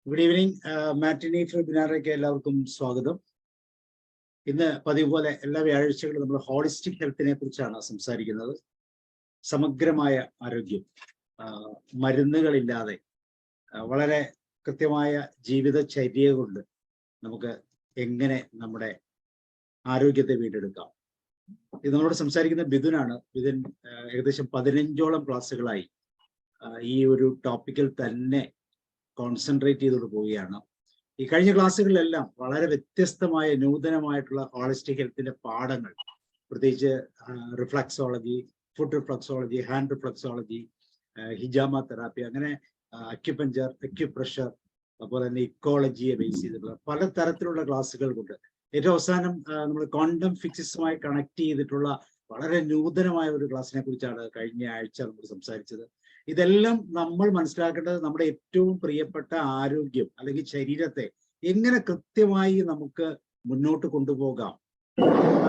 Good evening. മാറ്റിനി വെബിനാറിലേക്ക് എല്ലാവർക്കും സ്വാഗതം. ഇന്ന് പതിവ് പോലെ എല്ലാ വ്യാഴാഴ്ചകളും നമ്മൾ ഹോളിസ്റ്റിക് ഹെൽത്തിനെ കുറിച്ചാണ് സംസാരിക്കുന്നത്. സമഗ്രമായ ആരോഗ്യം, മരുന്നുകളില്ലാതെ വളരെ കൃത്യമായ ജീവിതചര്യ കൊണ്ട് നമുക്ക് എങ്ങനെ നമ്മുടെ ആരോഗ്യത്തെ വീണ്ടെടുക്കാം. ഇത് നമ്മളോട് സംസാരിക്കുന്ന ബിദുനാണ്. ബിദുൻ ഏകദേശം 15ഓളം ക്ലാസ്സുകളായി ഈ ഒരു ടോപ്പിക്കിൽ തന്നെ കോൺസെൻട്രേറ്റ് ചെയ്തുകൊണ്ട് പോവുകയാണ്. ഈ കഴിഞ്ഞ ക്ലാസ്സുകളിലെല്ലാം വളരെ വ്യത്യസ്തമായ നൂതനമായിട്ടുള്ള ഹോളിസ്റ്റിക് ഹെൽത്തിന്റെ പാഠങ്ങൾ, പ്രത്യേകിച്ച് reflexology, foot reflexology, hand reflexology, ഹിജാമ തെറാപ്പി, അങ്ങനെ അക്യുപഞ്ചർ, അക്യുപ്രഷർ, അതുപോലെ തന്നെ ഇക്കോളജിയെ ബേസ് ചെയ്തിട്ടുള്ള പലതരത്തിലുള്ള ക്ലാസ്സുകൾ കൊണ്ട് ഏറ്റവും അവസാനം നമ്മൾ ക്വാണ്ടം ഫിസിക്സുമായി കണക്ട് ചെയ്തിട്ടുള്ള വളരെ നൂതനമായ ഒരു ക്ലാസ്സിനെ കുറിച്ചാണ് കഴിഞ്ഞ ആഴ്ച നമ്മൾ സംസാരിച്ചത്. ഇതെല്ലാം നമ്മൾ മനസ്സിലാക്കേണ്ടത് നമ്മുടെ ഏറ്റവും പ്രിയപ്പെട്ട ആരോഗ്യം അല്ലെങ്കിൽ ശരീരത്തെ എങ്ങനെ കൃത്യമായി നമുക്ക് മുന്നോട്ട് കൊണ്ടുപോകാം,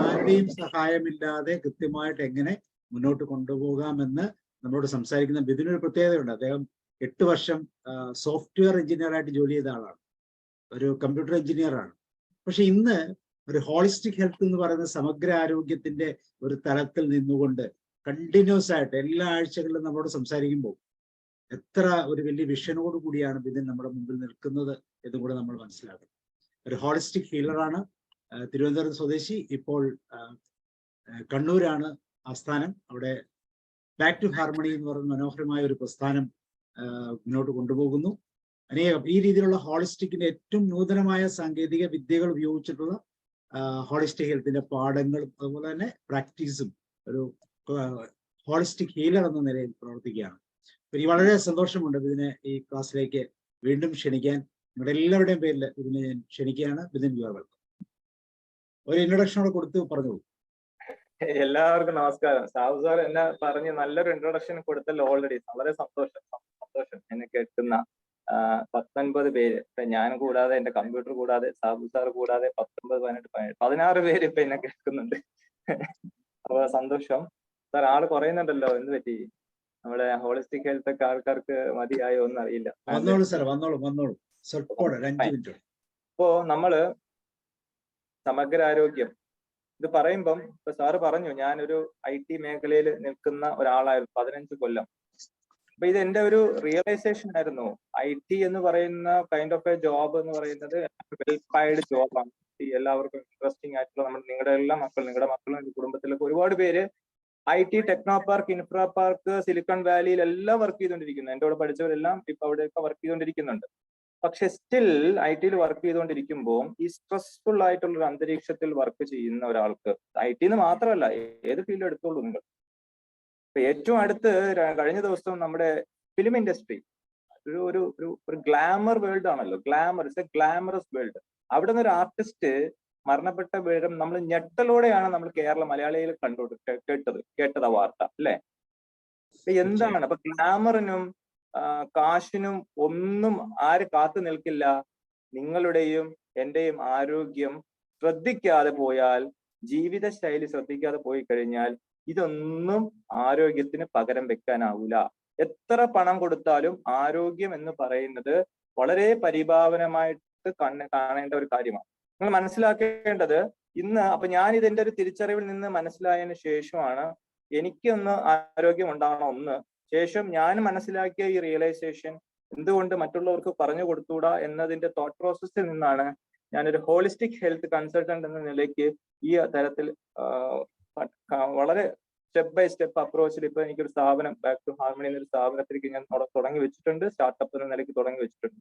ആരുടെയും സഹായമില്ലാതെ കൃത്യമായിട്ട് എങ്ങനെ മുന്നോട്ട് കൊണ്ടുപോകാമെന്ന് നമ്മളോട് സംസാരിക്കുന്ന ബിദുനൊരു പ്രത്യേകതയുണ്ട്. അദ്ദേഹം 8 വർഷം സോഫ്റ്റ്വെയർ എഞ്ചിനീയർ ആയിട്ട് ജോലി ചെയ്ത ആളാണ്, ഒരു കമ്പ്യൂട്ടർ എഞ്ചിനീയർ ആണ്. പക്ഷെ ഇന്ന് ഒരു ഹോളിസ്റ്റിക് ഹെൽത്ത് എന്ന് പറയുന്ന സമഗ്ര ആരോഗ്യത്തിന്റെ ഒരു തലത്തിൽ നിന്നുകൊണ്ട് കണ്ടിന്യൂസ് ആയിട്ട് എല്ലാ ആഴ്ചകളിലും നമ്മളോട് സംസാരിക്കുമ്പോൾ എത്ര ഒരു വലിയ വിഷനോട് കൂടിയാണ് ബിദുൻ നമ്മുടെ മുമ്പിൽ നിൽക്കുന്നത് എന്നും കൂടെ നമ്മൾ മനസ്സിലാക്കണം. ഒരു ഹോളിസ്റ്റിക് ഹീലറാണ്, തിരുവനന്തപുരം സ്വദേശി, ഇപ്പോൾ കണ്ണൂരാണ് ആസ്ഥാനം. അവിടെ ബാക്ക് ടു ഹാർമണി എന്ന് പറയുന്ന മനോഹരമായ ഒരു പ്രസ്ഥാനം മുന്നോട്ട് കൊണ്ടുപോകുന്നു. അനേകം ഈ രീതിയിലുള്ള ഹോളിസ്റ്റിക്കിന്റെ ഏറ്റവും നൂതനമായ സാങ്കേതിക വിദ്യകൾ ഉപയോഗിച്ചിട്ടുള്ള ഹോളിസ്റ്റിക് ഹെൽത്തിന്റെ പാഠങ്ങളും അതുപോലെ തന്നെ പ്രാക്ടീസും ഒരു ഹോളിസ്റ്റിക് ഹീലർ എന്ന നിലയിൽ പ്രവർത്തിക്കുകയാണ്. ഇനി വളരെ സന്തോഷമുണ്ട് ഇതിനെ ഈ ക്ലാസ്സിലേക്ക് വീണ്ടും ക്ഷണിക്കാൻ. നിങ്ങളുടെ എല്ലാവരുടെയും പേരിൽ ഇതിനെ ഞാൻ ക്ഷണിക്കുകയാണ്. ബിദുൻ, യു ആർ വെൽക്കം. ഒരു ഇൻട്രൊഡക്ഷനോട് കൊടുത്ത് പറഞ്ഞോളൂ. എല്ലാവർക്കും നമസ്കാരം. സാബു സാർ എന്നെ പറഞ്ഞ് നല്ലൊരു ഇൻട്രൊഡക്ഷൻ കൊടുത്തല്ലോ ഓൾറെഡി. വളരെ സന്തോഷം. എന്നെ കേൾക്കുന്ന 19 പേര്, ഇപ്പൊ ഞാൻ കൂടാതെ, എന്റെ കമ്പ്യൂട്ടർ കൂടാതെ, സാബു സാർ കൂടാതെ 19, 18, 16 പേര് ഇപ്പൊ എന്നെ കേൾക്കുന്നുണ്ട്. അപ്പൊ സന്തോഷം സാർ. ആള് കുറയുന്നുണ്ടല്ലോ, എന്ത് പറ്റി? നമ്മുടെ ഹോളിസ്റ്റിക് ഹെൽത്ത് ഒക്കെ ആൾക്കാർക്ക് മതിയായോ ഒന്നും അറിയില്ല. ഇപ്പോ നമ്മള് സമഗ്ര ആരോഗ്യം ഇത് പറയുമ്പം, ഇപ്പൊ സാറ് പറഞ്ഞു ഞാനൊരു IT മേഖലയിൽ നിൽക്കുന്ന ഒരാളായിരുന്നു 15 കൊല്ലം. അപ്പൊ ഇത് എന്റെ ഒരു റിയലൈസേഷൻ ആയിരുന്നു. IT എന്ന് പറയുന്ന കൈൻഡ് ഓഫ് എ ജോബ് എന്ന് പറയുന്നത് വെൽ പൈഡ് ജോബാണ്. എല്ലാവർക്കും ഇൻട്രസ്റ്റിംഗ് ആയിട്ടുള്ള, നിങ്ങളുടെ മക്കളും കുടുംബത്തിലൊക്കെ ഒരുപാട് പേര് IT, Technopark, infra park, silicon വാലിയിൽ എല്ലാം വർക്ക് ചെയ്തുകൊണ്ടിരിക്കുന്നു. എൻ്റെ കൂടെ പഠിച്ചവരെല്ലാം ഇപ്പൊ അവിടെയൊക്കെ വർക്ക് ചെയ്തുകൊണ്ടിരിക്കുന്നുണ്ട്. പക്ഷെ സ്റ്റിൽ IT വർക്ക് ചെയ്തുകൊണ്ടിരിക്കുമ്പോൾ ഈ സ്ട്രെസ്ഫുൾ ആയിട്ടുള്ള ഒരു അന്തരീക്ഷത്തിൽ വർക്ക് ചെയ്യുന്ന ഒരാൾക്ക്, IT എന്ന് മാത്രമല്ല ഏത് ഫീൽഡ് എടുത്തോളൂ നിങ്ങൾ. ഇപ്പൊ ഏറ്റവും അടുത്ത് കഴിഞ്ഞ ദിവസം നമ്മുടെ ഫിലിം ഇൻഡസ്ട്രി ഒരു ഗ്ലാമർ വേൾഡ് ആണല്ലോ. It's A glamorous world. അവിടെ നിന്ന് ഒരു ആർട്ടിസ്റ്റ് മരണപ്പെട്ട വിവരം നമ്മൾ ഞെട്ടലോടെയാണ് നമ്മൾ മലയാളിയിൽ കേട്ടത് വാർത്ത, അല്ലെ? എന്താണ് അപ്പൊ ഗ്ലാമറിനും കാശിനും ഒന്നും ആര് കാത്തു നിൽക്കില്ല. നിങ്ങളുടെയും എന്റെയും ആരോഗ്യം ശ്രദ്ധിക്കാതെ പോയാൽ, ജീവിതശൈലി ശ്രദ്ധിക്കാതെ പോയി കഴിഞ്ഞാൽ ഇതൊന്നും ആരോഗ്യത്തിന് പകരം വെക്കാനാവൂല. എത്ര പണം കൊടുത്താലും ആരോഗ്യം എന്ന് പറയുന്നത് വളരെ പരിഭാവനമായിട്ട് കാണേണ്ട ഒരു കാര്യമാണ്. നിങ്ങൾ മനസ്സിലാക്കേണ്ടത് ഇന്ന്. അപ്പൊ ഞാൻ ഇതിന്റെ ഒരു തിരിച്ചറിവിൽ നിന്ന് മനസ്സിലായതിനു ശേഷമാണ് എനിക്കൊന്ന് ആരോഗ്യം ഉണ്ടാവണം. ശേഷം ഞാൻ മനസ്സിലാക്കിയ ഈ റിയലൈസേഷൻ എന്തുകൊണ്ട് മറ്റുള്ളവർക്ക് പറഞ്ഞു കൊടുത്തുകൂടാ എന്നതിന്റെ തോട്ട് പ്രോസസ്സിൽ നിന്നാണ് ഞാനൊരു ഹോളിസ്റ്റിക് ഹെൽത്ത് കൺസൾട്ടന്റ് എന്ന നിലയ്ക്ക് ഈ തരത്തിൽ വളരെ സ്റ്റെപ്പ് ബൈ സ്റ്റെപ്പ് അപ്രോച്ചിൽ ഇപ്പൊ എനിക്കൊരു സ്ഥാപനം, ബാക്ക് ടു ഹാർമണി എന്നൊരു സ്ഥാപനത്തിലേക്ക് ഞാൻ തുടങ്ങി വെച്ചിട്ടുണ്ട്. സ്റ്റാർട്ടപ്പ് എന്ന നിലയ്ക്ക് തുടങ്ങി വെച്ചിട്ടുണ്ട്.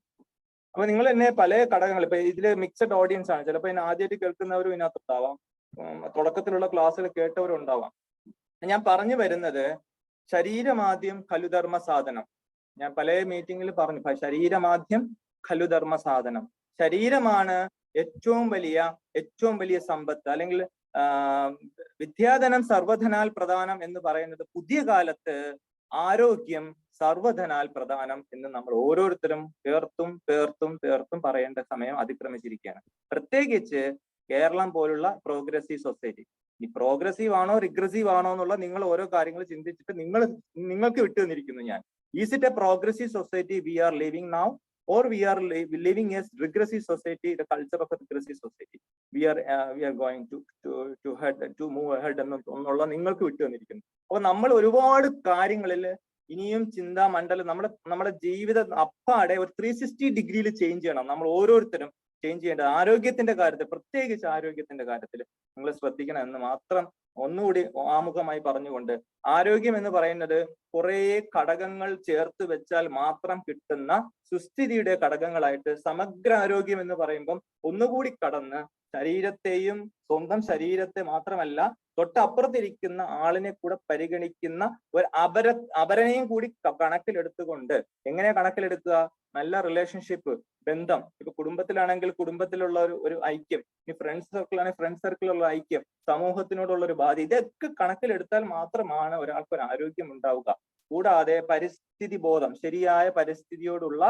അപ്പൊ നിങ്ങൾ എന്നെ പല ഘടകങ്ങൾ, ഇപ്പൊ ഇതില് മിക്സഡ് ഓഡിയൻസ് ആണ്. ചിലപ്പോൾ എന്നെ ആദ്യമായിട്ട് കേൾക്കുന്നവരും ഇതിനകത്തുണ്ടാവാം, തുടക്കത്തിലുള്ള ക്ലാസ്സിൽ കേട്ടവരും ഉണ്ടാവാം. ഞാൻ പറഞ്ഞു വരുന്നത്, ശരീരമാദ്യം ഖലുധർമ്മ സാധനം. ഞാൻ പല മീറ്റിങ്ങിൽ പറഞ്ഞു, ശരീരമാദ്യം ഖലുധർമ്മ സാധനം. ശരീരമാണ് ഏറ്റവും വലിയ സമ്പത്ത്. അല്ലെങ്കിൽ വിദ്യാധനം സർവധനാൽ പ്രധാനം എന്ന് പറയുന്നത് പുതിയ കാലത്ത് ആരോഗ്യം സർവധനാൽ പ്രധാനം എന്ന് നമ്മൾ ഓരോരുത്തരും പേർത്തും പറയേണ്ട സമയം അതിക്രമിച്ചിരിക്കുകയാണ്. പ്രത്യേകിച്ച് കേരളം പോലുള്ള പ്രോഗ്രസീവ് സൊസൈറ്റി. ഈ പ്രോഗ്രസീവ് ആണോ റിഗ്രസീവ് ആണോ എന്നുള്ള നിങ്ങൾ ഓരോ കാര്യങ്ങൾ ചിന്തിച്ചിട്ട് നിങ്ങൾക്ക് വിട്ടു തന്നിരിക്കുന്നു ഞാൻ. Is it a progressive society we are living now, or we are living a regressive society, the culture of a regressive society. We are going to move ahead എന്നുള്ള നിങ്ങൾക്ക് വിട്ടു തന്നിരിക്കുന്നു. അപ്പൊ നമ്മൾ ഒരുപാട് കാര്യങ്ങളിൽ ഇനിയും ചിന്താമണ്ഡലം നമ്മുടെ ജീവിത അപ്പാടെ ഒരു 360 ഡിഗ്രിയിൽ ചേഞ്ച് ചെയ്യണം. നമ്മൾ ഓരോരുത്തരും ചേഞ്ച് ചെയ്യേണ്ടത് ആരോഗ്യത്തിന്റെ കാര്യത്തിൽ, പ്രത്യേകിച്ച് ആരോഗ്യത്തിന്റെ കാര്യത്തിൽ നിങ്ങൾ ശ്രദ്ധിക്കണം എന്ന് മാത്രം ഒന്നുകൂടി ആമുഖമായി പറഞ്ഞുകൊണ്ട്, ആരോഗ്യം എന്ന് പറയുന്നത് കുറെ ഘടകങ്ങൾ ചേർത്ത് വെച്ചാൽ മാത്രം കിട്ടുന്ന സുസ്ഥിതിയുടെ ഘടകങ്ങളായിട്ട് സമഗ്ര ആരോഗ്യം എന്ന് പറയുമ്പം ഒന്നുകൂടി കടന്ന് ശരീരത്തെയും സ്വന്തം ശരീരത്തെ മാത്രമല്ല തൊട്ടപ്പുറത്തിരിക്കുന്ന ആളിനെ കൂടെ പരിഗണിക്കുന്ന ഒരു അപരനെയും കൂടി കണക്കിലെടുത്തുകൊണ്ട്, എങ്ങനെ കണക്കിലെടുക്കുക? നല്ല റിലേഷൻഷിപ്പ്, ബന്ധം. ഇപ്പൊ കുടുംബത്തിലാണെങ്കിൽ കുടുംബത്തിലുള്ള ഒരു ഐക്യം, ഇനി ഫ്രണ്ട്സ് സർക്കിൾ ആണെങ്കിൽ ഫ്രണ്ട്സ് സർക്കിളുള്ള ഐക്യം, സമൂഹത്തിനോടുള്ള ഒരു ബാധ്യത, ഇതൊക്കെ കണക്കിലെടുത്താൽ മാത്രമാണ് ഒരാൾക്ക് ഒരു ആരോഗ്യം ഉണ്ടാവുക. കൂടാതെ പരിസ്ഥിതി ബോധം, ശരിയായ പരിസ്ഥിതിയോടുള്ള,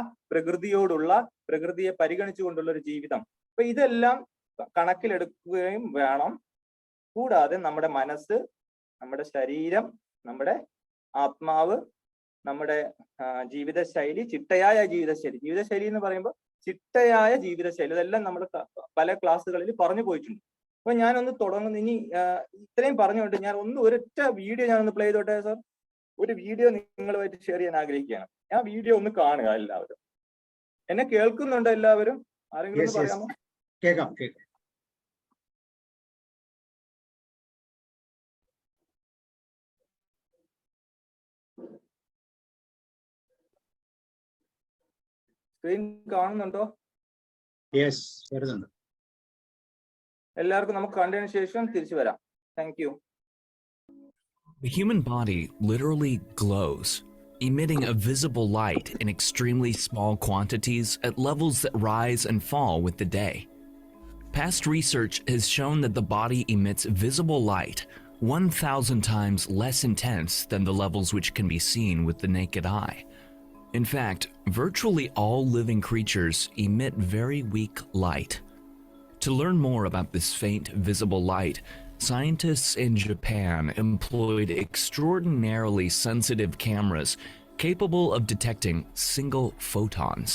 പ്രകൃതിയെ പരിഗണിച്ചുകൊണ്ടുള്ള ഒരു ജീവിതം, അപ്പൊ ഇതെല്ലാം കണക്കിലെടുക്കുകയും വേണം. കൂടാതെ നമ്മുടെ മനസ്സ്, നമ്മുടെ ശരീരം, നമ്മുടെ ആത്മാവ്, നമ്മുടെ ജീവിതശൈലി, ചിട്ടയായ ജീവിതശൈലി എന്ന് പറയുമ്പോൾ ചിട്ടയായ ജീവിതശൈലി, ഇതെല്ലാം നമ്മൾ പല ക്ലാസ്സുകളിൽ പറഞ്ഞു പോയിട്ടുണ്ട്. അപ്പൊ ഞാനൊന്ന് തുടങ്ങുന്നു. ഇനി ഇത്രയും പറഞ്ഞുകൊണ്ട് ഞാൻ ഒരൊറ്റ വീഡിയോ ഞാനൊന്ന് പ്ലേ ചെയ്തോട്ടെ സർ. ഒരു വീഡിയോ നിങ്ങളുമായിട്ട് ഷെയർ ചെയ്യാൻ ആഗ്രഹിക്കുകയാണ്. ആ വീഡിയോ ഒന്ന് കാണുക എല്ലാവരും. എന്നെ കേൾക്കുന്നുണ്ടോ എല്ലാവരും? ആരെങ്കിലും ഒന്ന് പറയാമോ? കേൾക്കാം. സ്ക്രീൻ കാണുന്നുണ്ടോ? യെസ്, വരുന്നുണ്ട്. എല്ലാവർക്കും നമുക്ക് കണ്ടതിന് ശേഷം തിരിച്ചു വരാം. Thank you. The human body literally glows, emitting a visible light in extremely small quantities at levels that rise and fall with the day. Past research has shown that the body emits visible light 1,000 times less intense than the levels which can be seen with the naked eye. In fact, virtually all living creatures emit very weak light. To learn more about this faint visible light, scientists in Japan employed extraordinarily sensitive cameras capable of detecting single photons.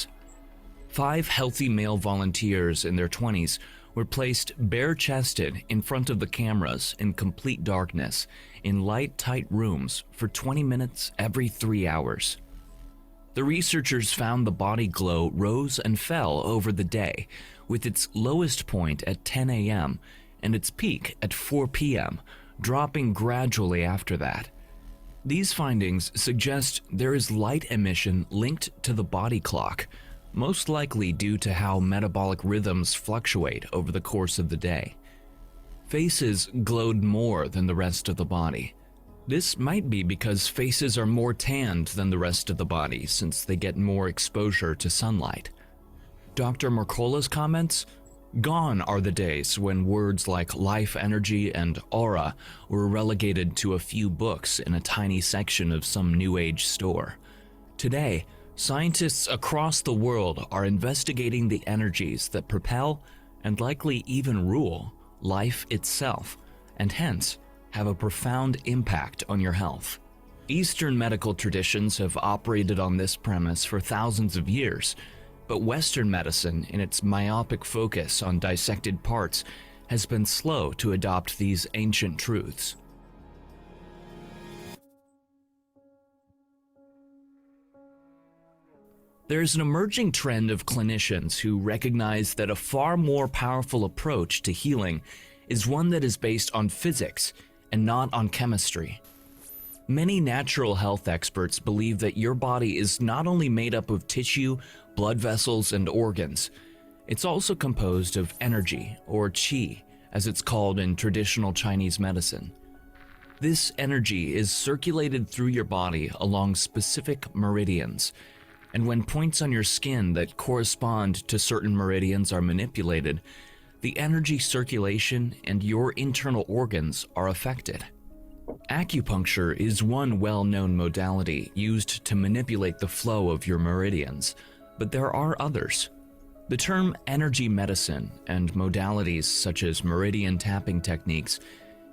5 healthy male volunteers in their 20s were placed bare-chested in front of the cameras in complete darkness in light, tight rooms for 20 minutes every 3 hours. The researchers found the body glow rose and fell over the day, with its lowest point at 10 a.m. and its peak at 4 p.m., dropping gradually after that. These findings suggest there is light emission linked to the body clock, most likely due to how metabolic rhythms fluctuate over the course of the day. Faces glowed more than the rest of the body. This might be because faces are more tanned than the rest of the body since they get more exposure to sunlight. Dr. Mercola's comments? Gone are the days when words like life energy and aura were relegated to a few books in a tiny section of some New Age store. Today, scientists across the world are investigating the energies that propel and likely even rule life itself, and hence have a profound impact on your health. Eastern medical traditions have operated on this premise for thousands of years, but Western medicine, in its myopic focus on dissected parts, has been slow to adopt these ancient truths. There is an emerging trend of clinicians who recognize that a far more powerful approach to healing is one that is based on physics and not on chemistry. Many natural health experts believe that your body is not only made up of tissue, blood vessels, and organs, it's also composed of energy, or qi, as it's called in traditional Chinese medicine. This energy is circulated through your body along specific meridians, and when points on your skin that correspond to certain meridians are manipulated, the energy circulation and your internal organs are affected. Acupuncture is one well-known modality used to manipulate the flow of your meridians, but there are others. The term energy medicine and modalities such as meridian tapping techniques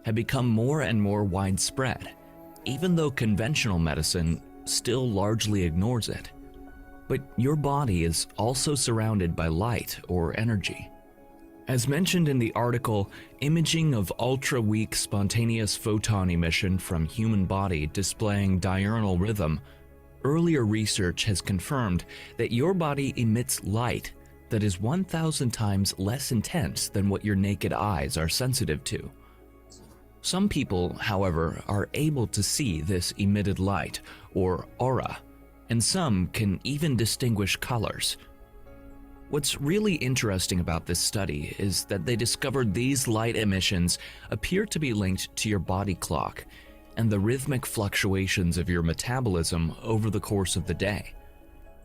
have become more and more widespread, even though conventional medicine still largely ignores it. But your body is also surrounded by light or energy. As mentioned in the article, imaging of ultra-weak spontaneous photon emission from human body displaying diurnal rhythm, earlier research has confirmed that your body emits light that is 1,000 times less intense than what your naked eyes are sensitive to. Some people, however, are able to see this emitted light, or aura, and some can even distinguish colors. What's really interesting about this study is that they discovered these light emissions appear to be linked to your body clock and the rhythmic fluctuations of your metabolism over the course of the day.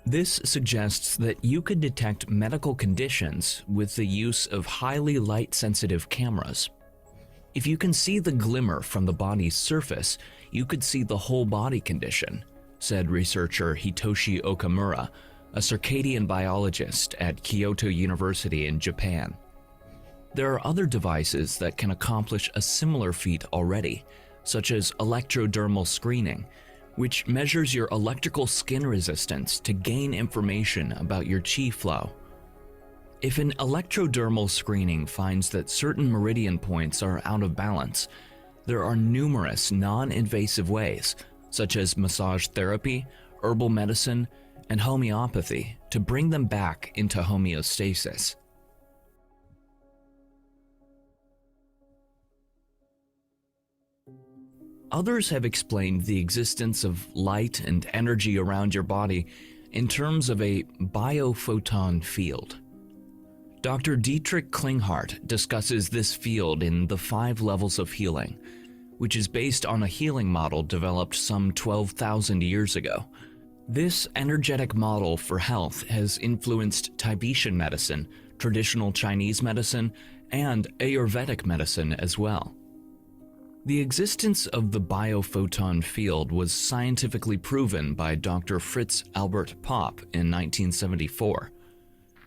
This suggests that you could detect medical conditions with the use of highly light-sensitive cameras. If you can see the glimmer from the body's surface, you could see the whole body condition, said researcher Hitoshi Okamura, a circadian biologist at Kyoto University in Japan. There are other devices that can accomplish a similar feat already, such as electrodermal screening, which measures your electrical skin resistance to gain information about your qi flow. If an electrodermal screening finds that certain meridian points are out of balance, there are numerous non-invasive ways, such as massage therapy, herbal medicine, and homeopathy, to bring them back into homeostasis. Others have explained the existence of light and energy around your body in terms of a biophoton field. Dr. Dietrich Klinghardt discusses this field in The 5 Levels of Healing, which is based on a healing model developed some 12,000 years ago. This energetic model for health has influenced Tibetan medicine, traditional Chinese medicine, and Ayurvedic medicine as well. The existence of the biophoton field was scientifically proven by Dr. Fritz Albert Popp in 1974.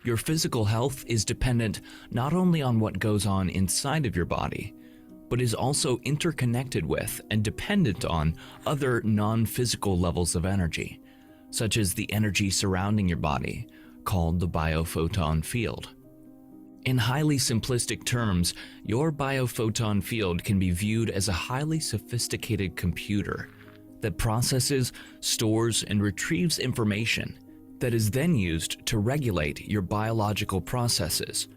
Your physical health is dependent not only on what goes on inside of your body, but is also interconnected with and dependent on other non-physical levels of energy, such as the energy surrounding your body, called the biophoton field. In highly simplistic terms, your biophoton field can be viewed as a highly sophisticated computer that processes, stores, and retrieves information that is then used to regulate your biological processes.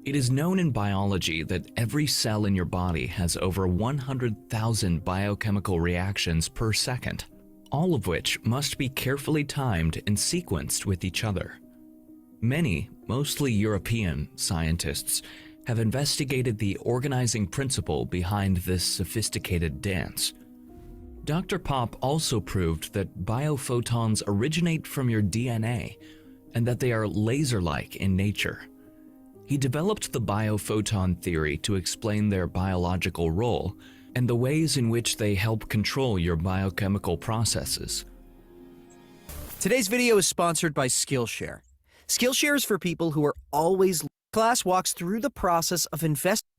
It is known in biology that every cell in your body has over 100,000 biochemical reactions per second, all of which must be carefully timed and sequenced with each other. Many, mostly European, scientists have investigated the organizing principle behind this sophisticated dance. Dr. Popp also proved that biophotons originate from your DNA and that they are laser-like in nature. He developed the biophoton theory to explain their biological role and the ways in which they help control your biochemical processes. Today's video is sponsored by Skillshare. Skillshare is for people who are always. Class walks through the process of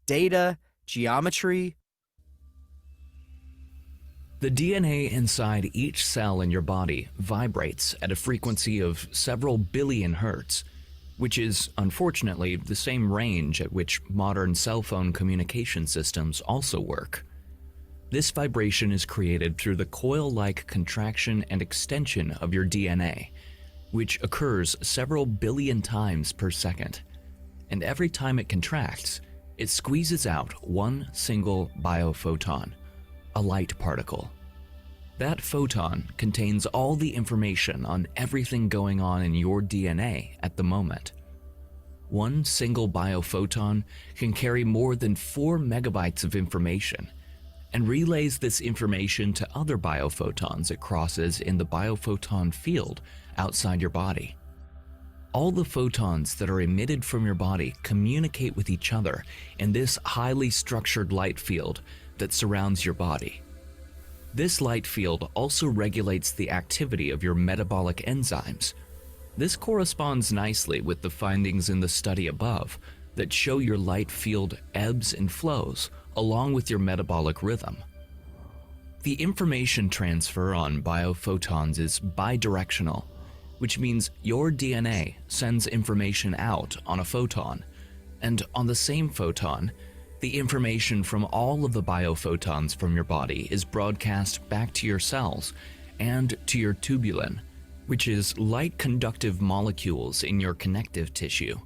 data, geometry. The DNA inside each cell in your body vibrates at a frequency of several billion hertz, which is, unfortunately, the same range at which modern cell phone communication systems also work. This vibration is created through the coil-like contraction and extension of your DNA, which occurs several billion times per second. And every time it contracts, it squeezes out one single biophoton, a light particle. That photon contains all the information on everything going on in your DNA at the moment. One single biophoton can carry more than 4 megabytes of information and relays this information to other biophotons it crosses in the biophoton field outside your body. All the photons that are emitted from your body communicate with each other in this highly structured light field that surrounds your body. This light field also regulates the activity of your metabolic enzymes. This corresponds nicely with the findings in the study above that show your light field ebbs and flows along with your metabolic rhythm. The information transfer on biophotons is bidirectional, which means your DNA sends information out on a photon, and on the same photon, the information from all of the biophotons from your body is broadcast back to your cells and to your tubulin, which is light conductive molecules in your connective tissue.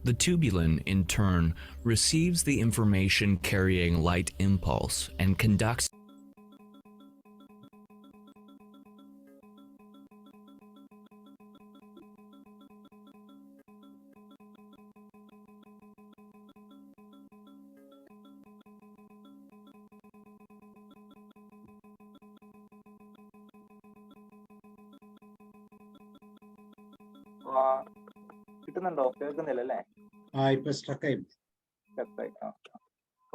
The tubulin, in turn, receives the information carrying light impulse and conducts കിട്ടുന്നുണ്ടോ? കേൾക്കുന്നില്ല അല്ലേ? ഇപ്പൊ സ്ട്രക്കായി.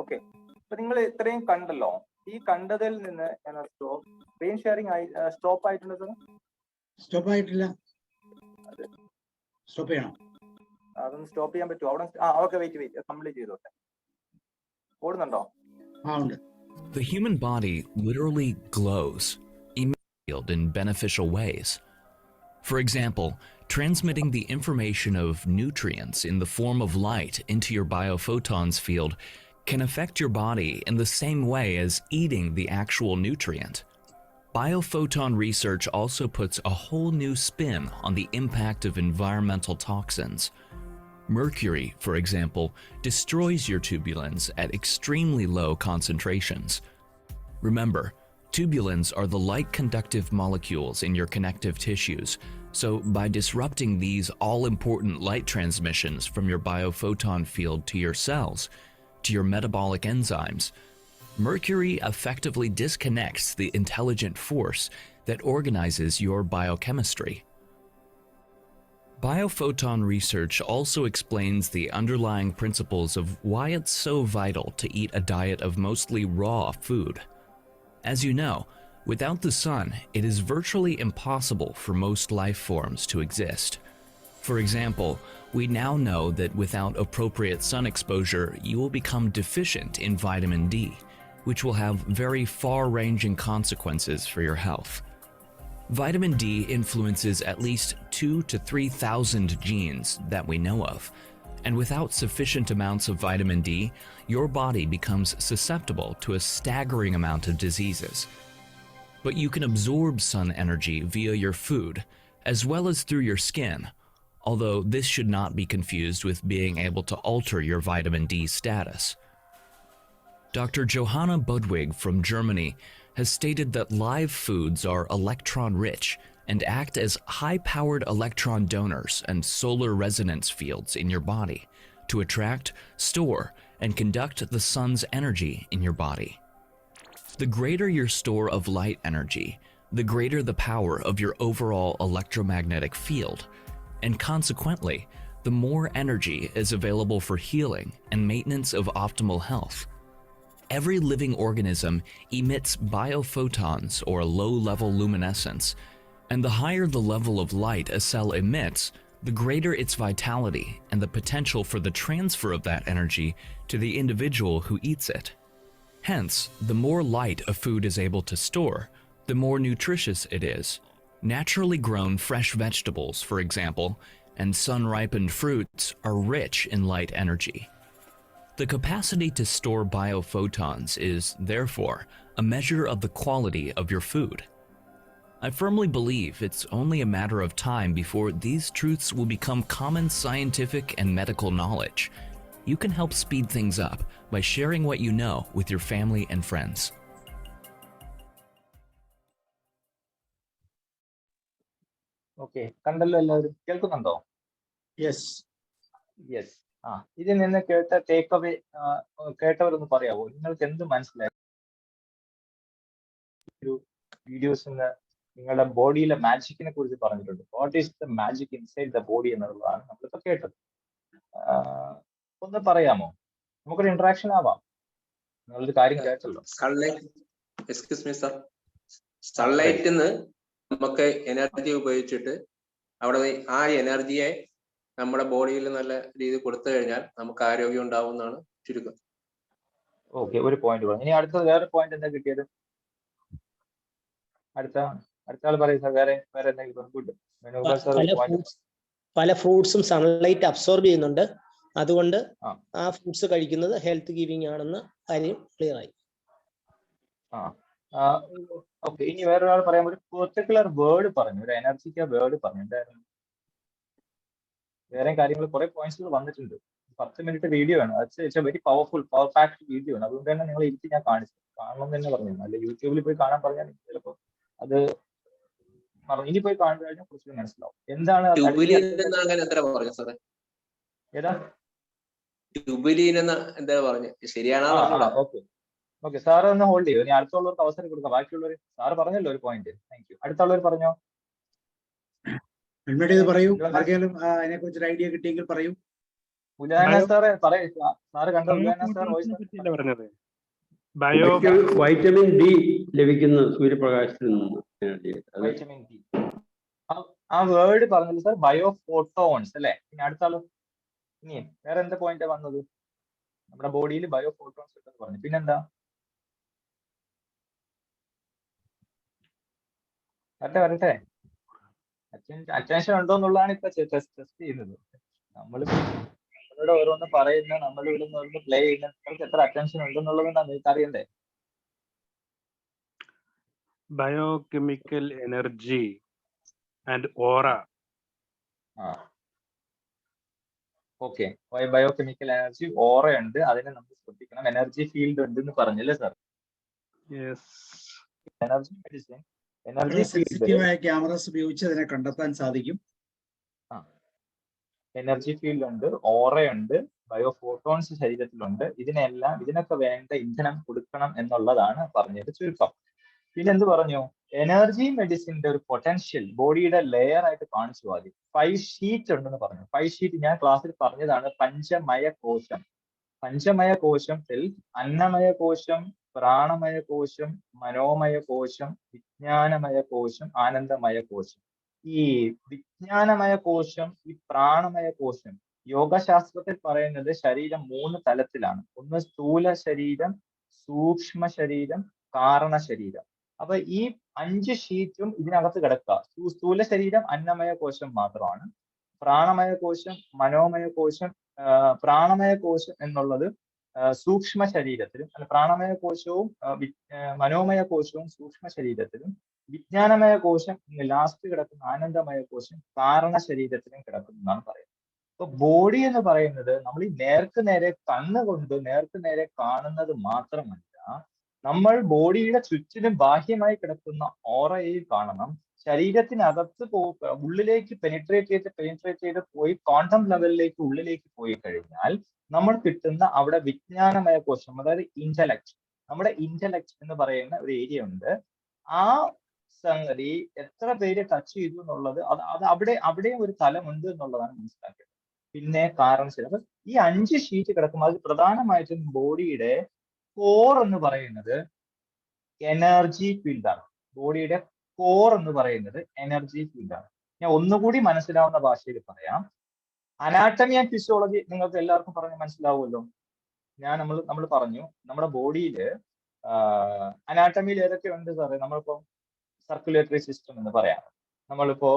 Okay, അപ്പൊ നിങ്ങൾ ഇത്രയും കണ്ടല്ലോ. ഈ കണ്ടതിൽ നിന്ന് സ്ക്രീൻ ഷെയറിംഗ് സ്റ്റോപ്പ് ആയിട്ടുണ്ട് സാർ? സ്റ്റോപ്പ് ആയിട്ടില്ല. സ്റ്റോപ്പ് ചെയ്യണം. അതൊന്ന് സ്റ്റോപ്പ് ചെയ്യാൻ പറ്റുമോ അവിടെ? ഓക്കെ, വെയിറ്റ് കംപ്ലീറ്റ് ചെയ്തോട്ടെ. ഓടുന്നുണ്ടോ? ഉണ്ട്. The human body literally glows, emitting in beneficial ways. For example, transmitting the information of nutrients in the form of light into your biophotons field can affect your body in the same way as eating the actual nutrient. Biophoton research also puts a whole new spin on the impact of environmental toxins. Mercury, for example, destroys your tubulins at extremely low concentrations. Remember, tubulins are the light conductive molecules in your connective tissues, so by disrupting these all-important light transmissions from your biophoton field to your cells, to your metabolic enzymes, mercury effectively disconnects the intelligent force that organizes your biochemistry. Biophoton research also explains the underlying principles of why it's so vital to eat a diet of mostly raw food. As you know, without the sun, it is virtually impossible for most life forms to exist. For example, we now know that without appropriate sun exposure, you will become deficient in vitamin D, which will have very far-ranging consequences for your health. Vitamin D influences at least 2,000 to 3,000 genes that we know of, and without sufficient amounts of vitamin D, your body becomes susceptible to a staggering amount of diseases. But you can absorb sun energy via your food, as well as through your skin, although this should not be confused with being able to alter your vitamin D status. Dr. Johanna Budwig from Germany has stated that live foods are electron-rich and act as high-powered electron donors and solar resonance fields in your body to attract, store, and conduct the sun's energy in your body. The greater your store of light energy, the greater the power of your overall electromagnetic field, and consequently, the more energy is available for healing and maintenance of optimal health. Every living organism emits biophotons or low-level luminescence, and the higher the level of light a cell emits, the greater its vitality and the potential for the transfer of that energy to the individual who eats it. Hence, the more light a food is able to store, the more nutritious it is. Naturally grown fresh vegetables, for example, and sun-ripened fruits are rich in light energy. The capacity to store biophotons is, therefore, a measure of the quality of your food. I firmly believe it's only a matter of time before these truths will become common scientific and medical knowledge. You can help speed things up by sharing what you know with your family and friends. Okay, കണ്ടല്ലോ എല്ലാവരും? കേൾക്കുന്നുണ്ടോ? Yes. Yes. ഇതിൽ നിന്ന് കേട്ട take away കേട്ടവരൊന്ന് പറയാവോ? നിങ്ങൾക്ക് എന്ത് മനസ്സിലായി? ഒരു വീഡിയോസിന് നിങ്ങളുടെ ബോഡിയിലെ മാജിക്കിനെ കുറിച്ച് പറഞ്ഞിട്ടുണ്ട്. What is the magic inside the body എന്നുള്ളതാണ് നമ്മളിപ്പോ കേട്ടത്. ഒന്ന് പറയാമോ? നമുക്കൊരു ഇന്ററാക്ഷൻ ആവാം. നിങ്ങളൊരു കാര്യം കേട്ടല്ലോ. സൺലൈറ്റിന്ന് നമുക്ക് എനർജി ഉപയോഗിച്ചിട്ട് അവിടെ ആ എനർജിയെ നമ്മുടെ ബോഡിയിൽ നല്ല രീതിയിൽ കൊടുത്തു കഴിഞ്ഞാൽ നമുക്ക് ആരോഗ്യം ഉണ്ടാവും എന്നാണ് ചുരുക്കം. ഓക്കെ, ഒരു പോയിന്റ് പറഞ്ഞു. ഇനി അടുത്ത വേറെ പോയിന്റ് എന്താ കിട്ടിയത്? അടുത്ത അടുത്ത ആൾ പറയും സാർ. വേറെ എന്തെങ്കിലും ഗുഡ്. പല ഫ്രൂട്ട്സും സൺലൈറ്റ് അബ്സോർബ് ചെയ്യുന്നുണ്ട്, അതുകൊണ്ട് ആ. ആ ഫ്രൂട്ട്സ് കഴിക്കുന്നത് ഹെൽത്ത് ഗിവിംഗ് ആണെന്ന് കാര്യം ക്ലിയർ ആയി. ഓക്കെ. ഇനി വേറൊരാൾ പറയാൻ ഒരു പെർട്ടിക്കുലർ വേർഡ് പറഞ്ഞു, ഒരു എനർജിക്ക് വേർഡ് പറഞ്ഞു. എന്തായിരുന്നു? വേറെ കാര്യങ്ങൾ കുറെ പോയിന്റ്സുകൾ വന്നിട്ടുണ്ട്. 10 മിനിറ്റ് വീഡിയോ ആണ്. It's A very power packed video ആണ്. അതുകൊണ്ട് തന്നെ നിങ്ങൾ ഇരുത്തി ഞാൻ കാണണം തന്നെ പറഞ്ഞു. അല്ല യൂട്യൂബിൽ പോയി കാണാൻ പറഞ്ഞാൽ ചിലപ്പോൾ അത് ഇനി പോയി കാണുക കഴിഞ്ഞാൽ കുറച്ചുകൂടി മനസ്സിലാവും എന്താണ്. ഏതാ ട്യൂബിലീൻ എന്താ പറഞ്ഞു? ശരിയാണോ? ഓക്കെ സാർ ഒന്ന് ഹോൾഡ് ചെയ്യും. ഇനി അടുത്തുള്ളവർക്ക് അവസരം കൊടുക്കാം. ബാക്കിയുള്ളവർ സാറ് പറഞ്ഞല്ലോ ഒരു പോയിന്റ്. Thank you. അടുത്തുള്ളവർ പറഞ്ഞോ. പറയൂ. ആർക്കെങ്കിലും അതിനെ കുറിച്ച് ഐഡിയ കിട്ടിയെങ്കിൽ പറയൂ. ഉലാന സാറേ പറയൂ. സാറ് കണ്ട ഉലാന സാർ പറഞ്ഞത് വൈറ്റമിൻ ഡി ലഭിക്കുന്ന സൂര്യപ്രകാശത്തിൽ നിന്ന്. വൈറ്റമിൻ ഡി ആ വേർഡ് പറഞ്ഞല്ലോ സാർ. ബയോ ഫോട്ടോൺസ് അല്ലെ? പിന്നെ അടുത്ത ആള് ഇനി വേറെ എന്താ പോയിന്റ് വന്നത്? നമ്മുടെ ബോഡിയിൽ ബയോ ഫോട്ടോൺസ് ഉണ്ടെന്ന് പറഞ്ഞു. പിന്നെന്താ? വരട്ടെ. അറ്റൻഷൻ ഉണ്ടോ എന്നുള്ളതാണ് ഇപ്പൊ ടെസ്റ്റ് ചെയ്യുന്നത്. നമ്മളിവിടെ ഓരോന്ന് പറയുന്ന, നമ്മളിവിടെ നിന്ന് പ്ലേ ചെയ്യുന്ന നിങ്ങൾക്ക് എത്ര അറ്റൻഷൻ ഉണ്ടെന്നുള്ളത് നിങ്ങൾക്ക് അറിയണ്ടേ? Biochemical energy and aura. Okay. Biochemical energy aura ഉണ്ട്, അതിനെ നമ്മൾ ശ്രദ്ധിക്കണം. എനർജി ഫീൽഡ് ഉണ്ട് എന്ന് പറഞ്ഞല്ലേ സാർ? എനർജി മെഡിസിൻ, എനർജി സെൻസിറ്റീവായ ക്യാമറാസ് ഉപയോഗിച്ച് അതിനെ കണ്ടെത്താൻ സാധിക്കും. എനർജി ഫീൽഡ് ഉണ്ട്, ഓറയുണ്ട്, ബയോ ഫോട്ടോൺസ് ശരീരത്തിലുണ്ട്. ഇതിനൊക്കെ വേണ്ട ഇന്ധനം കൊടുക്കണം എന്നുള്ളതാണ് പറഞ്ഞത് ചുരുക്കം. പിന്നെ എന്ത് പറഞ്ഞു? എനർജി മെഡിസിന്റെ ഒരു പൊട്ടൻഷ്യൽ ബോഡിയുടെ ലെയർ ആയിട്ട് കാണിച്ചു. ആദ്യം 5 ഷീറ്റ് ഉണ്ടെന്ന് പറഞ്ഞു. 5 ഷീറ്റ് ഞാൻ ക്ലാസ്സിൽ പറഞ്ഞതാണ്. പഞ്ചമയ കോശത്തിൽ അന്നമയ കോശം, പ്രാണമയ കോശം, മനോമയ കോശം, വിജ്ഞാനമയ കോശം, ആനന്ദമയ കോശം. ഈ വിജ്ഞാനമയ കോശം, ഈ പ്രാണമയ കോശം യോഗശാസ്ത്രത്തിൽ പറയുന്നത് ശരീരം 3 തലത്തിലാണ്. ഒന്ന് സ്ഥൂല ശരീരം, സൂക്ഷ്മ ശരീരം, കാരണ ശരീരം. അപ്പൊ ഈ 5 ഷീറ്റും ഇതിനകത്ത് കിടക്കുക. സ്ഥൂല ശരീരം അന്നമയ കോശം മാത്രമാണ്. പ്രാണമയ കോശം, മനോമയ കോശം, പ്രാണമയ കോശം എന്നുള്ളത് സൂക്ഷ്മ ശരീരത്തിലും, പ്രാണമയ കോശവും മനോമയ കോശവും സൂക്ഷ്മ ശരീരത്തിലും, വിജ്ഞാനമയ കോശം ലാസ്റ്റ് കിടക്കുന്ന ആനന്ദമയ കോശം കാരണ ശരീരത്തിലും കിടക്കുന്നതാണ് പറയുന്നത്. അപ്പൊ ബോഡി എന്ന് പറയുന്നത് നമ്മൾ ഈ നേരെ കണ്ണുകൊണ്ട് നേരെ കാണുന്നത് മാത്രമല്ല, നമ്മൾ ബോഡിയുടെ ചുറ്റിനും ബാഹ്യമായി കിടക്കുന്ന ഓറയിൽ കാണണം. ശരീരത്തിനകത്ത് ഉള്ളിലേക്ക് പെനിട്രേറ്റ് ചെയ്ത് പോയി ക്വാണ്ടം ലെവലിലേക്ക് ഉള്ളിലേക്ക് പോയി കഴിഞ്ഞാൽ നമ്മൾ കിട്ടുന്ന അവിടെ വിജ്ഞാനമയ കോശം, അതായത് ഇന്റലക്ട്, നമ്മുടെ ഇന്റലക്ട് എന്ന് പറയുന്ന ഒരു ഏരിയ ഉണ്ട്. ആ സംഗതി എത്ര പേര് ടച്ച് ചെയ്തു എന്നുള്ളത് അത് അവിടെ ഒരു തലമുണ്ട് എന്നുള്ളതാണ് മനസ്സിലാക്കിയത്. പിന്നെ കാരണം ശരി. അപ്പൊ ഈ 5 ഷീറ്റ് കിടക്കുമ്പോൾ അത് പ്രധാനമായിട്ടും ബോഡിയുടെ കോർ എന്ന് പറയുന്നത് എനർജി ഫീൽഡാണ്. ബോഡിയുടെ കോർ എന്ന് പറയുന്നത് എനർജി ഫീൽഡാണ്. ഞാൻ ഒന്നുകൂടി മനസ്സിലാവുന്ന ഭാഷയിൽ പറയാം. അനാട്ടമി ആൻഡ് ഫിസിയോളജി നിങ്ങൾക്ക് എല്ലാവർക്കും പറഞ്ഞ് മനസ്സിലാവുമല്ലോ. നമ്മൾ പറഞ്ഞു നമ്മുടെ ബോഡിയിൽ അനാട്ടമിയിൽ ഏതൊക്കെ ഉണ്ട് സാറേ? നമ്മളിപ്പോ സർക്കുലേറ്ററി സിസ്റ്റം എന്ന് പറയാം, നമ്മളിപ്പോ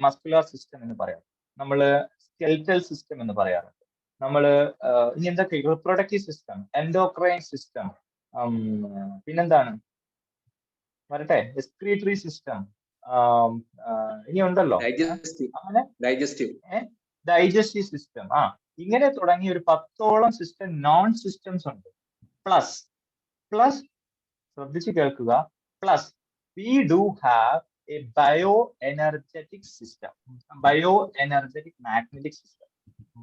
മസ്കുലർ സിസ്റ്റം എന്ന് പറയാം, നമ്മള് സ്കെൽറ്റൽ സിസ്റ്റം എന്ന് പറയാറുണ്ട്, നമ്മള് ഇനി എന്തൊക്കെ റിപ്രൊഡക്റ്റീവ് സിസ്റ്റം, എൻഡോക്രൈൻ സിസ്റ്റം, പിന്നെന്താണ് വരട്ടെ, എക്സ്ക്രീറ്ററി സിസ്റ്റം, ഇനി ഉണ്ടല്ലോ അങ്ങനെ ഡൈജസ്റ്റീവ് സിസ്റ്റം. ഇങ്ങനെ തുടങ്ങി ഒരു 10ഓളം സിസ്റ്റം, നോൺ സിസ്റ്റംസ് ഉണ്ട്. പ്ലസ് ശ്രദ്ധിച്ച് കേൾക്കുക, plus we do have a bioenergetic system, bioenergetic magnetic system,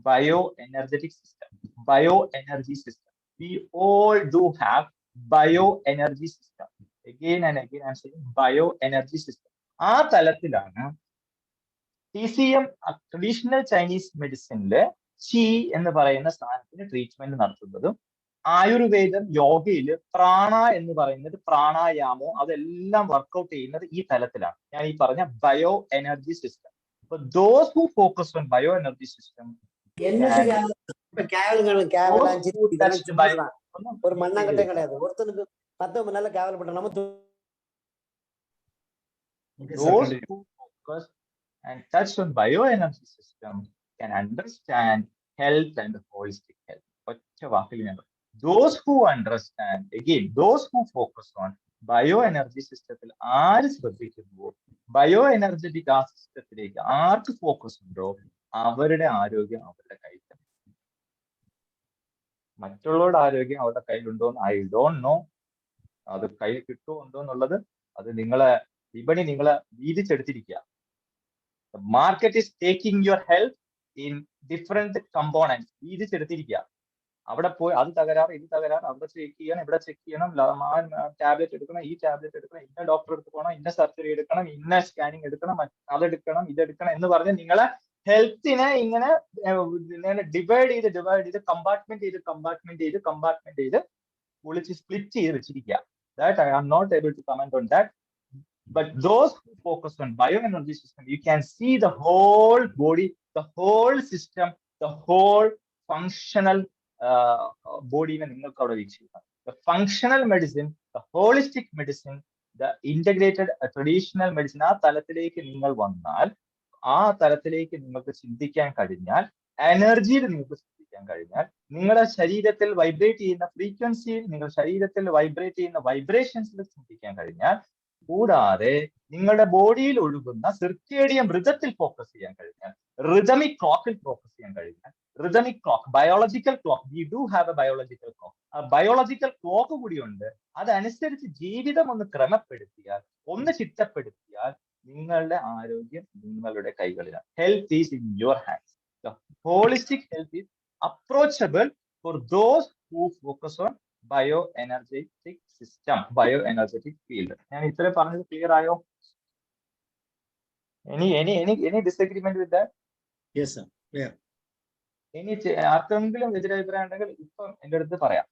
bioenergetic system, bioenergy system. We all do have bioenergy system. Again and again I'm saying bioenergy system. ആ തലത്തിലാണ് TCM traditional Chinese മെഡിസിനില് ചി എന്ന് പറയുന്ന സാധനത്തിന് treatment നടത്തുന്നതും, ആയുർവേദം യോഗയിൽ പ്രാണ എന്ന് പറയുന്നത് പ്രാണായാമോ അതെല്ലാം വർക്ക്ഔട്ട് ചെയ്യുന്നത് ഈ തലത്തിലാണ്. ഞാൻ ഈ പറഞ്ഞ ബയോ എനർജി സിസ്റ്റം. അപ്പൊ those who focus on bio energy system ஒரு மண்ணாங்கட்டே கிடையாது. ஒருத்தனுக்கு 10 மணி நேரம் கேவல் பண்ற நம்ம Okay, sir, Those continue. who focus and touch on bioenergy system can understand health and holistic health. ഒറ്റ വാക്കിൽ ഞാൻ പറയും. Those who understand, again, those who focus on bioenergy സിസ്റ്റത്തിൽ ആര് ശ്രദ്ധിക്കുന്നുവോ, ബയോ എനർജറ്റിക് ആ സിസ്റ്റത്തിലേക്ക് ആർക്ക് ഫോക്കസ് ഉണ്ടോ, അവരുടെ ആരോഗ്യം അവരുടെ കയ്യിൽ തന്നെ. മറ്റുള്ളവരുടെ ആരോഗ്യം അവരുടെ കയ്യിലുണ്ടോ എന്ന് ഐ ഡോണ്ട് നോ. അത് കയ്യിൽ കിട്ടുമോ ഉണ്ടോ എന്നുള്ളത് അത് വിപണി നിങ്ങളെ വീതിച്ചെടുത്തിരിക്കുക. The market is taking your health in different components. വീതിച്ചെടുത്തിരിക്കുക. അവിടെ പോയി അത് തകരാറ്, ഇത് തകരാറ്, അവിടെ ചെക്ക് ചെയ്യണം, ഇവിടെ ചെക്ക് ചെയ്യണം, ടാബ്ലറ്റ് എടുക്കണം, ഈ ടാബ്ലറ്റ് എടുക്കണം, ഇന്ന ഡോക്ടർ അടുത്ത് പോകണം, ഇന്ന സർജറി എടുക്കണം, ഇന്ന സ്കാനിങ് എടുക്കണം, അതെടുക്കണം, ഇതെടുക്കണം എന്ന് പറഞ്ഞ് നിങ്ങളെ ഹെൽത്തിനെ ഇങ്ങനെ ഡിവൈഡ് ചെയ്ത് കമ്പാർട്ട്മെന്റ് ചെയ്ത് സ്പ്ലിറ്റ് ചെയ്ത് വെച്ചിരിക്കുക. That I am not able to comment on that. But those who focus on bioenergy system, you can see the whole body, the whole system, the whole functional body. The functional medicine, the holistic medicine, the integrated traditional medicine. ആ തലത്തിലേക്ക് നിങ്ങൾ വന്നാൽ, ആ തലത്തിലേക്ക് നിങ്ങൾക്ക് ചിന്തിക്കാൻ കഴിഞ്ഞാൽ, എനർജിയിൽ നിങ്ങൾക്ക് ചിന്തിക്കാൻ കഴിഞ്ഞാൽ, നിങ്ങളുടെ ശരീരത്തിൽ വൈബ്രേറ്റ് ചെയ്യുന്ന ഫ്രീക്വൻസിയിൽ, നിങ്ങളുടെ ശരീരത്തിൽ വൈബ്രേറ്റ് ചെയ്യുന്ന വൈബ്രേഷൻസിൽ ചിന്തിക്കാൻ കഴിഞ്ഞാൽ, കൂടാതെ നിങ്ങളുടെ ബോഡിയിൽ ഒഴുകുന്ന സിർക്കേഡിയം റിതത്തിൽ ഫോക്കസ് ചെയ്യാൻ കഴിഞ്ഞാൽ, റിതമിക് ക്ലോക്കിൽ ഫോക്കസ് ചെയ്യാൻ കഴിഞ്ഞാൽ, rhythmic clock, biological clock, we do have A biological clock, ആ ബയോളജിക്കൽ ക്ലോക്ക് കൂടിയുണ്ട്. അതനുസരിച്ച് ജീവിതം ഒന്ന് ക്രമപ്പെടുത്തിയാൽ, ഒന്ന് ചിട്ടപ്പെടുത്തിയാൽ, നിങ്ങളുടെ ആരോഗ്യം നിങ്ങളുടെ കൈകളിലാണ്. Health is in your hands. The holistic health is approachable for those who focus on bioenergetic system, bioenergetic field. ഞാൻ ഇത്ര പറഞ്ഞത് ക്ലിയർ ആയോ? Any disagreement with that? Yes, sir. Clear. ആർക്കെങ്കിലും എതിരഭിപ്രായം ഉണ്ടെങ്കിൽ ഇപ്പം എൻ്റെ അടുത്ത് പറയാം.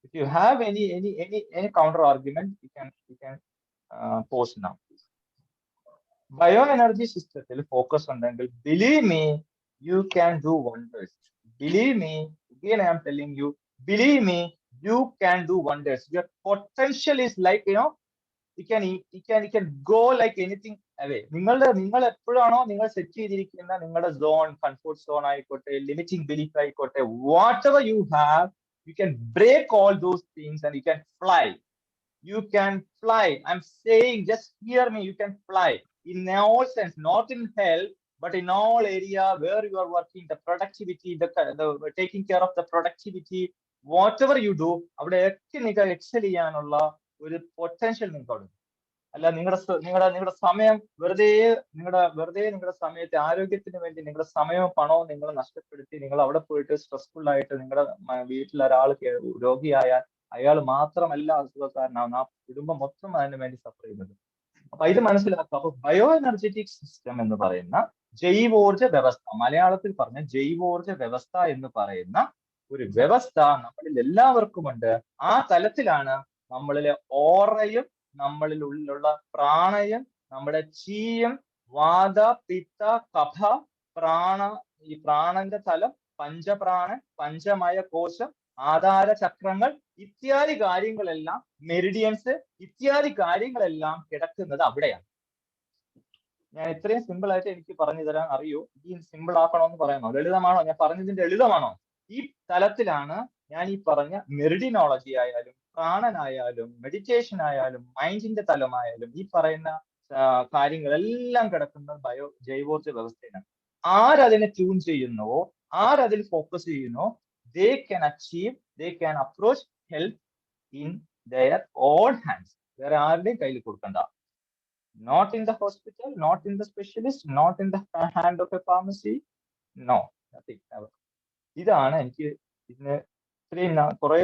If you have any counter argument, you can post now. Bioenergy systemത്തിൽ ഫോക്കസ് ഉണ്ടെങ്കിൽ, believe me, you can do wonders. Believe me, again I am telling you, believe me, you can do wonders. Your potential is like, you can go like anything away. നിങ്ങൾ എപ്പോഴാണോ നിങ്ങൾ set ചെയ്തിരിക്കുന്ന നിങ്ങളുടെ zone, comfort zone ആയിക്കോട്ടെ, limiting belief ആയിക്കോട്ടെ, whatever you have, you can break all those things and you can fly. You can fly. I'm saying, just hear me, you can fly in all sense, not in health, but in all area where you are working, the productivity, the taking care of the productivity, whatever you do, അവിടെയൊക്കെ നിങ്ങൾക്ക് Excel ചെയ്യാനുള്ള ഒരു potential നിങ്ങൾക്ക്. അല്ല നിങ്ങളുടെ സമയം നിങ്ങളുടെ സമയത്തെ ആരോഗ്യത്തിന് വേണ്ടി നിങ്ങളുടെ സമയവും പണവും നിങ്ങൾ നഷ്ടപ്പെടുത്തി നിങ്ങൾ അവിടെ പോയിട്ട് സ്ട്രെസ്ഫുൾ ആയിട്ട് നിങ്ങളുടെ വീട്ടിൽ ഒരാൾ രോഗിയായാൽ അയാൾ മാത്രമല്ല അസുഖക്കാരനാവുന്ന, ആ കുടുംബം മൊത്തം അതിന് വേണ്ടി സഫർ ചെയ്യുന്നത്. അപ്പൊ ഇത് മനസ്സിലാക്കുക. അപ്പൊ ബയോ എനർജറ്റിക് സിസ്റ്റം എന്ന് പറയുന്ന ജൈവോർജ വ്യവസ്ഥ, മലയാളത്തിൽ പറഞ്ഞ ജൈവോർജ വ്യവസ്ഥ എന്ന് പറയുന്ന ഒരു വ്യവസ്ഥ നമ്മളിൽ എല്ലാവർക്കും ഉണ്ട്. ആ തലത്തിലാണ് നമ്മളിലെ ഓറയും, നമ്മളിൽ ഉള്ളിലുള്ള പ്രാണയും, നമ്മുടെ ചീയം, വാത, പിത്ത, കഫ, ഈ പ്രാണന്റെ തലം, പഞ്ചപ്രാണൻ, പഞ്ചമയ കോശം, ആധാര ചക്രങ്ങൾ ഇത്യാദി കാര്യങ്ങളെല്ലാം, മെറിഡിയൻസ് ഇത്യാദി കാര്യങ്ങളെല്ലാം കിടക്കുന്നത് അവിടെയാണ്. ഞാൻ ഇത്രയും സിമ്പിൾ ആയിട്ട് എനിക്ക് പറഞ്ഞു തരാൻ അറിയൂ. ഈ സിമ്പിൾ ആക്കണമെന്ന് പറയുന്നോ? ലളിതമാണോ? ഞാൻ പറഞ്ഞതിന്റെ ലളിതമാണോ? ഈ തലത്തിലാണ് ഞാൻ ഈ പറഞ്ഞ മെറിഡിനോളജി ആയാലും, പ്രാണനായാലും, മെഡിറ്റേഷൻ ആയാലും, മൈൻഡിന്റെ തലമായാലും, ഈ പറയുന്ന കാര്യങ്ങളെല്ലാം കിടക്കുന്നത് ജൈവോർജ വ്യവസ്ഥയിലാണ്. ആരതിനെ ട്യൂൺ ചെയ്യുന്നുവോ, ആരതിൽ ഫോക്കസ് ചെയ്യുന്നോ, they can achieve, they can approach health in their own hands. വേറെ ആരുടെയും കയ്യിൽ കൊടുക്കണ്ട. Not in the hospital, not in the specialist, not in the hand of a pharmacy. No, nothing. ഇതാണ് എനിക്ക് ഇതിന് ഇത്രയും കുറെ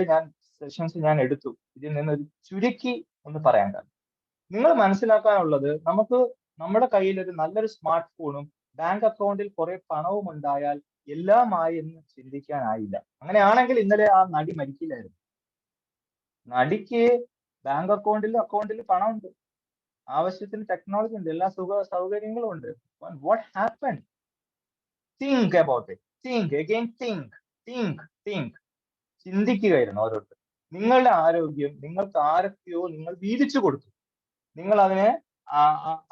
സെഷൻസ് ഞാൻ എടുത്തു. ഇതിൽ നിന്ന് ഒരു ചുരുക്കി ഒന്ന് പറയാൻ കാരണം, നിങ്ങൾ മനസ്സിലാക്കാനുള്ളത്, നമുക്ക് നമ്മുടെ കയ്യിൽ ഒരു നല്ലൊരു സ്മാർട്ട് ഫോണും ബാങ്ക് അക്കൗണ്ടിൽ കുറെ പണവും ഉണ്ടായാൽ എല്ലാമായി എന്ന് ചിന്തിക്കാനായില്ല. അങ്ങനെയാണെങ്കിൽ ഇന്നലെ ആ നടി മരിക്കില്ലായിരുന്നു. നടിക്ക് ബാങ്ക് അക്കൗണ്ടിൽ പണമുണ്ട്, ആവശ്യത്തിന് ടെക്നോളജി ഉണ്ട്, എല്ലാ സൗകര്യങ്ങളും ഉണ്ട്. What happen? Think about it. Think again, think. ചിന്തിക്കുകയായിരുന്നു ഓരോരുത്തർ. നിങ്ങളുടെ ആരോഗ്യം നിങ്ങൾക്ക് ആരൊക്കെയോ നിങ്ങൾ വീതിച്ചു കൊടുത്തു. നിങ്ങൾ അതിനെ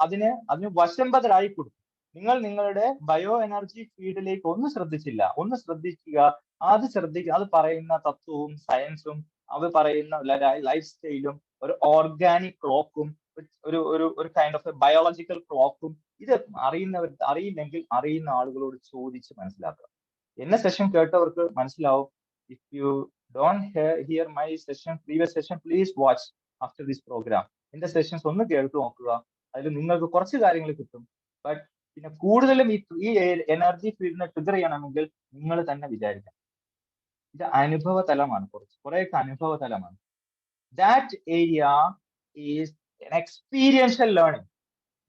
അതിന് വശംബദരായി കൊടുക്കും. നിങ്ങൾ നിങ്ങളുടെ ബയോ എനർജി ഫീൽഡിലേക്ക് ഒന്ന് ശ്രദ്ധിക്കുക. അത് പറയുന്ന തത്വവും സയൻസും അത് പറയുന്ന ലൈഫ് സ്റ്റൈലും ഒരു ഓർഗാനിക് ക്ലോക്കും ഒരു കൈൻഡ് ഓഫ് ബയോളജിക്കൽ ക്ലോക്കും ഇത് അറിയില്ലെങ്കിൽ അറിയുന്ന ആളുകളോട് ചോദിച്ച് മനസ്സിലാക്കുക. എന്നെ സെഷൻ കേട്ടവർക്ക് മനസ്സിലാവും. If you don't hear my session, previous session, please watch after this program. എന്റെ സെഷൻസ് ഒന്ന് കേട്ടു നോക്കുക. അതിൽ നിങ്ങൾക്ക് കുറച്ച് കാര്യങ്ങൾ കിട്ടും. ബട്ട് പിന്നെ കൂടുതലും ഈ എനർജി ഫീൽഡിനെ ട്രിഗർ ചെയ്യണമെങ്കിൽ നിങ്ങൾ തന്നെ വിചാരിക്കണം. ഇത് അനുഭവ തലമാണ്, കുറെയൊക്കെ അനുഭവ തലമാണ്. That area is an experiential learning,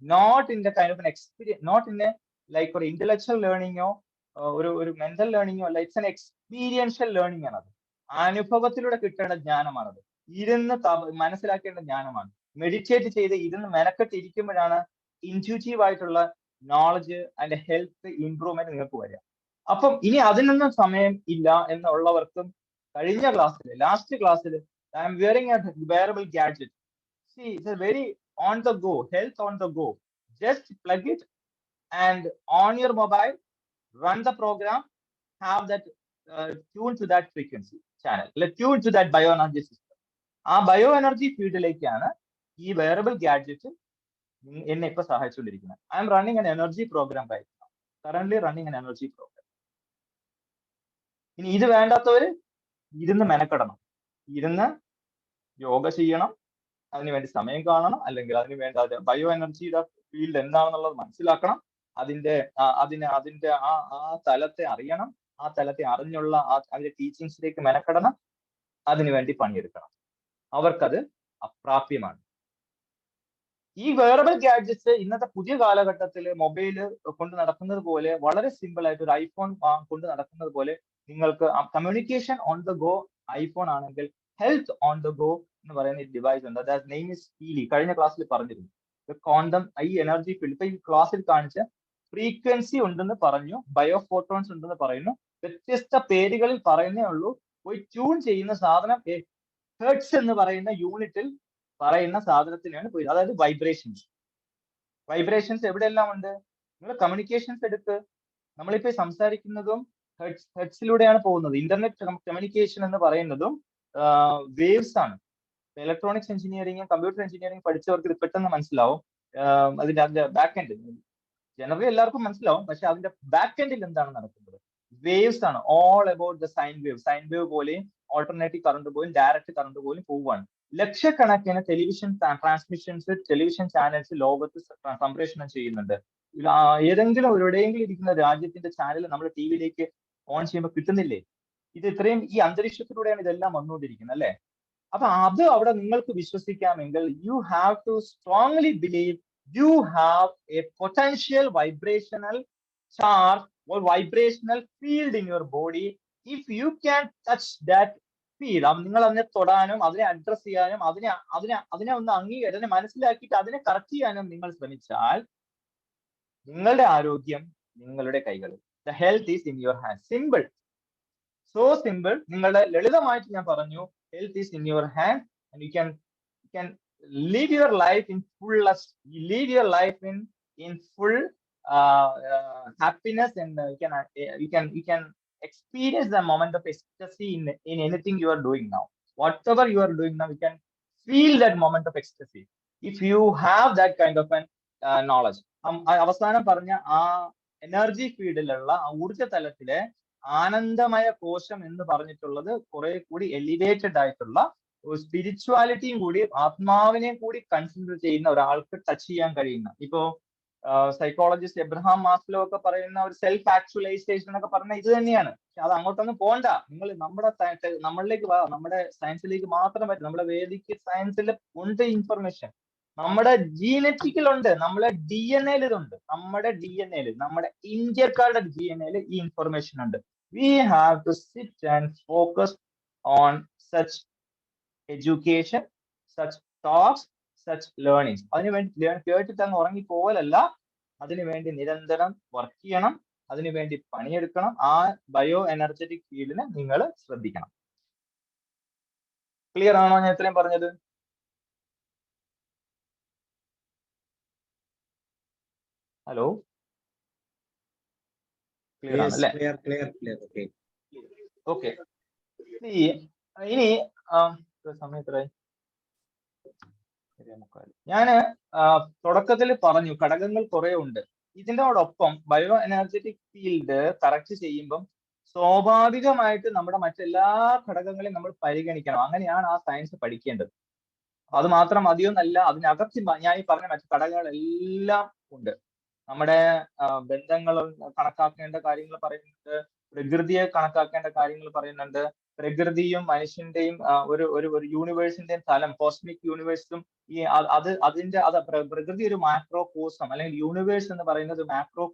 not in the kind of an experience, not in a like or intellectual learning or mental learning അല്ല. ഇറ്റ്സ് an experiential learning ആണത്. അനുഭവത്തിലൂടെ കിട്ടേണ്ട ജ്ഞാനമാണത്. ഇരുന്ന് മനസ്സിലാക്കേണ്ട ജ്ഞാനമാണ്. മെഡിറ്റേറ്റ് ചെയ്ത് ഇരുന്ന് മെനക്കെട്ടിരിക്കുമ്പോഴാണ് ഇൻറ്റ്യൂറ്റീവ് ആയിട്ടുള്ള നോളജ് ആൻഡ് ഹെൽത്ത് ഇംപ്രൂവ്മെന്റ് നിങ്ങൾക്ക് വരിക. അപ്പം ഇനി അതിനൊന്നും സമയം ഇല്ല എന്നുള്ളവർക്കും കഴിഞ്ഞ ക്ലാസ്സിൽ, ലാസ്റ്റ് ക്ലാസ്സിൽ I am wearing a wearable gadget. See, it's a very on the go, health on the go. Just plug it and on your mobile, run the program, have that tune to that frequency channel. Let's tune to that bioenergy system. ആ ബയോഎനർജി ഫീൽഡിലേക്കാണ് ഈ wearable gadget എന്നെ ഇപ്പൊ സഹായിച്ചുകൊണ്ടിരിക്കുന്നത്. I am running an energy program right now. Currently running an energy program. ഇനി ഇത് വേണ്ടാത്തവര് ഇരുന്ന് മെനക്കെടണം, ഇരുന്ന് യോഗ ചെയ്യണം, അതിനുവേണ്ടി സമയം കാണണം, അല്ലെങ്കിൽ അതിനുവേണ്ടി ബയോ എനർജിയുടെ ഫീൽഡ് എന്താണെന്നുള്ളത് മനസ്സിലാക്കണം, അതിന്റെ ആ തലത്തെ അറിയണം, ആ തലത്തെ അറിഞ്ഞുള്ള അതിന്റെ ടീച്ചിങ്സിലേക്ക് മെനക്കെടണം, അതിനുവേണ്ടി പണിയെടുക്കണം. അവർക്കത് അപ്രാപ്യമാണ്. ഈ വെയറബിൾ ഗാഡ്ജറ്റ്സ് ഇന്നത്തെ പുതിയ കാലഘട്ടത്തിൽ മൊബൈല് കൊണ്ട് നടക്കുന്നത് പോലെ വളരെ സിമ്പിൾ ആയിട്ട് ഒരു ഐഫോൺ കൊണ്ട് നടക്കുന്നത് പോലെ നിങ്ങൾക്ക് communication on the go iPhone ആണെങ്കിൽ ഹെൽത്ത് ഓൺ ദ ഗോ എന്ന് പറയുന്ന ഡിവൈസ് ഉണ്ട്. That name is Healy. കഴിഞ്ഞ ക്ലാസ്സിൽ പറഞ്ഞിരുന്നു. ക്വാണ്ടം ഈ എനർജി ഫീൽഡ് ഇപ്പൊ ഈ ക്ലാസ്സിൽ കാണിച്ച ഫ്രീക്വൻസി ഉണ്ടെന്ന് പറഞ്ഞു, ബയോഫോട്ടോൺസ് ഉണ്ടെന്ന് പറയുന്നു. വ്യത്യസ്ത പേരുകളിൽ പറയുന്നേ ഉള്ളൂ. പോയി ട്യൂൺ ചെയ്യുന്ന സാധനം ഹെർട്സ് എന്ന് പറയുന്ന യൂണിറ്റിൽ പറയുന്ന സാധനത്തിനാണ് പോയി. അതായത് വൈബ്രേഷൻസ് എവിടെയെല്ലാം ഉണ്ട്. നിങ്ങൾ കമ്മ്യൂണിക്കേഷൻസ് എടുത്ത് നമ്മളിപ്പോ സംസാരിക്കുന്നതും ഹെർട്സിലൂടെയാണ് പോകുന്നത്. ഇന്റർനെറ്റ് കമ്മ്യൂണിക്കേഷൻ എന്ന് പറയുന്നതും വേവ്സ് ആണ്. ഇലക്ട്രോണിക്സ് എഞ്ചിനീയറിംഗ്, കമ്പ്യൂട്ടർ എഞ്ചിനീയറിംഗ് പഠിച്ചവർക്ക് ഇത് പെട്ടെന്ന് മനസ്സിലാവും. അതിന്റെ ബാക്ക് എൻഡ് ജനറലി എല്ലാവർക്കും മനസ്സിലാവും. പക്ഷെ അതിന്റെ ബാക്ക് എൻഡിൽ എന്താണ് നടക്കുന്നത്? വേവ്സ് ആണ്. All about the sine wave പോലെയും ഓൾട്ടർനേറ്റീവ് കറണ്ട് പോലും ഡയറക്റ്റ് കറണ്ട് പോലും പോവുകയാണ്. ലക്ഷക്കണക്കിന് ടെലിവിഷൻ ട്രാൻസ്മിഷൻസ്, ടെലിവിഷൻ ചാനൽസ് ലോകത്ത് സംപ്രേഷണം ചെയ്യുന്നുണ്ട്. ഏതെങ്കിലും എവിടെയെങ്കിലും ഇരിക്കുന്ന രാജ്യത്തിന്റെ ചാനൽ നമ്മൾ ടി വിയിലേക്ക് ഓൺ ചെയ്യുമ്പോൾ കിട്ടുന്നില്ലേ? ഇത് ഇത്രയും ഈ അന്തരീക്ഷത്തിലൂടെയാണ് ഇതെല്ലാം വന്നുകൊണ്ടിരിക്കുന്നത് അല്ലെ? അപ്പൊ അത് അവിടെ നിങ്ങൾക്ക് വിശ്വസിക്കാമെങ്കിൽ you have to strongly believe you have a potential vibrational charge or vibrational field in your body. If you can touch that field, നിങ്ങൾ അതിനെ തൊടാനും അതിനെ അഡ്രസ് ചെയ്യാനും അതിനെ ഒന്ന് അതിനെ മനസ്സിലാക്കിയിട്ട് അതിനെ കറക്റ്റ് ചെയ്യാനും നിങ്ങൾ ശ്രമിച്ചാൽ നിങ്ങളുടെ ആരോഗ്യം നിങ്ങളുടെ കൈകളിൽ. The health is in your hands. Simple. So simple. നിങ്ങളുടെ ലളിതമായിട്ട് ഞാൻ പറഞ്ഞു, health is in your hands and you can live your life in fullest. You live your life in full happiness, and you can experience the moment of ecstasy in anything you are doing now. Whatever you are doing now, you can feel that moment of ecstasy if you have that kind of an knowledge. അവസാനം പറഞ്ഞ ആ energy ഫീൽഡിലുള്ള ഊർജ്ജ തലത്തിലെ ആനന്ദമയ കോശം എന്ന് പറഞ്ഞിട്ടുള്ളത് കുറെ കൂടി എലിവേറ്റഡ് ആയിട്ടുള്ള സ്പിരിച്വാലിറ്റിയും കൂടി ആത്മാവിനെയും കൂടി കൺസിഡർ ചെയ്യുന്ന ഒരാൾക്ക് ടച്ച് ചെയ്യാൻ കഴിയുന്ന, ഇപ്പോ സൈക്കോളജിസ്റ്റ് എബ്രഹാം മാസ്ലോ ഒക്കെ പറയുന്ന ഒരു സെൽഫ് ആക്ച്വലൈസേഷൻ എന്നൊക്കെ പറഞ്ഞ ഇത് തന്നെയാണ്. പക്ഷെ അത് അങ്ങോട്ടൊന്നും പോണ്ട. നിങ്ങൾ നമ്മളിലേക്ക് വാ, നമ്മുടെ സയൻസിലേക്ക് മാത്രം പറ്റും. നമ്മുടെ വേദിക് സയൻസിൽ ഉണ്ട് ഇൻഫർമേഷൻ, നമ്മുടെ ജീനറ്റിക്കിലുണ്ട്, നമ്മുടെ DNA ഇതുണ്ട്. നമ്മുടെ ഇന്ത്യക്കാരുടെ DNA ഈ ഇൻഫർമേഷൻ ഉണ്ട്. We have to sit and focus on such education, such talks, such learnings. അതിനുവേണ്ടി കേട്ടിട്ട് അങ്ങ് ഉറങ്ങിപ്പോവലല്ല, അതിനുവേണ്ടി നിരന്തരം വർക്ക് ചെയ്യണം, അതിനുവേണ്ടി പണിയെടുക്കണം. ആ ബയോ എനർജറ്റിക് ഫീൽഡിനെ നിങ്ങൾ ശ്രദ്ധിക്കണം. ക്ലിയർ ആണോ ഞാൻ ഇത്രയും പറഞ്ഞത്? ഹലോ, ക്ലിയർ ആണല്ലേ? ക്ലിയർ. ഓക്കെ. ഓക്കെ. ഇനി സമയം എത്രയായി? ഞാന് തുടക്കത്തിൽ പറഞ്ഞു ഘടകങ്ങൾ കുറെ ഉണ്ട്. ഇതിനോടൊപ്പം ബയോ എനർജറ്റിക് ഫീൽഡ് കറക്റ്റ് ചെയ്യുമ്പം സ്വാഭാവികമായിട്ട് നമ്മുടെ മറ്റെല്ലാ ഘടകങ്ങളെയും നമ്മൾ പരിഗണിക്കണം. അങ്ങനെയാണ് ആ സയൻസ് പഠിക്കേണ്ടത്. അത് മാത്രം മതിയൊന്നല്ല, അതിനകത്ത് ഞാൻ ഈ പറഞ്ഞ മറ്റു ഘടകങ്ങളെല്ലാം ഉണ്ട്. നമ്മുടെ ബന്ധങ്ങൾ കണക്കാക്കേണ്ട കാര്യങ്ങൾ പറയുന്നുണ്ട്, പ്രകൃതിയെ കണക്കാക്കേണ്ട കാര്യങ്ങൾ പറയുന്നുണ്ട്, പ്രകൃതിയും മനുഷ്യന്റെയും ഒരു ഒരു ഒരു യൂണിവേഴ്സിന്റെയും തലം, കോസ്മിക് യൂണിവേഴ്സും ഈ പ്രകൃതി ഒരു മാക്രോ കോസം അല്ലെങ്കിൽ യൂണിവേഴ്സ് എന്ന് പറയുന്നത് മാക്രോ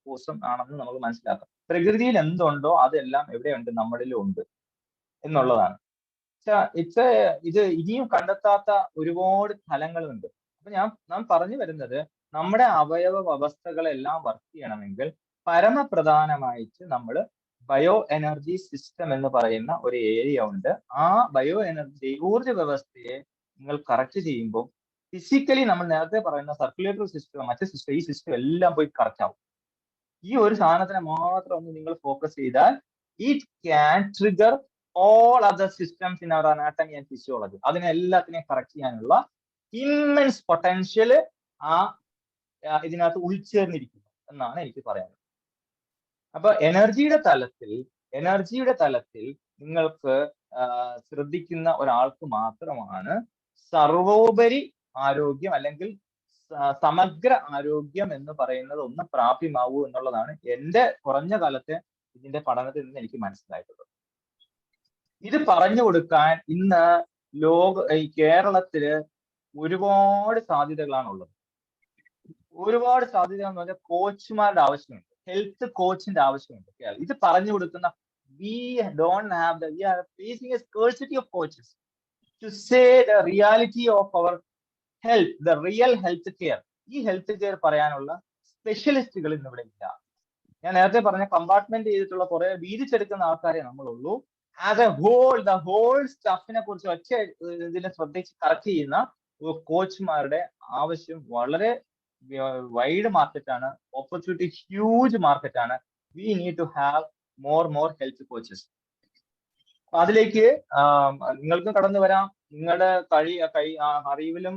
കോസം ആണെന്ന് നമുക്ക് മനസ്സിലാക്കാം. പ്രകൃതിയിൽ എന്തുണ്ടോ അതെല്ലാം എവിടെയുണ്ട്, നമ്മളിലും ഉണ്ട് എന്നുള്ളതാണ്. ഇത് ഇനിയും കണ്ടെത്താത്ത ഒരുപാട് ഫലങ്ങളുണ്ട്. അപ്പൊ നാം പറഞ്ഞു വരുന്നത് നമ്മുടെ അവയവ വ്യവസ്ഥകളെല്ലാം വർക്ക് ചെയ്യണമെങ്കിൽ പരമപ്രധാനമായിട്ട് നമ്മൾ ബയോ എനർജി സിസ്റ്റം എന്ന് പറയുന്ന ഒരു ഏരിയ ഉണ്ട്. ആ ബയോ എനർജി ഊർജ വ്യവസ്ഥയെ നിങ്ങൾ കറക്റ്റ് ചെയ്യുമ്പോൾ ഫിസിക്കലി നമ്മൾ നേരത്തെ പറയുന്ന സർക്കുലേറ്ററി സിസ്റ്റം, മറ്റു സിസ്റ്റം, ഈ സിസ്റ്റം എല്ലാം പോയി കറക്റ്റ് ആവും. ഈ ഒരു സാധനത്തിനെ മാത്രം ഒന്ന് നിങ്ങൾ ഫോക്കസ് ചെയ്താൽ it can trigger all other systems in our anatomy and physiology. അതിനെല്ലാത്തിനെയും കറക്റ്റ് ചെയ്യാനുള്ള ഇമ്മൻസ് പൊട്ടൻഷ്യൽ ഇതിനകത്ത് ഉൾച്ചേർന്നിരിക്കുന്നു എന്നാണ് എനിക്ക് പറയാനുള്ളത്. അപ്പൊ എനർജിയുടെ തലത്തിൽ നിങ്ങൾക്ക് ശ്രദ്ധിക്കുന്ന ഒരാൾക്ക് മാത്രമാണ് സർവോപരി ആരോഗ്യം അല്ലെങ്കിൽ സമഗ്ര ആരോഗ്യം എന്ന് പറയുന്നത് ഒന്ന് പ്രാപ്യമാവൂ എന്നുള്ളതാണ് എന്റെ കുറഞ്ഞ കാലത്തെ ഇതിന്റെ പഠനത്തിൽ നിന്ന് എനിക്ക് മനസ്സിലായിട്ടുള്ളത്. ഇത് പറഞ്ഞു കൊടുക്കാൻ ഇന്ന് ഈ കേരളത്തില് ഒരുപാട് സാധ്യതകളാണുള്ളത്. ഒരുപാട് സാധ്യതകൾ എന്ന് പറഞ്ഞാൽ കോച്ചുമാരുടെ ആവശ്യമുണ്ട്, ഹെൽത്ത് കോച്ചിന്റെ ആവശ്യമുണ്ട്. ഇത് പറഞ്ഞു കൊടുക്കുന്ന we are facing a scarcity of coaches to say the reality of our health, the real health care. ഈ ഹെൽത്ത് കെയർ പറയാനുള്ള സ്പെഷ്യലിസ്റ്റുകൾ ഇന്ന് ഇവിടെ ഇല്ല. ഞാൻ നേരത്തെ പറഞ്ഞ കമ്പാർട്ട്മെന്റ് ചെയ്തിട്ടുള്ള കുറെ വീതിച്ചെടുക്കുന്ന ആൾക്കാരെ നമ്മളുള്ളൂ. As a whole the whole സ്റ്റാഫിനെ കുറിച്ച് ഒറ്റ ഇതിനെ ശ്രദ്ധിച്ച് കറക്റ്റ് ചെയ്യുന്ന കോച്ചുമാരുടെ ആവശ്യം വളരെ വൈഡ് മാർക്കറ്റാണ്, ഓപ്പർച്യൂണിറ്റി ഹ്യൂജ് മാർക്കറ്റാണ്. We need to have more health coaches. അതിലേക്ക് നിങ്ങൾക്ക് കടന്നു വരാം. നിങ്ങളുടെ അറിവിലും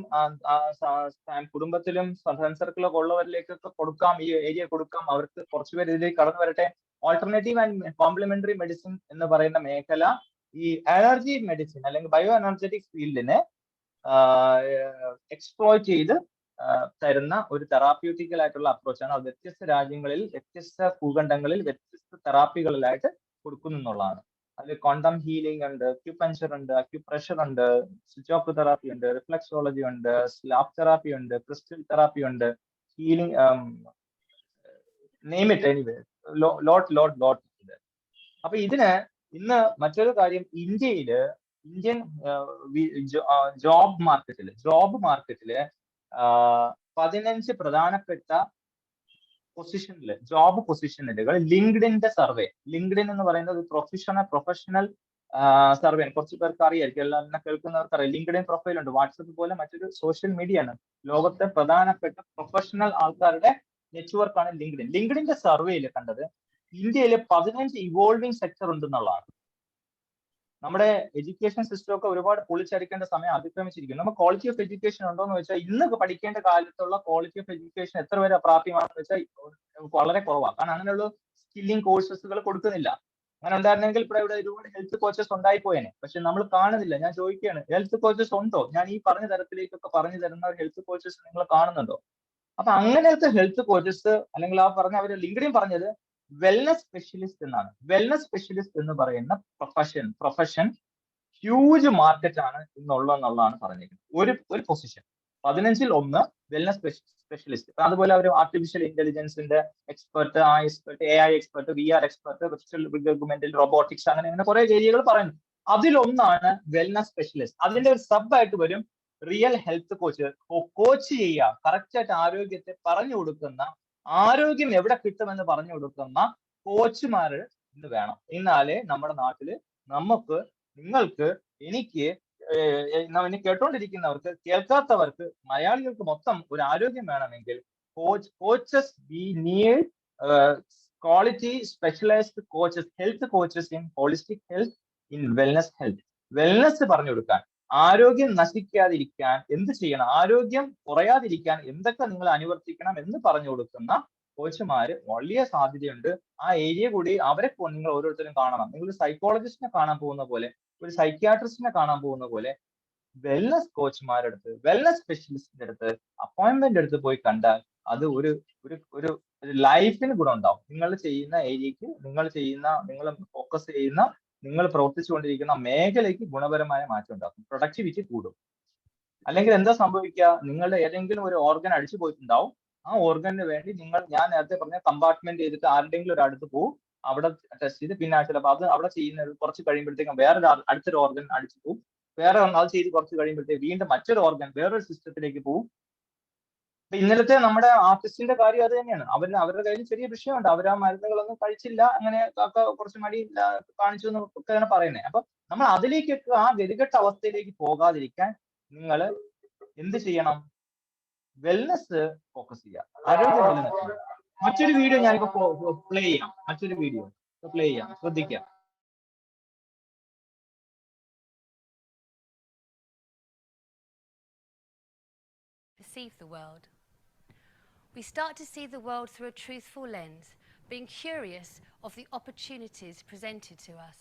കുടുംബത്തിലും ഫ്രണ്ട് സർക്കിളൊക്കെ ഉള്ളവരിലേക്കൊക്കെ കൊടുക്കാം, ഈ ഏരിയ കൊടുക്കാം. അവർക്ക് കുറച്ചുപേർ ഇതിലേക്ക് കടന്നു വരട്ടെ. ഓൾട്ടർനേറ്റീവ് ആൻഡ് കോംപ്ലിമെന്ററി മെഡിസിൻ എന്ന് പറയുന്ന മേഖല ഈ എനർജി മെഡിസിൻ അല്ലെങ്കിൽ ബയോ എനർജറ്റിക് ഫീൽഡിനെ എക്സ്പ്ലോയ്റ്റ് ചെയ്ത് തരുന്ന ഒരു തെറാപ്യൂട്ടിക്കൽ ആയിട്ടുള്ള അപ്രോച്ചാണ്. അത് വ്യത്യസ്ത രാജ്യങ്ങളിൽ, വ്യത്യസ്ത ഭൂഖണ്ഡങ്ങളിൽ, വ്യത്യസ്ത തെറാപ്പികളിലായിട്ട് കൊടുക്കുന്നു എന്നുള്ളതാണ്. അതിൽ ക്വാണ്ടം ഹീലിംഗ് ഉണ്ട്, അക്യുപഞ്ചർ ഉണ്ട്, അക്യുപ്രഷർ ഉണ്ട്, സ്വിച്ച് ഓഫ് തെറാപ്പി ഉണ്ട്, റിഫ്ലക്സോളജി ഉണ്ട്, സ്ലാബ് തെറാപ്പി ഉണ്ട്, ക്രിസ്റ്റൽ തെറാപ്പി ഉണ്ട്, ഹീലിംഗ്, നെയിം ഇറ്റ് എനിവേ, ലോട്ട്. അപ്പൊ ഇതിന് ഇന്ന് മറ്റൊരു കാര്യം, ഇന്ത്യൻ ജോബ് മാർക്കറ്റില് 15 പ്രധാനപ്പെട്ട ജോബ് പൊസിഷനുകൾ ലിങ്ക്ഡിന്റെ സർവേ. ലിങ്ക്ഡിൻ എന്ന് പറയുന്നത് പ്രൊഫഷണൽ സർവേ. കുറച്ച് പേർക്ക് അറിയായിരിക്കും, എല്ലാം കേൾക്കുന്നവർക്ക് അറിയാം. ലിങ്ക്ഡിൻ പ്രൊഫൈൽ ഉണ്ട്. വാട്സപ്പ് പോലെ മറ്റൊരു സോഷ്യൽ മീഡിയ ആണ്. ലോകത്തെ പ്രധാനപ്പെട്ട പ്രൊഫഷണൽ ആൾക്കാരുടെ നെറ്റ്വർക്കാണ് ലിങ്ക്ഡിൻ. ലിങ്ക്ഡിന്റെ സർവേയിൽ കണ്ടത് ഇന്ത്യയിൽ 15 ഇവോൾവിംഗ് സെക്ടർ ഉണ്ടെന്നുള്ളതാണ്. നമ്മുടെ എഡ്യൂക്കേഷൻ സിസ്റ്റം ഒക്കെ ഒരുപാട് പൊളിച്ചടിക്കേണ്ട സമയം അതിക്രമിച്ചിരിക്കുന്നു. നമുക്ക് ക്വാളിറ്റി ഓഫ് എഡ്യൂക്കേഷൻ ഉണ്ടോ എന്ന് വെച്ചാൽ ഇന്ന് പഠിക്കേണ്ട കാലത്തുള്ള ക്വാളിറ്റി ഓഫ് എഡ്യൂക്കേഷൻ എത്ര വരെ പ്രാപ്യമാണെന്ന് വെച്ചാൽ വളരെ കുറവാണ്. കാരണം അങ്ങനെയുള്ള സ്കില്ലിംഗ് കോഴ്സസുകൾ കൊടുക്കുന്നില്ല. അങ്ങനെ ഉണ്ടായിരുന്നെങ്കിൽ ഇവിടെ ഒരുപാട് ഹെൽത്ത് കോച്ചസ് ഉണ്ടായിപ്പോയേനെ. പക്ഷെ നമ്മൾ കാണുന്നില്ല. ഞാൻ ചോദിക്കുകയാണ്, ഹെൽത്ത് കോച്ചസ് ഉണ്ടോ? ഞാൻ ഈ പറഞ്ഞ തരത്തിലേക്കൊക്കെ പറഞ്ഞു തരുന്ന ഹെൽത്ത് കോച്ചസ് നിങ്ങൾ കാണുന്നുണ്ടോ? അപ്പൊ അങ്ങനത്തെ ഹെൽത്ത് കോച്ചസ് അല്ലെങ്കിൽ അവർ ലിങ്ക്ഡിൻ പറഞ്ഞത് വെൽനസ് സ്പെഷ്യലിസ്റ്റ് എന്നാണ്. വെൽനസ് സ്പെഷ്യലിസ്റ്റ് എന്ന് പറയുന്ന പ്രൊഫഷൻ ഹ്യൂജ് മാർക്കറ്റ് ആണ് എന്നുള്ളതാണ് പറഞ്ഞിരിക്കുന്നത്. ഒരു പൊസിഷൻ 15-ൽ 1 വെൽനസ് സ്പെഷ്യലിസ്റ്റ്. അതുപോലെ അവർ ആർട്ടിഫിഷ്യൽ ഇന്റലിജൻസിന്റെ expert, AI expert, VR expert, virtual റിഗമെന്റൽ റോബോട്ടിക്സ്, അങ്ങനെ കുറെ ഏരിയകൾ പറയുന്നു. അതിലൊന്നാണ് വെൽനസ് സ്പെഷ്യലിസ്റ്റ്. അതിന്റെ ഒരു സബ് ആയിട്ട് വരും റിയൽ ഹെൽത്ത് കോച്ച് ചെയ്യുക, കറക്റ്റ് ആയിട്ട് ആരോഗ്യത്തെ പറഞ്ഞു കൊടുക്കുന്ന, ആരോഗ്യം എവിടെ കിട്ടുമെന്ന് പറഞ്ഞു കൊടുക്കുന്ന കോച്ചുമാര് ഇന്ന് വേണം. എന്നാലേ നമ്മുടെ നാട്ടില് നിങ്ങൾക്ക്, എനിക്ക് ഇനി കേട്ടോണ്ടിരിക്കുന്നവർക്ക്, കേൾക്കാത്തവർക്ക്, മലയാളികൾക്ക് മൊത്തം ഒരു ആരോഗ്യം വേണമെങ്കിൽ coaches we need quality specialised coaches, health coaches in holistic health, in wellness health. Wellness പറഞ്ഞു കൊടുക്കാൻ, ആരോഗ്യം നശിക്കാതിരിക്കാൻ എന്ത് ചെയ്യണം, ആരോഗ്യം കുറയാതിരിക്കാൻ എന്തൊക്കെ നിങ്ങൾ അനുവർത്തിക്കണം എന്ന് പറഞ്ഞു കൊടുക്കുന്ന കോച്ചുമാര് വലിയ സാധ്യതയുണ്ട്. ആ ഏരിയ കൂടി അവരെ നിങ്ങൾ ഓരോരുത്തരും കാണണം. നിങ്ങൾ ഒരു സൈക്കോളജിസ്റ്റിനെ കാണാൻ പോകുന്ന പോലെ, ഒരു സൈക്യാട്രിസ്റ്റിനെ കാണാൻ പോകുന്ന പോലെ, വെൽനസ് കോച്ചുമാരുടെ അടുത്ത്, വെൽനസ് സ്പെഷ്യലിസ്റ്റിന്റെ അടുത്ത് അപ്പോയിന്റ്മെന്റ് എടുത്ത് പോയി കണ്ടാൽ അത് ഒരു ഒരു ഒരു ലൈഫിന് ഗുണം ഉണ്ടാവും. നിങ്ങൾ ചെയ്യുന്ന ഏരിയക്ക്, നിങ്ങൾ ഫോക്കസ് ചെയ്യുന്ന, നിങ്ങൾ പ്രവർത്തിച്ചുകൊണ്ടിരിക്കുന്ന മേഖലയ്ക്ക് ഗുണപരമായ മാറ്റം ഉണ്ടാക്കും, പ്രൊഡക്ടിവിറ്റി കൂടും. അല്ലെങ്കിൽ എന്താ സംഭവിക്കുക, നിങ്ങളുടെ ഏതെങ്കിലും ഒരു ഓർഗൻ അടിച്ചു പോയിട്ടുണ്ടാവും. ആ ഓർഗന് വേണ്ടി ഞാൻ നേരത്തെ പറഞ്ഞ കമ്പാർട്ട്മെന്റ് ചെയ്തിട്ട് ആരുടെങ്കിലും ഒരു അടുത്ത് പോകും, അവിടെ ടെസ്റ്റ് ചെയ്ത്, പിന്നെ ചിലപ്പോൾ അത് അവിടെ ചെയ്യുന്ന കുറച്ച് കഴിയുമ്പോഴത്തേക്കും അടുത്തൊരു ഓർഗൻ അടിച്ചു പോകും, വേറെ അത് ചെയ്ത് കുറച്ച് കഴിയുമ്പോഴത്തേക്ക് വീണ്ടും മറ്റൊരു ഓർഗൻ വേറൊരു സിസ്റ്റത്തിലേക്ക് പോകും. അപ്പൊ ഇന്നലത്തെ നമ്മുടെ ആർട്ടിസ്റ്റിന്റെ കാര്യം അത് തന്നെയാണ്. അവരുടെ കയ്യിൽ ചെറിയ വിഷയമുണ്ട്, അവർ ആ മരുന്നുകളൊന്നും കഴിച്ചില്ല, അങ്ങനെ ഒക്കെ കുറച്ച് മടി കാണിച്ചു എന്നൊക്കെയാണ് പറയുന്നത്. അപ്പൊ നമ്മൾ അതിലേക്കൊക്കെ, ആ ഗതികെട്ട അവസ്ഥയിലേക്ക് പോകാതിരിക്കാൻ നിങ്ങൾ എന്ത് ചെയ്യണം? വെൽനസ് ഫോക്കസ് ചെയ്യുക, ആരോഗ്യം നിലനിർത്തുക. മറ്റൊരു വീഡിയോ ഞാനിപ്പോ പ്ലേ ചെയ്യാം, ശ്രദ്ധിക്കാം. Perceive the world. We start to see the world through a truthful lens, being curious of the opportunities presented to us.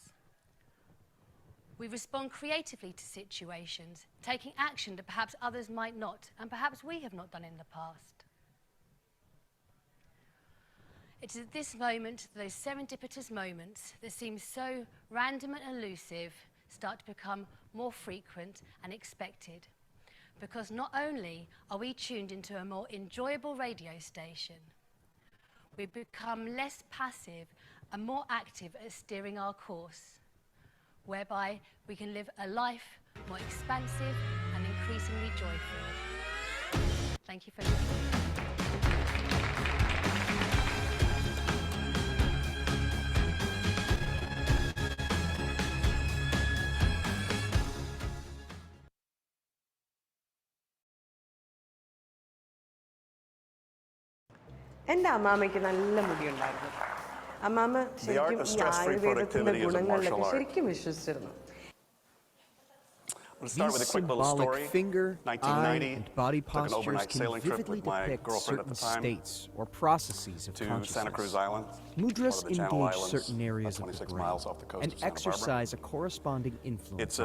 We respond creatively to situations, taking action that perhaps others might not, and perhaps we have not done in the past. It is at this moment, those serendipitous moments that seem so random and elusive, start to become more frequent and expected. Because not only are we tuned into a more enjoyable radio station, we become less passive and more active at steering our course, whereby we can live a life more expansive and increasingly joyful. Thank you for listening. എൻ്റെ അമ്മാമ്മയ്ക്ക് നല്ല മുടിയുണ്ടായിരുന്നു. അമ്മാമ്മ ശരിക്കും ഈ ആയുർവേദത്തിന്റെ ഗുണങ്ങളിലൊക്കെ ശരിക്കും വിശ്വസിച്ചിരുന്നു. These symbolic finger, eye, and body postures can vividly depict certain states or processes of consciousness. Mudras engage certain areas of the brain and exercise a corresponding influence.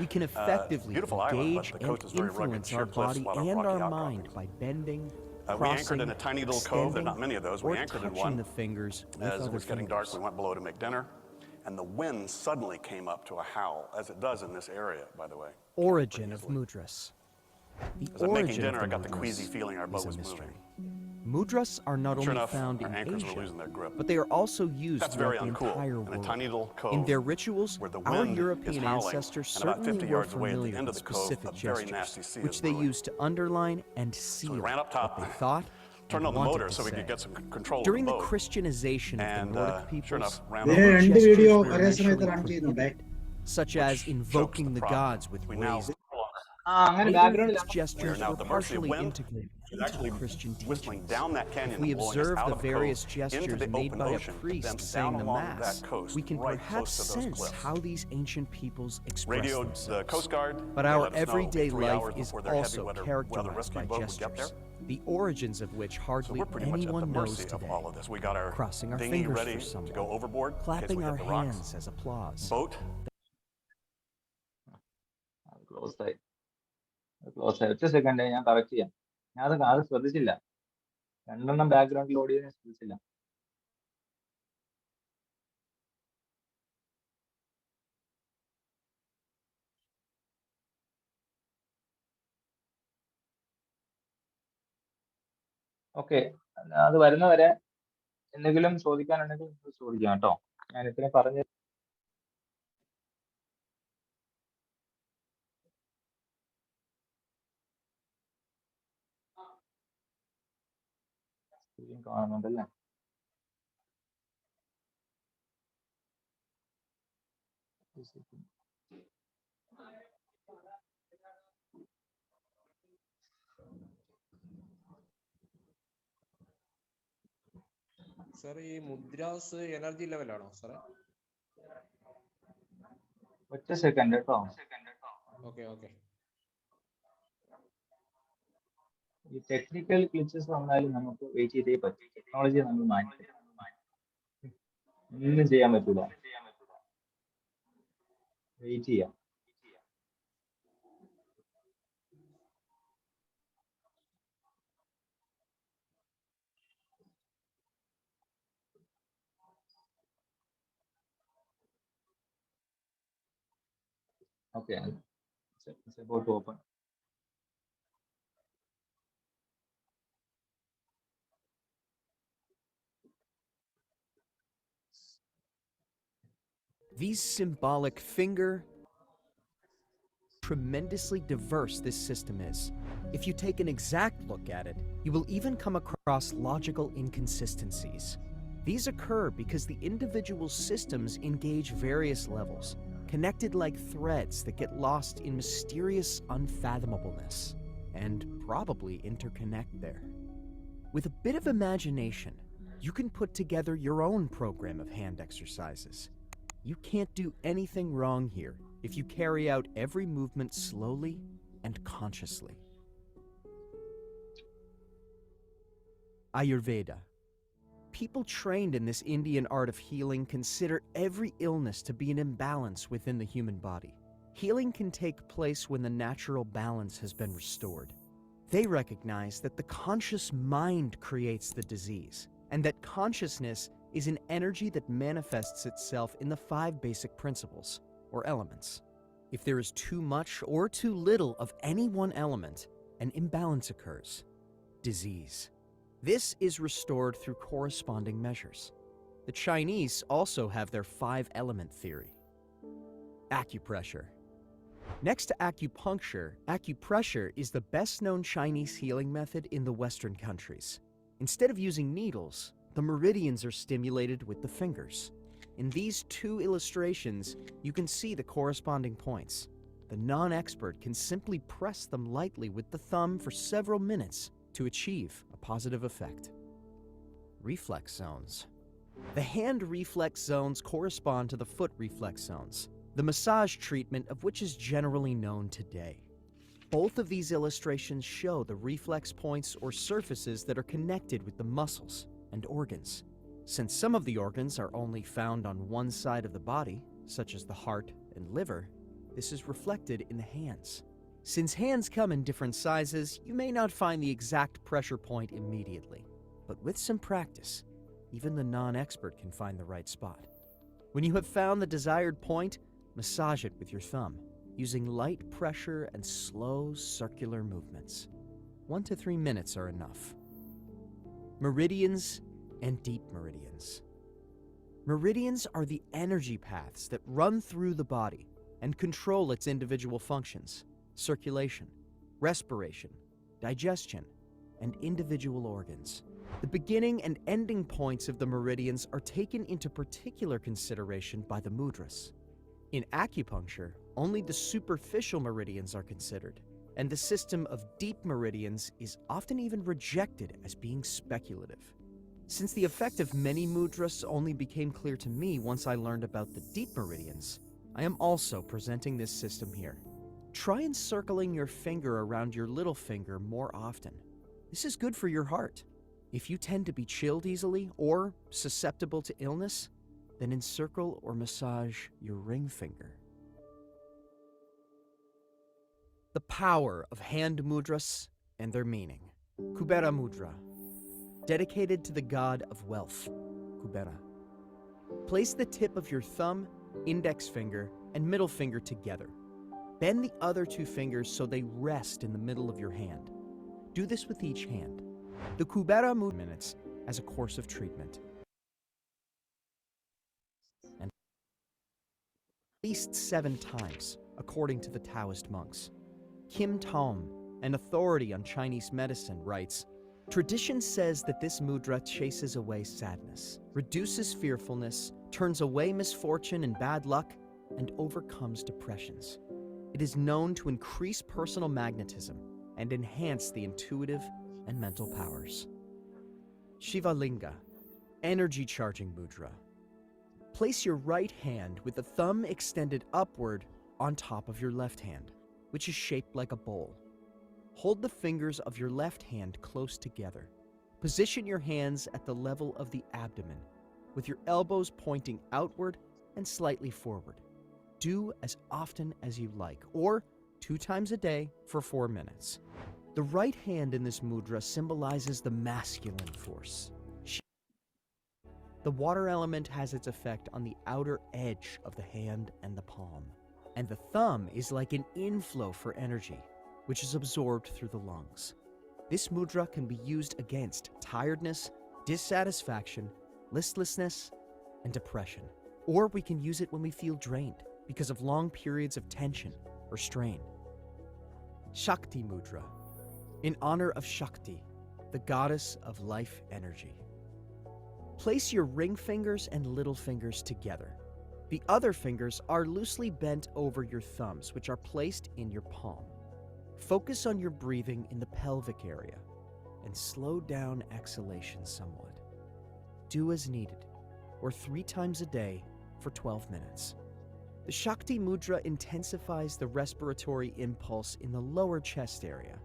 We can effectively engage and influence our body and our mind by bending, we anchored in a tiny little cove. There are not many of those. We anchored in one. The fingers as it was getting dark, we went below to make dinner, and the wind suddenly came up to a howl, as it does in this area, by the way. Origin of mudras. As I'm making dinner, I got the queasy feeling our boat was moving. Mudras are not only found in Asia, but they are also used throughout the entire world. In their rituals, our European ancestors certainly were familiar with specific gestures, which they used to underline and seal what they thought and wanted to say. During the Christianization of the Nordic peoples, such as invoking the gods with raised gestures were partially integrated into Christian teachings. If we observe the various gestures made by a priest saying the Mass, we can perhaps sense how these ancient peoples express themselves. But our everyday life is also characterized by gestures, the origins of which hardly anyone knows today. Crossing our fingers for someone, clapping our hands as applause. Close ആയി. ഒറ്റ second, ഞാൻ correct ചെയ്യാം. ഞാൻ അത് ശ്രദ്ധിച്ചില്ല, രണ്ടെണ്ണം ബാക്ക്ഗ്രൗണ്ടിൽ load ചെയ്ത് ശ്രദ്ധിച്ചില്ല. ഓക്കെ, അത് വരുന്നവരെ എന്തെങ്കിലും ചോദിക്കാനുണ്ടെങ്കിൽ ചോദിക്കാം കേട്ടോ. ഞാൻ ഇത്രയും പറഞ്ഞു. കാണുന്നുണ്ടല്ലേ? സാർ ഈ മുദ്രാസ് എനർജി ലെവലാണോ സാറേ? ഒറ്റ സെക്കൻഡ് കേട്ടോ. Okay okay. ഈ ടെക്നിക്കൽ ഗ്ലിച്ചസ് വന്നാലും നമുക്ക് വെയിറ്റ് ചെയ്തേ പറ്റും. ടെക്നോളജി നമ്മൾ മാറ്റി ഒന്നും ചെയ്യാൻ പറ്റൂല. വെയിറ്റ് ചെയ്യാം. Okay, it's about to open. These symbolic finger, tremendously diverse this system is. If you take an exact look at it, you will even come across logical inconsistencies. These occur because the individual systems engage various levels, connected like threads that get lost in mysterious unfathomableness, and probably interconnect there. With a bit of imagination, you can put together your own program of hand exercises. You can't do anything wrong here if you carry out every movement slowly and consciously. Ayurveda. People trained in this Indian art of healing consider every illness to be an imbalance within the human body. Healing can take place when the natural balance has been restored. They recognize that the conscious mind creates the disease, and that consciousness is an energy that manifests itself in the 5 basic principles, or elements. If there is too much or too little of any one element, an imbalance occurs. Disease. This is restored through corresponding measures. The Chinese also have their 5-element theory. Acupressure. Next to acupuncture, acupressure is the best-known Chinese healing method in the Western countries. Instead of using needles, the meridians are stimulated with the fingers. In these 2 illustrations, you can see the corresponding points. The non-expert can simply press them lightly with the thumb for several minutes to achieve a positive effect. Reflex zones. The hand reflex zones correspond to the foot reflex zones, the massage treatment of which is generally known today. Both of these illustrations show the reflex points or surfaces that are connected with the muscles and organs. Since some of the organs are only found on one side of the body, such as the heart and liver, this is reflected in the hands. Since hands come in different sizes, you may not find the exact pressure point immediately. But with some practice, even the non-expert can find the right spot. When you have found the desired point, massage it with your thumb, using light pressure and slow circular movements. 1 to 3 minutes are enough. Meridians and deep meridians. Meridians are the energy paths that run through the body and control its individual functions, circulation, respiration, digestion, and individual organs. The beginning and ending points of the meridians are taken into particular consideration by the mudras. In acupuncture, only the superficial meridians are considered, and the system of deep meridians is often even rejected as being speculative. Since the effect of many mudras only became clear to me once I learned about the deep meridians, I am also presenting this system here. Try encircling your finger around your little finger more often. This is good for your heart. If you tend to be chilled easily or susceptible to illness, then encircle or massage your ring finger. The power of hand mudras and their meaning. Kubera Mudra, dedicated to the god of wealth, Kubera. Place the tip of your thumb, index finger, and middle finger together. Bend the other 2 fingers so they rest in the middle of your hand. Do this with each hand. The Kubera Mudra minutes as a course of treatment. And at least 7 times, according to the Taoist monks. Kim Tom, an authority on Chinese medicine, writes, "Tradition says that this mudra chases away sadness, reduces fearfulness, turns away misfortune and bad luck, and overcomes depressions. It is known to increase personal magnetism and enhance the intuitive and mental powers." Shiva Linga, Energy Charging Mudra. Place your right hand with the thumb extended upward on top of your left hand, which is shaped like a bowl. Hold the fingers of your left hand close together. Position your hands at the level of the abdomen, with your elbows pointing outward and slightly forward. Do as often as you like, or 2 times a day for 4 minutes. The right hand in this mudra symbolizes the masculine force. The water element has its effect on the outer edge of the hand and the palm, and the thumb is like an inflow for energy, which is absorbed through the lungs. This mudra can be used against tiredness, dissatisfaction, listlessness, and depression. Or we can use it when we feel drained because of long periods of tension or strain. Shakti Mudra, in honor of Shakti, the goddess of life energy. Place your ring fingers and little fingers together. The other fingers are loosely bent over your thumbs, which are placed in your palm. Focus on your breathing in the pelvic area and slow down exhalation somewhat. Do as needed, or 3 times a day for 12 minutes. The Shakti Mudra intensifies the respiratory impulse in the lower chest area.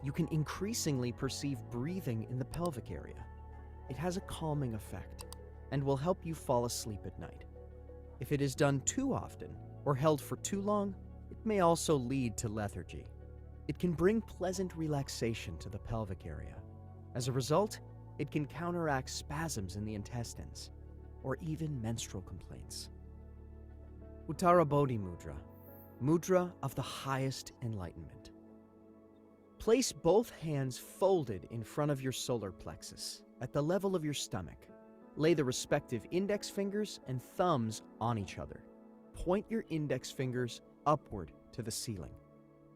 You can increasingly perceive breathing in the pelvic area. It has a calming effect and will help you fall asleep at night. If it is done too often or held for too long, it may also lead to lethargy. It can bring pleasant relaxation to the pelvic area. As a result, it can counteract spasms in the intestines or even menstrual complaints. Uttara Bodhi Mudra, mudra of the highest enlightenment. Place both hands folded in front of your solar plexus at the level of your stomach. Lay the respective index fingers and thumbs on each other. Point your index fingers upward to the ceiling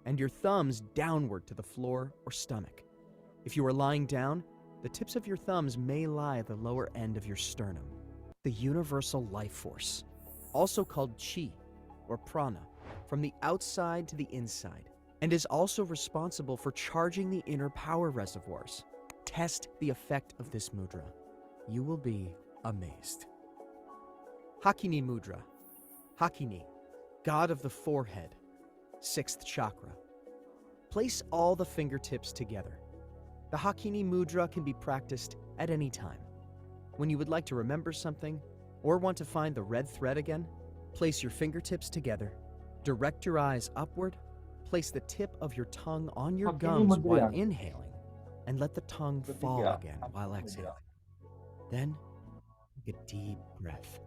and your thumbs downward to the floor or stomach. If you are lying down, the tips of your thumbs may lie at the lower end of your sternum. The universal life force, also called chi or prana, from the outside to the inside, and is also responsible for charging the inner power reservoirs. Test the effect of this mudra. You will be amazed. Hakini Mudra. Hakini, god of the forehead, 6th chakra. Place all the fingertips together. The Hakini Mudra can be practiced at any time. When you would like to remember something or want to find the red thread again, place your fingertips together, direct your eyes upward, place the tip of your tongue on your gums while inhaling, and let the tongue fall again while exhaling. Then, take a deep breath,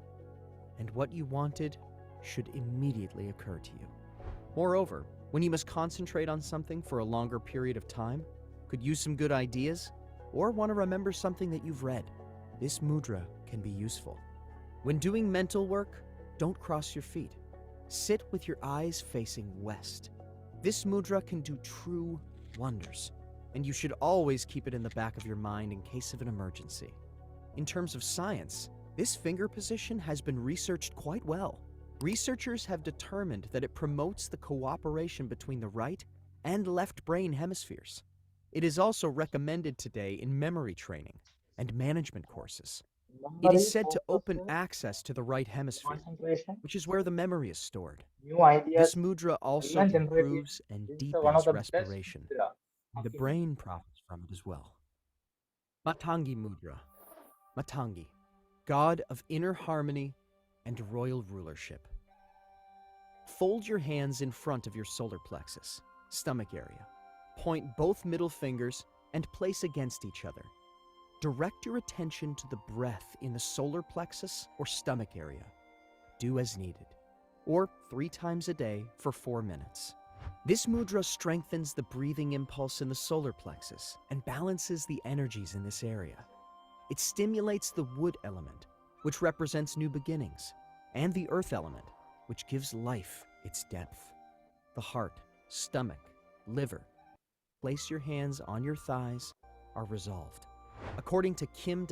and what you wanted should immediately occur to you. Moreover, when you must concentrate on something for a longer period of time, could use some good ideas, or want to remember something that you've read, this mudra can be useful. When doing mental work, don't cross your feet. Sit with your eyes facing west. This mudra can do true wonders, and you should always keep it in the back of your mind in case of an emergency. In terms of science, this finger position has been researched quite well. Researchers have determined that it promotes the cooperation between the right and left brain hemispheres. It is also recommended today in memory training and management courses. It is said to open access to the right hemisphere, which is where the memory is stored. This mudra also improves and deepens respiration. The brain profits from it as well. Matangi Mudra. Matangi, god of inner harmony and royal rulership. Fold your hands in front of your solar plexus, stomach area. Point both middle fingers and place against each other. Direct your attention to the breath in the solar plexus or stomach area. Do as needed, or 3 times a day for 4 minutes. This mudra strengthens the breathing impulse in the solar plexus and balances the energies in this area. It stimulates the wood element, which represents new beginnings, and the earth element, which gives life its depth. The heart, stomach, liver, place your hands on your thighs, are resolved. According to Kim,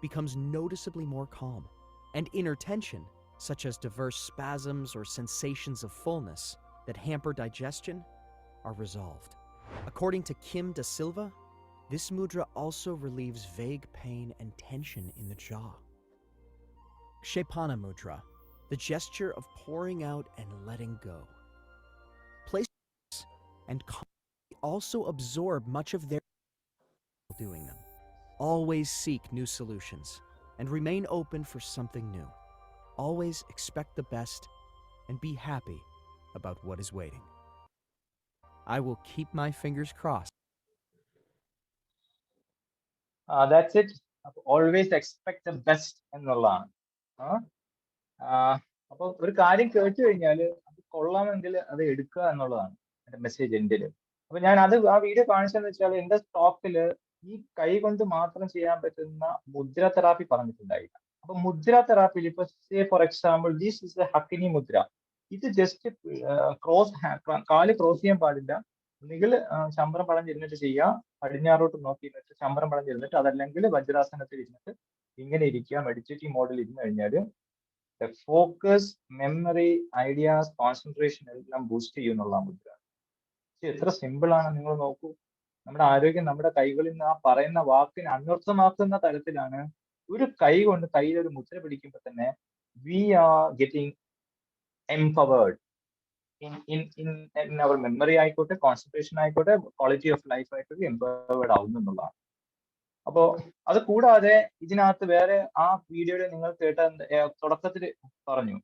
becomes noticeably more calm, and inner tension, such as diverse spasms or sensations of fullness that hamper digestion, are resolved. According to Kim Da Silva, This mudra also relieves vague pain and tension in the jaw. Kshepana mudra, the gesture of pouring out and letting go. Place and also absorb much of their doing them. Always seek new solutions and remain open for something new. Always expect the best and be happy about what is waiting. I will keep my fingers crossed. That's it. Always expect the best എന്നുള്ളതാണ്. അപ്പൊ ഒരു കാര്യം കേട്ട് കഴിഞ്ഞാൽ അത് കൊള്ളാമെങ്കിൽ അത് എടുക്കുക എന്നുള്ളതാണ് എന്റെ മെസ്സേജ് എൻ്റെ. അപ്പൊ ഞാൻ അത് ആ വീഡിയോ കാണിച്ചതെന്ന് വെച്ചാൽ എന്റെ സ്റ്റോക്കില് ഈ കൈ കൊണ്ട് മാത്രം ചെയ്യാൻ പറ്റുന്ന മുദ്ര തെറാപ്പി പറഞ്ഞിട്ടുണ്ടായില്ല. അപ്പൊ മുദ്ര തെറാപ്പിയിൽ ഇപ്പൊ for example this is a Hakini mudra. ഇത് ജസ്റ്റ് കാല് ക്രോസ് ചെയ്യാൻ പാടില്ല. ഒന്നുകിൽ ചമ്രം പടഞ്ഞിരുന്നിട്ട് ചെയ്യുക, പടിഞ്ഞാറോട്ട് നോക്കി ഇരുന്നിട്ട് ചമ്രം പടഞ്ഞിരുന്നിട്ട്, അതല്ലെങ്കിൽ വജ്രാസനത്തിൽ ഇരുന്നിട്ട് ഇങ്ങനെ ഇരിക്കുക, മെഡിറ്റേറ്റീവ് മോഡിൽ ഇരുന്ന് കഴിഞ്ഞാൽ ഫോക്കസ്, മെമ്മറി, ഐഡിയാസ്, കോൺസെൻട്രേഷൻ എല്ലാം ബൂസ്റ്റ് ചെയ്യുന്നുള്ള മുദ്ര. എത്ര സിമ്പിൾ ആണ് നിങ്ങൾ നോക്കൂ. നമ്മുടെ ആരോഗ്യം നമ്മുടെ കൈകളിൽ നിന്ന് ആ പറയുന്ന വാക്കിനെ അന്വർത്ഥമാക്കുന്ന തരത്തിലാണ്. ഒരു കൈ കൊണ്ട് കയ്യിൽ ഒരു മുദ്ര പിടിക്കുമ്പോൾ തന്നെ we are getting empowered in our memory ആയിക്കോട്ടെ, കോൺസെൻട്രേഷൻ ആയിക്കോട്ടെ, ക്വാളിറ്റി ഓഫ് ലൈഫ് ആയിക്കോട്ടെ എംപവേർഡ് ആവുന്നു എന്നുള്ളതാണ്. അപ്പോ അത് കൂടാതെ ഇതിനകത്ത് വേറെ ആ വീഡിയോയിൽ നിങ്ങൾ കേട്ട തുടക്കത്തിൽ പറഞ്ഞു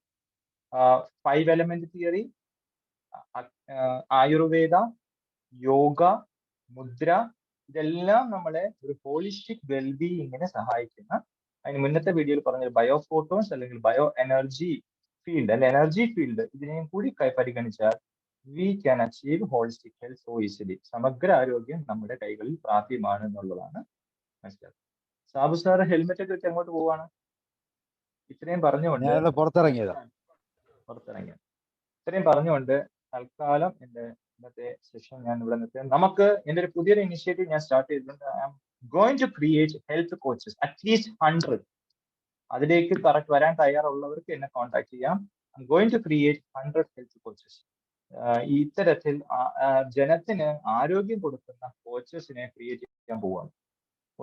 5 എലമെന്റ് തിയറി, ആയുർവേദ, യോഗ, മുദ്ര, ഇതെല്ലാം നമ്മളെ ഒരു ഹോളിസ്റ്റിക് വെൽബീയിങ്ങിനെ സഹായിക്കുന്ന, അതിന് മുന്നത്തെ വീഡിയോയിൽ പറഞ്ഞ ബയോ ഫോട്ടോൺസ് അല്ലെങ്കിൽ ബയോ എനർജി ഫീൽഡ് അല്ലെ എനർജി ഫീൽഡ്, ഇതിനെയും കൂടി പരിഗണിച്ചാൽ we can achieve holistic health so easily. സമഗ്ര ആരോഗ്യം നമ്മുടെ കൈകളിൽ പ്രാപ്യമാണ് എന്നുള്ളതാണ് മനസ്സിലാക്കുന്നത്. സാബു സാർ ഹെൽമെറ്റ് ഒക്കെ വെച്ച് അങ്ങോട്ട് പോവാണ്. ഇത്രയും പറഞ്ഞുകൊണ്ട് പുറത്തിറങ്ങിയത് ഇത്രയും പറഞ്ഞുകൊണ്ട് തൽക്കാലം എന്റെ ഇന്നത്തെ സെഷൻ ഞാൻ ഇവിടെ നിർത്തുകയാണ്. നമുക്ക് എന്റെ ഒരു പുതിയൊരു ഇനിഷ്യേറ്റീവ് ഞാൻ സ്റ്റാർട്ട് ചെയ്തിട്ടുണ്ട്. I am going to create health coaches, at least 100. അതിലേക്ക് കറക്റ്റ് വരാൻ തയ്യാറുള്ളവർക്ക് എന്നെ കോൺടാക്ട് ചെയ്യാം. I M going to create 100 health coaches. ഇത്തരത്തിൽ ജനത്തിന് ആരോഗ്യം കൊടുക്കുന്ന കോച്ചസിനെ ക്രിയേറ്റ് ചെയ്യാൻ പോവാണ്.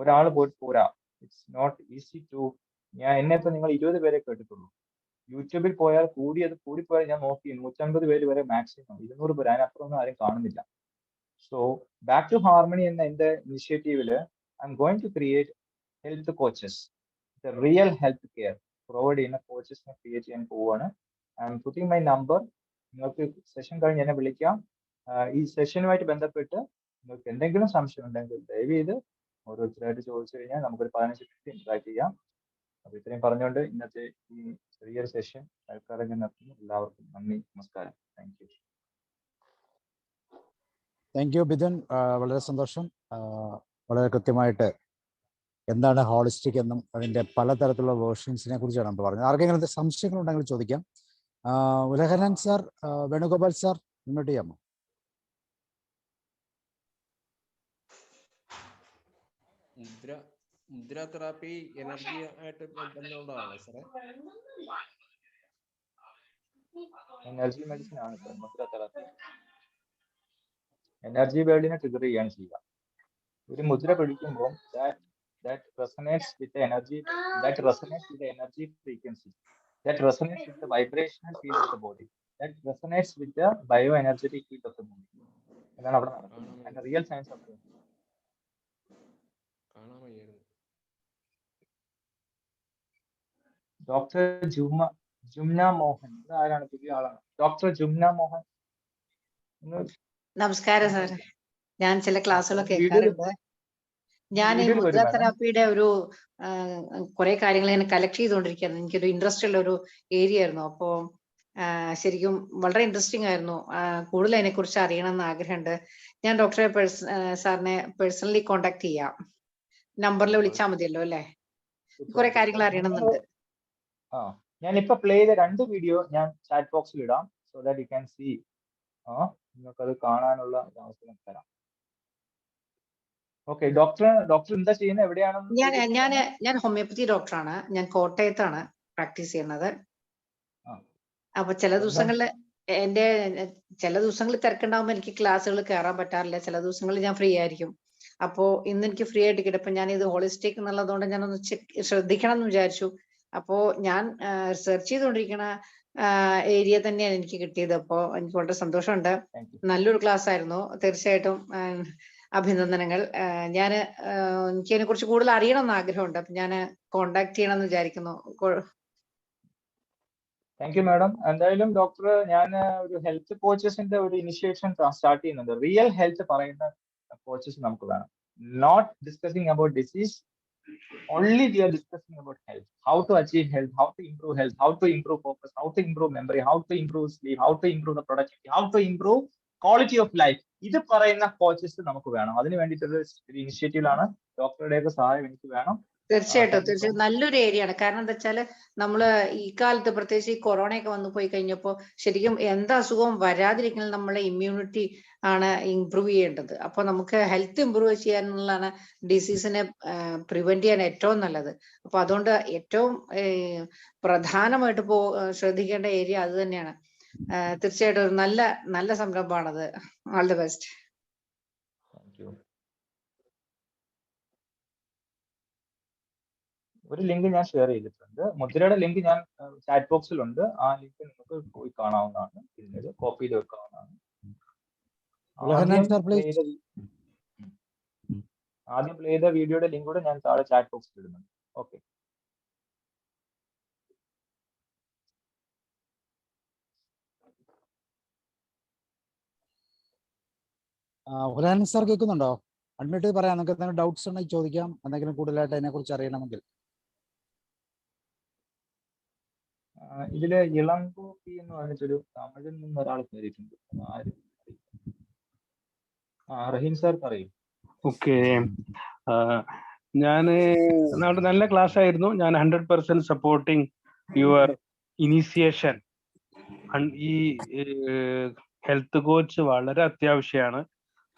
ഒരാൾ പോയിട്ട് പോരാ. It's not easy to. എന്നെ ഇപ്പൊ നിങ്ങൾ 20 പേരെ കേട്ടിട്ടുള്ളൂ. യൂട്യൂബിൽ പോയാൽ കൂടിപ്പോയാൽ ഞാൻ നോക്കി 150 പേര് വരെ മാക്സിമം, 200 പേര്, അതിനപ്പുറമൊന്നും ആരും കാണുന്നില്ല. സോ ബാക്ക് ടു ഹാർമണി എന്ന എന്റെ ഇനിഷ്യേറ്റീവില് I M going to create health coaches, real health care provide ചെയ്യുന്ന കോച്ചസിനെ ക്രിയേറ്റ് ചെയ്യാൻ പോവുകയാണ്. I'm putting my number. നിങ്ങൾക്ക് സെഷൻ കഴിഞ്ഞ് എന്നെ വിളിക്കാം. ഈ സെഷനുമായിട്ട് ബന്ധപ്പെട്ട് നിങ്ങൾക്ക് എന്തെങ്കിലും സംശയം ഉണ്ടെങ്കിൽ ദയവ് ചെയ്ത് ഓരോരുത്തരായിട്ട് ചോദിച്ചു കഴിഞ്ഞാൽ നമുക്കൊരു 15 മിനിറ്റ് ഇന്ററാക്ട് ചെയ്യാം. അപ്പൊ ഇത്രയും പറഞ്ഞുകൊണ്ട് ഇന്നത്തെ ഈ ചെറിയൊരു സെഷൻ തൽക്കാലം ഞാൻ നടത്തുന്നു. എല്ലാവർക്കും നന്ദി, നമസ്കാരം. Thank you Bidun. വളരെ സന്തോഷം. വളരെ കൃത്യമായിട്ട് എന്താണ് ഹോളിസ്റ്റിക് എന്നും അതിൻ്റെ പലതരത്തിലുള്ള വേർഷൻസിനെ കുറിച്ചാണ് നമ്മൾ പറഞ്ഞത്. ആർക്കെങ്കിലും സംശയങ്ങളുണ്ടെങ്കിൽ ചോദിക്കാം. ഉലഹനൻ സാർ, വേണുഗോപാൽ സാർ, ഇങ്ങോട്ട് ചെയ്യാമോ? മുദ്ര തെറാപ്പി എനർജി ആയിട്ട് ബന്ധമുള്ളതാണോ സാറേ? എനർജി മെഡിസിൻ ആണ് സാർ മുദ്ര തെറാപ്പി. എനർജി വേൾഡിനെ ട്രിഗർ ചെയ്യാണ് ചെയ്യുക. ഒരു മുദ്ര പിടിക്കുമ്പോൾ that resonates with the energy frequency, that resonates with the vibrational field of the body, that resonates with the bioenergetic field of the body. അതാണ് അവിടെ നടക്കുന്നത്. അതിന്റെ റിയൽ സയൻസ് ആണ്. ഡോക്ടർ ജുംന മോഹൻ, ആരാണ്? പുതിയ ആളാണ് ഡോക്ടർ ജുംന മോഹൻ. നമസ്കാരം സാർ. ഞാൻ ചില ക്ലാസ്സുകളൊക്കെ കേൾക്കാറുണ്ട്. ഞാൻ ഈ മുദ്ര തെറാപ്പിയുടെ ഒരു കുറെ കാര്യങ്ങൾ ഞാൻ കളക്ട് ചെയ്തുകൊണ്ടിരിക്കുകയാണ്. എനിക്കൊരു ഇൻട്രസ്റ്റ് ഉള്ള ഒരു ഏരിയ ആയിരുന്നു. അപ്പോ ശരിക്കും വളരെ ഇൻട്രസ്റ്റിംഗ് ആയിരുന്നു. കൂടുതൽ അതിനെ കുറിച്ച് അറിയണമെന്ന് ആഗ്രഹമുണ്ട്. ഞാൻ ഡോക്ടറെ സാറിനെ പേഴ്സണലി കോണ്ടാക്ട് ചെയ്യാം. നമ്പറിൽ വിളിച്ചാൽ മതിയല്ലോ അല്ലേ? കുറെ കാര്യങ്ങൾ അറിയണമെന്നുണ്ട്. ഞാനിപ്പോ പ്ലേ ചെയ്ത 2 വീഡിയോ ഞാൻ ചാറ്റ് ബോക്സിൽ ഇടാം. So that you can see. നിങ്ങൾക്കത് കാണാനുള്ള അവസരം തരാം. ഓക്കെ, ഡോക്ടർ എന്താ ചെയ്യുന്നത്? എവിടെയാണ്? ഞാൻ ഹോമിയോപ്പതി ഡോക്ടറാണ്. ഞാൻ കോട്ടയത്താണ് പ്രാക്ടീസ് ചെയ്യുന്നത്. അപ്പൊ ചില ദിവസങ്ങളിൽ തിരക്കുണ്ടാവുമ്പോൾ എനിക്ക് ക്ലാസ്സുകൾ കയറാൻ പറ്റാറില്ല. ചില ദിവസങ്ങളിൽ ഞാൻ ഫ്രീ ആയിരിക്കും. അപ്പോ ഇന്ന് എനിക്ക് ഫ്രീ ആയിട്ട് കിട്ടും. അപ്പൊ ഞാൻ ഇത് ഹോളിസ്റ്റിക് എന്നുള്ളതുകൊണ്ട് ഞാനൊന്ന് ശ്രദ്ധിക്കണം എന്ന് വിചാരിച്ചു. അപ്പോ ഞാൻ റിസർച്ച് ചെയ്തുകൊണ്ടിരിക്കുന്ന ഏരിയ തന്നെയാണ് എനിക്ക് കിട്ടിയത്. അപ്പോ എനിക്ക് വളരെ സന്തോഷമുണ്ട്. നല്ലൊരു ക്ലാസ് ആയിരുന്നു. തീർച്ചയായിട്ടും അഭിനന്ദനങ്ങൾ. ഞാൻ എനിക്ക് അതിനെ കുറിച്ച് കൂടുതൽ അറിയണം എന്ന് ആഗ്രഹമുണ്ട്. അപ്പൊ ഞാൻ കോണ്ടാക്ട് ചെയ്യണം എന്ന് വിചാരിക്കുന്നു. Thank you madam. എന്തായാലും ഡോക്ടർ, ഞാൻ ഒരു ഹെൽത്ത് കോച്ചസിന്റെ ഒരു ഇനിഷ്യേഷൻ സ്റ്റാർട്ട് ചെയ്യുന്നുണ്ട്. റിയൽ ഹെൽത്ത് പറയുന്ന കോച്ചസ് നമുക്ക് വേണം. Not discussing about disease, only we are discussing about health, how to achieve health, how to improve health, how to improve focus, how to improve memory, how to improve sleep, how to improve the productivity, how to improve quality of life. ഇത് പറയുന്ന coaches നമുക്ക് വേണം. അതിന് വേണ്ടിയിട്ടുള്ള ഒരു ഇനിഷ്യേറ്റീവിലാണ്. ഡോക്ടറുടെയൊക്കെ സഹായം എനിക്ക് വേണം. തീർച്ചയായിട്ടും നല്ലൊരു ഏരിയ ആണ്. കാരണം എന്താ വെച്ചാല് നമ്മള് ഈ കാലത്ത് പ്രത്യേകിച്ച് ഈ കൊറോണയൊക്കെ വന്നു പോയി കഴിഞ്ഞപ്പോ ശരിക്കും എന്താ അസുഖവും വരാതിരിക്കുന്നത് നമ്മളെ ഇമ്മ്യൂണിറ്റി ആണ് ഇംപ്രൂവ് ചെയ്യേണ്ടത്. അപ്പൊ നമുക്ക് ഹെൽത്ത് ഇംപ്രൂവ് ചെയ്യാനുള്ളതാണ് ഡിസീസിനെ പ്രിവെന്റ് ചെയ്യാൻ ഏറ്റവും നല്ലത്. അപ്പൊ അതുകൊണ്ട് ഏറ്റവും പ്രധാനമായിട്ട് ശ്രദ്ധിക്കേണ്ട ഏരിയ അത് തന്നെയാണ്. തീർച്ചയായിട്ടും ഒരു നല്ല സംരംഭമാണത്. All the best. ഒരു ലിങ്ക് ഞാൻ ഷെയർ ചെയ്തിട്ടുണ്ട്. മുദ്രയുടെ ലിങ്ക് ഞാൻ ചാറ്റ് ബോക്സിലുണ്ട്. ആ ലിങ്ക് നിങ്ങൾക്ക് പോയി കാണാവുന്നതാണ്. ഇതിനൊരു കോപ്പി ചെയ്ത് വെക്കാവുന്നതാണ്. ആദ്യം പ്ലേ ചെയ്ത വീഡിയോയുടെ ലിങ്ക് കൂടെ ഞാൻ താഴെ ചാറ്റ് ബോക്സിൽ ഇടുന്നുണ്ട്. ഓക്കെ. സാർ കേൾക്കുന്നുണ്ടോ? അഡ്മിറ്റ് പറയാം. നിങ്ങൾക്ക് എന്തെങ്കിലും ഡൗട്ട്സ് ഉണ്ടെങ്കിൽ ചോദിക്കാം. എന്തെങ്കിലും കൂടുതലായിട്ട് അതിനെ കുറിച്ച് അറിയണമെങ്കിൽ. ഇതില് ഇളങ്കോപ്പി എന്ന് പറഞ്ഞിട്ടൊരു തമിഴിൽ നിന്ന് ഒരാൾ കയറിയിട്ടുണ്ട്. റഹീം സാർ പറയും. ഓക്കെ, ഞാന് നല്ല ക്ലാസ് ആയിരുന്നു. ഞാൻ 100% സപ്പോർട്ടിങ് യുവർ ഇനീഷ്യേഷൻ. ഈ ഹെൽത്ത് കോച്ച് വളരെ അത്യാവശ്യമാണ്.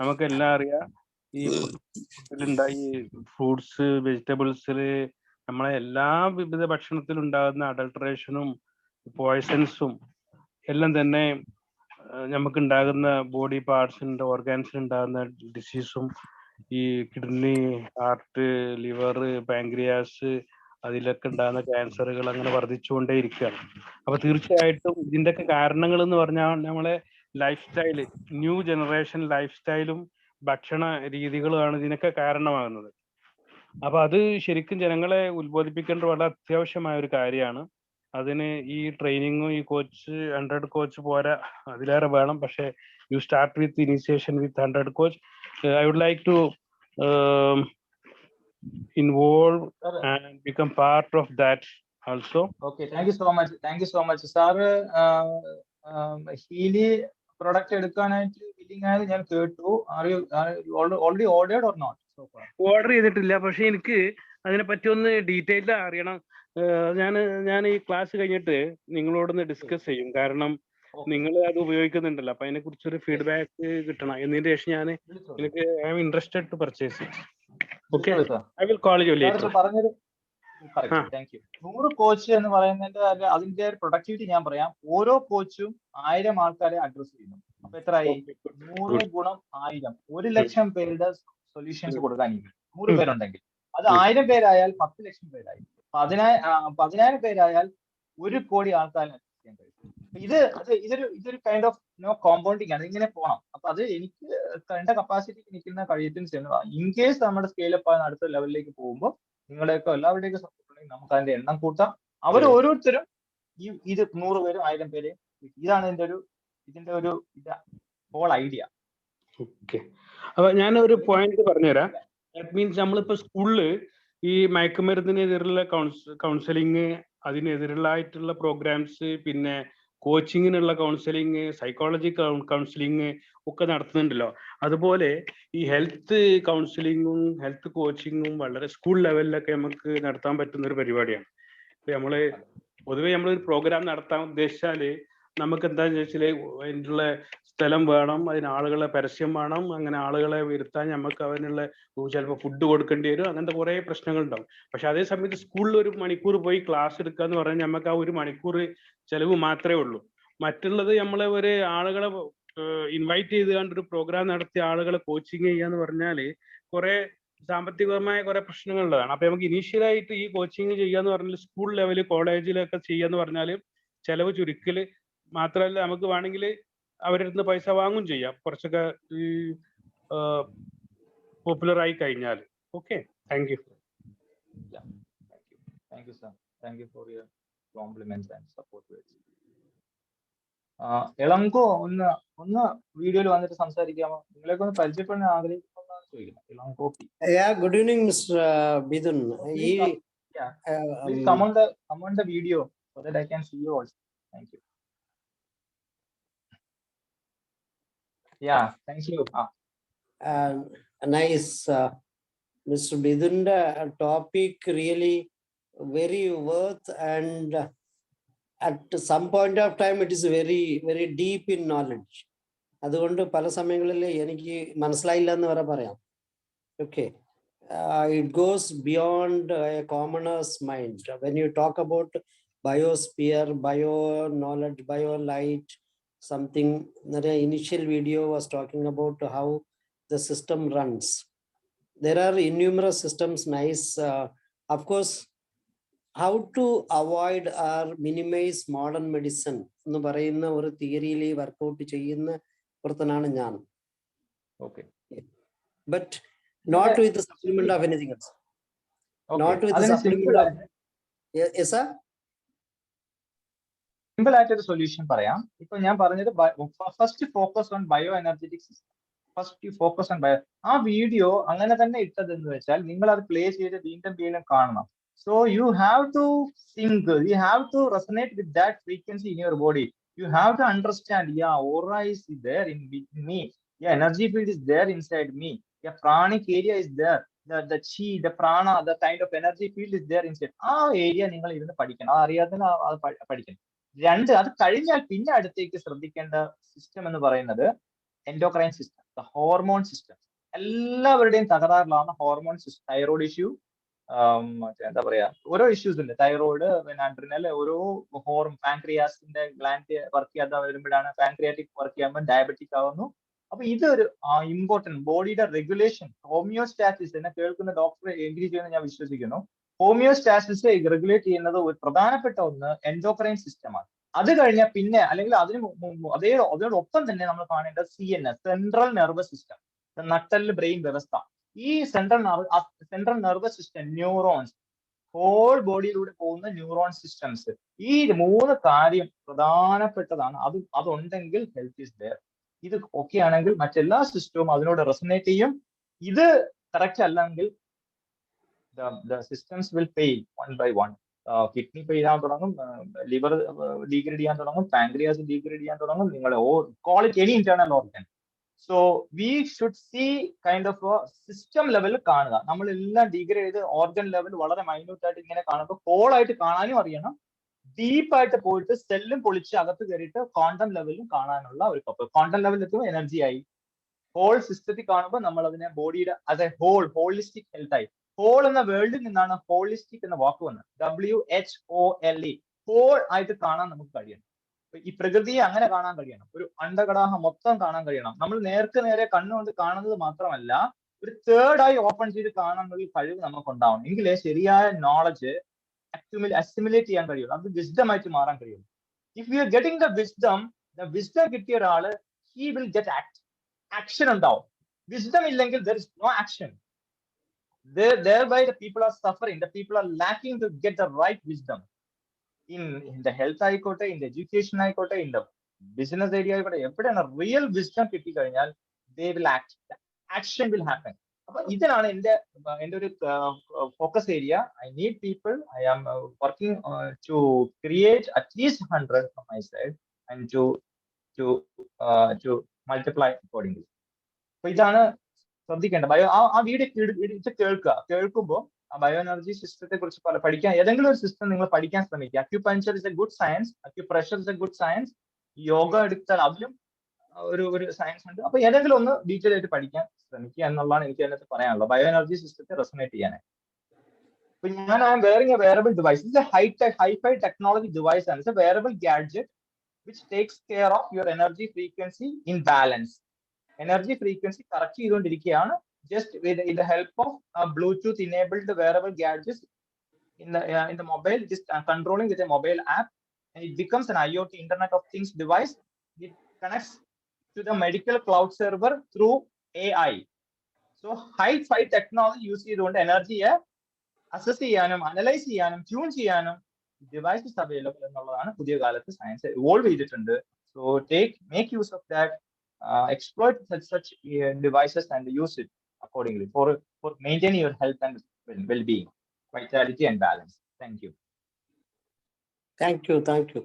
നമുക്കെല്ലാം അറിയാം, ഈ ഫ്രൂട്ട്സ്, വെജിറ്റബിൾസില് നമ്മളെ എല്ലാ വിവിധ ഭക്ഷണത്തിൽ ഉണ്ടാകുന്ന അഡൾട്രേഷനും പോയ്സൺസും എല്ലാം തന്നെ നമുക്ക് ഉണ്ടാകുന്ന ബോഡി പാർട്സിന്റെ ഓർഗാൻസിന് ഉണ്ടാകുന്ന ഡിസീസും, ഈ കിഡ്നി, ഹാർട്ട്, ലിവർ, പാൻക്രിയാസ്, അതിലൊക്കെ ഉണ്ടാകുന്ന ക്യാൻസറുകൾ അങ്ങനെ വർദ്ധിച്ചുകൊണ്ടേ ഇരിക്കുകയാണ്. അപ്പൊ തീർച്ചയായിട്ടും ഇതിന്റെയൊക്കെ കാരണങ്ങൾ എന്ന് പറഞ്ഞാൽ നമ്മളെ ലൈഫ് സ്റ്റൈല്, ന്യൂ ജനറേഷൻ ലൈഫ് സ്റ്റൈലും ഭക്ഷണ രീതികളുമാണ് ഇതിനൊക്കെ കാരണമാകുന്നത്. അപ്പൊ അത് ശരിക്കും ജനങ്ങളെ ഉത്ബോധിപ്പിക്കേണ്ട വളരെ അത്യാവശ്യമായ ഒരു കാര്യമാണ്. അതിന് ഈ ട്രെയിനിങ്ങും ഈ കോച്ച് 100 കോച്ച് പോരാ, അതിലേറെ വേണം. പക്ഷെ you start with initiation with 100 coach. I would like to involve and become part of that also. Okay, thank you so much. Thank you so much. Sir, Healy product എടുക്കാനായിട്ട് willing ആയത് ഞാൻ കേട്ടു. Already ordered or not? Order ചെയ്തിട്ടില്ല, പക്ഷെ എനിക്ക് അതിനെ പറ്റി ഒന്ന് ഡീറ്റെയിൽ അറിയണം. ഞാൻ ഈ ക്ലാസ് കഴിഞ്ഞിട്ട് നിങ്ങളോടൊന്ന് ഡിസ്കസ് ചെയ്യും. കാരണം നിങ്ങൾ അത് ഉപയോഗിക്കുന്നുണ്ടല്ലോ, അപ്പൊ അതിനെ കുറിച്ചൊരു ഫീഡ്ബാക്ക് കിട്ടണം. എന്നതിന് ശേഷം ഞാൻ എനിക്ക് I am interested to purchase. Okay, I will call you later. പറഞ്ഞൊരു 100 കോച്ച് എന്ന് പറയുന്നതിന്റെ അതിന്റെ പ്രൊഡക്ടിവിറ്റി ഞാൻ പറയാം. ഓരോ കോച്ചും 1000 ആൾക്കാരെ അഡ്രസ് ചെയ്യുന്നു. അപ്പൊ എത്രയായി? 100 ഗുണം 1000, 1,00,000 പേരുടെ സൊല്യൂഷൻസ് കൊടുക്കാൻ 100 പേരുണ്ടെങ്കിൽ അത് 1000 പേരായാൽ 10 ലക്ഷം പേരായി. 10,000 പേരായാൽ 1 കോടി ആൾക്കാരെ ചെയ്യാൻ കഴിയും. ഇതൊരു കൈൻഡ് ഓഫ് കോമ്പൗണ്ടിങ് ആണ്. ഇങ്ങനെ പോകണം. അപ്പൊ അത് എനിക്ക് എന്റെ കപ്പാസിറ്റിക്ക് നിൽക്കുന്ന കഴിയത്തിന് ചെയ്യുന്നതാണ്. ഇൻ കേസ് നമ്മുടെ സ്കെയിലപ്പ് ആകുന്ന അടുത്ത ലെവലിലേക്ക് പോകുമ്പോൾ നിങ്ങളുടെയൊക്കെ എല്ലാവരുടെയൊക്കെ സപ്പോർട്ട് ഉണ്ടെങ്കിൽ നമുക്ക് അതിന്റെ എണ്ണം കൂട്ടാം. അവർ ഓരോരുത്തരും ഇത് 100 പേരും 1000 പേര്, ഇതാണ് ഇതിന്റെ ഒരു ഹോൾ ഐഡിയ. ഓക്കെ, അപ്പൊ ഞാനൊരു പോയിന്റ് പറഞ്ഞുതരാം. ദാറ്റ് മീൻസ് നമ്മളിപ്പോ സ്കൂളില് ഈ മയക്കുമരുന്നിനെതിരുള്ള കൗൺസിലിങ്, അതിനെതിരുള്ളായിട്ടുള്ള പ്രോഗ്രാംസ്, പിന്നെ കോച്ചിങ്ങിനുള്ള കൗൺസിലിങ്, സൈക്കോളജി കൗൺസിലിങ് ഒക്കെ നടത്തുന്നുണ്ടല്ലോ. അതുപോലെ ഈ ഹെൽത്ത് കൗൺസിലിങ്ങും ഹെൽത്ത് കോച്ചിങ്ങും വളരെ സ്കൂൾ ലെവലിലൊക്കെ നമുക്ക് നടത്താൻ പറ്റുന്ന ഒരു പരിപാടിയാണ്. ഇപ്പൊ പൊതുവെ നമ്മളൊരു പ്രോഗ്രാം നടത്താൻ ഉദ്ദേശിച്ചാല് നമുക്ക് എന്താന്ന് വെച്ചാല് അതിനുള്ള സ്ഥലം വേണം, അതിന് ആളുകളെ പരസ്യം വേണം, അങ്ങനെ ആളുകളെ വരുത്താൻ നമുക്ക് അതിനുള്ള ചിലപ്പോൾ ഫുഡ് കൊടുക്കേണ്ടി വരും, അങ്ങനത്തെ കുറെ പ്രശ്നങ്ങൾ ഉണ്ടാവും. പക്ഷെ അതേ സമയത്ത് സ്കൂളിൽ 1 മണിക്കൂർ പോയി ക്ലാസ് എടുക്കുക എന്ന് പറഞ്ഞാൽ നമുക്ക് ആ 1 മണിക്കൂർ ചെലവ് മാത്രമേ ഉള്ളൂ. മറ്റുള്ളത് നമ്മളെ ആളുകളെ ഇൻവൈറ്റ് ചെയ്ത് കണ്ടൊരു പ്രോഗ്രാം നടത്തിയ ആളുകളെ കോച്ചിങ് ചെയ്യാന്ന് പറഞ്ഞാല് കുറെ സാമ്പത്തികപരമായ കുറെ പ്രശ്നങ്ങളുള്ളതാണ്. അപ്പൊ നമുക്ക് ഇനീഷ്യലായിട്ട് ഈ കോച്ചിങ് ചെയ്യാന്ന് പറഞ്ഞാൽ സ്കൂൾ ലെവല് കോളേജിലൊക്കെ ചെയ്യാന്ന് പറഞ്ഞാൽ ചെലവ് ചുരുക്കല് മാത്രമല്ല, നമുക്ക് വേണമെങ്കിൽ അവരുടെ അടുത്ത് പൈസ വാങ്ങും ചെയ്യാം കുറച്ചൊക്കെ ഈ പോപ്പുലർ ആയി കഴിഞ്ഞാൽ. Okay, thank you. Thank you, sir. Thank you for your compliments and support words. Ilango ഒന്ന് വീഡിയോയിൽ വന്നിട്ട് സംസാരിക്കാമോ? നിങ്ങളൊക്കെ ഒന്ന് പരിചയപ്പെടാൻ ആഗ്രഹിക്കുന്ന ചോദിക്കണം. Ilango. Good evening, Mr. Bidun. Please come on the video so that I can see you also. Thank you. Yeah, thank you. Nice. Mr. Bidun, topic really very worth, and at some point of time it is very, very deep in knowledge. അതുകൊണ്ട് പല സമയങ്ങളിൽ എനിക്ക് മനസ്സിലായില്ല എന്ന് വരെ പറയാം. Okay. It goes beyond a commoner's mind. When you talk about biosphere, bio knowledge, bio light, something, the initial video was talking about how the system runs. There are innumerous systems, nice. Of course, how to avoid or minimize modern medicine എന്ന് പറയുന്ന ഒരു തിയറിയിൽ workout ചെയ്യുന്ന ഒരുത്തനാണ് ഞാൻ. Okay. But not with the supplement of anything else. Okay. Not with the supplement of... Yes, sir? Simple ആയിട്ടൊരു solution പറയാം. ഇപ്പൊ ഞാൻ പറഞ്ഞത് first focus on bio energetic system. First focus on bio. ആ വീഡിയോ അങ്ങനെ തന്നെ ഇട്ടതെന്ന് വെച്ചാൽ നിങ്ങൾ അത് പ്ലേ ചെയ്ത് വീണ്ടും കാണണം. So you have to think, you have to resonate with that frequency in your body. You have to understand, yeah, aura is there in me. Yeah, energy field is there inside me. Yeah, pranic area is there. The chi, the prana, the kind of energy field is there inside. ആ area നിങ്ങൾ ഇരുന്ന് പഠിക്കണം. ആ അറിയാതെ അത് പഠിക്കണം. രണ്ട്, അത് കഴിഞ്ഞാൽ പിന്നെ അടുത്തേക്ക് ശ്രദ്ധിക്കേണ്ട സിസ്റ്റം എന്ന് പറയുന്നത് endocrine system, the hormone system. എല്ലാവരുടെയും തകരാറിലാണ് ഹോർമോൺ സിസ്റ്റം. തൈറോയ്ഡ് ഇഷ്യൂ, എന്താ പറയാ, ഓരോ ഇഷ്യൂസ് ഉണ്ട്. തൈറോയിഡ്, പിന്നെ അഡ്രിനൽ, ഓരോ പാൻക്രിയാസിന്റെ ഗ്ലാൻഡ് വർക്ക് ചെയ്യാതെ വരുമ്പോഴാണ്, പാൻക്രിയാറ്റിക് വർക്ക് ചെയ്യുമ്പോൾ ഡയബറ്റിക് ആവുന്നു. അപ്പൊ ഇതൊരു ഇമ്പോർട്ടന്റ് ബോഡിയുടെ റെഗുലേഷൻ, ഹോമിയോസ്റ്റാസിസ്, എന്നെ കേൾക്കുന്ന ഡോക്ടറെ എഗ്രി ചെയ്യുമെന്ന് ഞാൻ വിശ്വസിക്കുന്നു. ഹോമിയോസ്റ്റാസിസ് റെഗുലേറ്റ് ചെയ്യുന്നത് ഒരു പ്രധാനപ്പെട്ട ഒന്ന് എൻഡോക്രൈൻ സിസ്റ്റമാണ്. അത് കഴിഞ്ഞാൽ പിന്നെ, അല്ലെങ്കിൽ അതിനോടൊപ്പം തന്നെ നമ്മൾ കാണേണ്ടത് CNS, സെൻട്രൽ നെർവസ് സിസ്റ്റം, നട്ടല് ബ്രെയിൻ വ്യവസ്ഥ. ഈ central nervous system, neurons, whole ബോഡിയിലൂടെ പോകുന്ന ന്യൂറോൺ സിസ്റ്റംസ്, ഈ 3 കാര്യം പ്രധാനപ്പെട്ടതാണ്. അതുണ്ടെങ്കിൽ ഹെൽത്ത് ഈസ് ദെയർ. ഇത് ഓക്കെ ആണെങ്കിൽ മറ്റെല്ലാ സിസ്റ്റവും അതിനോട് റെസനേറ്റ് ചെയ്യും. ഇത് കറക്റ്റ് അല്ലെങ്കിൽ the systems will fail one by one. Kidney fail ചെയ്യാൻ തുടങ്ങും, liver degrade ചെയ്യാൻ തുടങ്ങും, pancreas degrade ചെയ്യാൻ തുടങ്ങും. നിങ്ങൾ call it any internal organ. So we should see kind of a system level കാണുക. നമ്മളെല്ലാം ഡിഗ്രേഡ് ചെയ്ത് ഓർഗൻ ലെവൽ വളരെ മൈന്യൂട്ട് ആയിട്ട് ഇങ്ങനെ കാണുമ്പോൾ ഹോൾ ആയിട്ട് കാണാനും അറിയണം. ഡീപ്പായിട്ട് പോയിട്ട് സെല്ലും പൊളിച്ച് അകത്ത് കയറിയിട്ട് ക്വാണ്ടം ലെവലും കാണാനുള്ള ഒരു കപ്പ്. ക്വാണ്ടം ലെവലിൽ എത്തുമ്പോൾ എനർജി ആയി. ഹോൾ സിസ്റ്റത്തിൽ കാണുമ്പോൾ നമ്മൾ അതിനെ ബോഡിയുടെ അത് ഹോളിസ്റ്റിക് ഹെൽത്ത് ആയി. ഹോൾ എന്ന വേൾഡിൽ നിന്നാണ് ഹോളിസ്റ്റിക് എന്ന വാക്ക് വന്നത്. WHOLE. ഹോൾ ആയിട്ട് കാണാൻ നമുക്ക് കഴിയണം. ഈ പ്രകൃതിയെ അങ്ങനെ കാണാൻ കഴിയണം. ഒരു അണ്ടകടാഹം മൊത്തം കാണാൻ കഴിയണം. നമ്മൾ നേരെ കണ്ണുകൊണ്ട് കാണുന്നത് മാത്രമല്ല, ഒരു തേർഡ് ആയി ഓപ്പൺ ചെയ്ത് കാണാനുള്ള കഴിവ് നമുക്ക് ഉണ്ടാവണം. എങ്കിലേ ശരിയായ നോളജ് അസിമുലേറ്റ് ചെയ്യാൻ കഴിയുള്ളൂ. അത് വിസ്ഡം ആയിട്ട് മാറാൻ കഴിയുള്ളൂ. If you are getting the wisdom കിട്ടിയ ഒരാള് ഹി വിൽ ഗെറ്റ് ആക്ഷൻ ഉണ്ടാവും. വിസ്ഡം ഇല്ലെങ്കിൽ there is no action. Thereby the people are suffering. The people are lacking to get the right wisdom. In the health ആയിക്കോട്ടെ, in the education ആയിക്കോട്ടെ, in the business area ആയിക്കോട്ടെ, എവിടെയാണ് real wisdom കിട്ടിക്കഴിഞ്ഞാൽ they will act. The action will happen. അപ്പൊ ഇതിനാണ് എന്റെ ഒരു focus area. I need people. I am working to create at least 100 from my side and to multiply accordingly. അപ്പൊ ഇതാണ് ശ്രദ്ധിക്കേണ്ട. ആ വീഡിയോ കേൾക്കുമ്പോൾ ആ ബയോ എനർജി സിസ്റ്റത്തെ കുറിച്ച് പഠിക്കാൻ ഏതെങ്കിലും ഒരു സിസ്റ്റം നിങ്ങൾ പഠിക്കാൻ ശ്രമിക്കുക. Acupuncture is A good science, acupressure is A good science. Yoga എടുത്താൽ അതിലും ഒരു സയൻസ് ഉണ്ട്. അപ്പൊ ഏതെങ്കിലും ഒന്ന് ഡീറ്റെയിൽ ആയിട്ട് പഠിക്കാൻ ശ്രമിക്കുക എന്നുള്ളതാണ് എനിക്ക് അതിനകത്ത് പറയാനുള്ളത്. ബയോ എനർജി സിസ്റ്റത്തെ റെസൊനേറ്റ് ചെയ്യാനായി. അപ്പൊ ഞാൻ I'm wearing a wearable device. It's a hi-fi technology device ആണ്. It's a wearable gadget which takes care of your energy frequency in balance. Energy frequency correct ചെയ്തുകൊണ്ടിരിക്കുകയാണ്. just with the help of Bluetooth enabled wearable gadgets in the mobile, just controlling with a mobile app, and it becomes an IoT Internet of Things device. It connects to the medical cloud server through AI. So high-fi technology use ചെയ്തുകൊണ്ട് എനർജിയെ assess ചെയ്യാനും analyse ചെയ്യാനും tune ചെയ്യാനും devices available എന്നുള്ളതാണ് പുതിയ കാലത്ത് science evolve ചെയ്തിട്ടുണ്ട്. So make use of that, exploit such devices and use it accordingly for maintaining your health and well-being, vitality and balance. Thank you. Thank you. Thank you.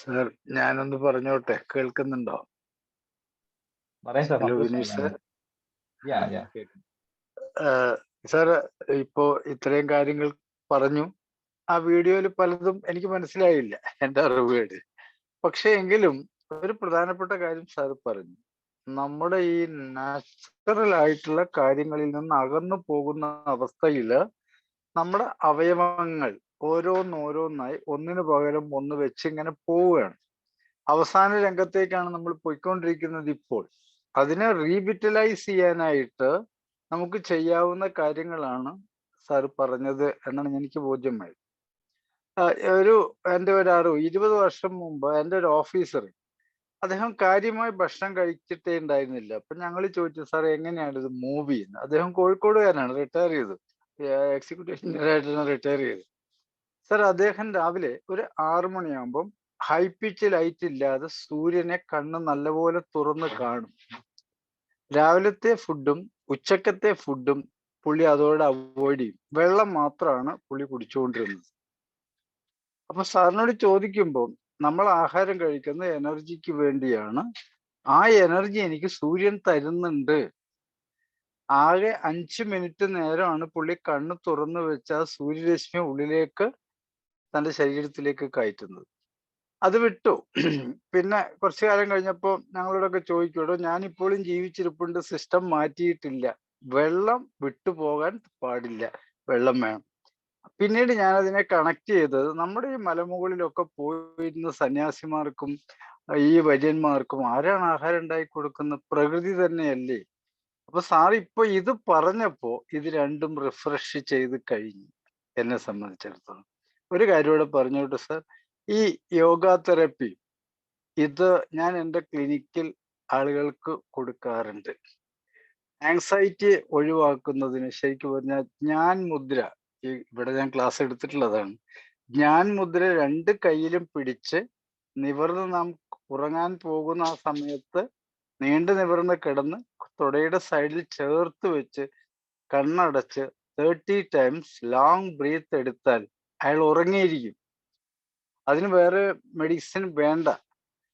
Sir, ഞാനൊന്ന് പറഞ്ഞോട്ടെ, കേൾക്കുന്നുണ്ടോ? Hello Vineesh sir. Sir, ഇപ്പോ ഇത്രയും കാര്യങ്ങൾ പറഞ്ഞു. ആ വീഡിയോയിൽ പലതും എനിക്ക് മനസ്സിലായില്ല, എന്റെ അറിവേട്. പക്ഷെ എങ്കിലും ഒരു പ്രധാനപ്പെട്ട കാര്യം സാർ പറഞ്ഞു. നമ്മുടെ ഈ നാച്ചുറൽ ആയിട്ടുള്ള കാര്യങ്ങളിൽ നിന്ന് അകന്നു പോകുന്ന അവസ്ഥയിൽ നമ്മുടെ അവയവങ്ങൾ ഓരോന്നോരോന്നായി ഒന്നിനു പകരം ഒന്ന് വെച്ച് ഇങ്ങനെ പോവുകയാണ്. അവസാന രംഗത്തേക്കാണ് നമ്മൾ പോയിക്കൊണ്ടിരിക്കുന്നത് ഇപ്പോൾ. അതിനെ റീവിറ്റലൈസ് ചെയ്യാനായിട്ട് നമുക്ക് ചെയ്യാവുന്ന കാര്യങ്ങളാണ് സാർ പറഞ്ഞത് എന്നാണ് എനിക്ക് ബോധ്യമായത്. എൻ്റെ ഒരു അറിവ്, 20 വർഷം മുമ്പ് എൻ്റെ ഒരു ഓഫീസർ, അദ്ദേഹം കാര്യമായി ഭക്ഷണം കഴിച്ചിട്ടേ ഉണ്ടായിരുന്നില്ല. അപ്പൊ ഞങ്ങൾ ചോദിച്ചു, സാർ എങ്ങനെയാണ് ഇത് മൂവ് ചെയ്യുന്നത്? അദ്ദേഹം കോഴിക്കോടുകാരനാണ്, റിട്ടയർ ചെയ്തു, എക്സിക്യൂട്ടീവ് എഞ്ചിനീയറായിട്ടാണ് റിട്ടയർ ചെയ്തത്. സാർ, അദ്ദേഹം രാവിലെ ഒരു 6 മണിയാകുമ്പം ഹൈ പിച്ച് ലൈറ്റ് ഇല്ലാതെ സൂര്യനെ കണ്ണ് നല്ലപോലെ തുറന്ന് കാണും. രാവിലത്തെ ഫുഡും ഉച്ചക്കത്തെ ഫുഡും പുള്ളി അതോടെ അവോയ്ഡ് ചെയ്യും. വെള്ളം മാത്രമാണ് പുള്ളി കുടിച്ചുകൊണ്ടിരുന്നത്. അപ്പൊ സാറിനോട് ചോദിക്കുമ്പോൾ, നമ്മൾ ആഹാരം കഴിക്കുന്നത് എനർജിക്ക് വേണ്ടിയാണ്. ആ എനർജി എനിക്ക് സൂര്യൻ തരുന്നുണ്ട്. ആകെ 5 മിനിറ്റ് നേരമാണ് പുള്ളി കണ്ണ് തുറന്നു വെച്ച സൂര്യരശ്മി ഉള്ളിലേക്ക് തൻ്റെ ശരീരത്തിലേക്ക് കയറ്റുന്നത്. അത് വിട്ടു. പിന്നെ കുറച്ചു കാലം കഴിഞ്ഞപ്പോൾ ഞങ്ങളോടൊക്കെ ചോദിക്കൂടോ, ഞാനിപ്പോഴും ജീവിച്ചിരിപ്പുണ്ട്, സിസ്റ്റം മാറ്റിയിട്ടില്ല, വെള്ളം വിട്ടുപോകാൻ പാടില്ല, വെള്ളം വേണം. പിന്നീട് ഞാനതിനെ കണക്ട് ചെയ്തത്, നമ്മുടെ ഈ മലമുകളിലൊക്കെ പോയിരുന്ന സന്യാസിമാർക്കും ഈ വര്യന്മാർക്കും ആരാണ് ആഹാരം ഉണ്ടാക്കി കൊടുക്കുന്നത്? പ്രകൃതി തന്നെയല്ലേ. അപ്പൊ സാർ ഇപ്പൊ ഇത് പറഞ്ഞപ്പോ ഇത് രണ്ടും റിഫ്രഷ് ചെയ്ത് കഴിഞ്ഞു എന്നെ സംബന്ധിച്ചിടത്തോളം. ഒരു കാര്യം കൂടെ പറഞ്ഞോട്ടെ സാർ, ഈ യോഗ തെറപ്പി ഇത് ഞാൻ എൻ്റെ ക്ലിനിക്കിൽ ആളുകൾക്ക് കൊടുക്കാറുണ്ട്. ആങ്സൈറ്റി ഒഴിവാക്കുന്നതിന് ശരിക്കും പറഞ്ഞാൽ ജ്ഞാൻ മുദ്ര, ഇവിടെ ഞാൻ ക്ലാസ് എടുത്തിട്ടുള്ളതാണ്, ജ്ഞാൻ മുദ്ര 2 കൈയിലും പിടിച്ച് നിവർന്ന് നാം ഉറങ്ങാൻ പോകുന്ന ആ സമയത്ത് നീണ്ടു നിവർന്ന് കിടന്ന് തുടയുടെ സൈഡിൽ ചേർത്ത് വെച്ച് കണ്ണടച്ച് 30 ടൈംസ് ലോങ് ബ്രീത്ത് എടുത്താൽ അയാൾ ഉറങ്ങിയിരിക്കും. അതിന് വേറെ മെഡിസിൻ വേണ്ട.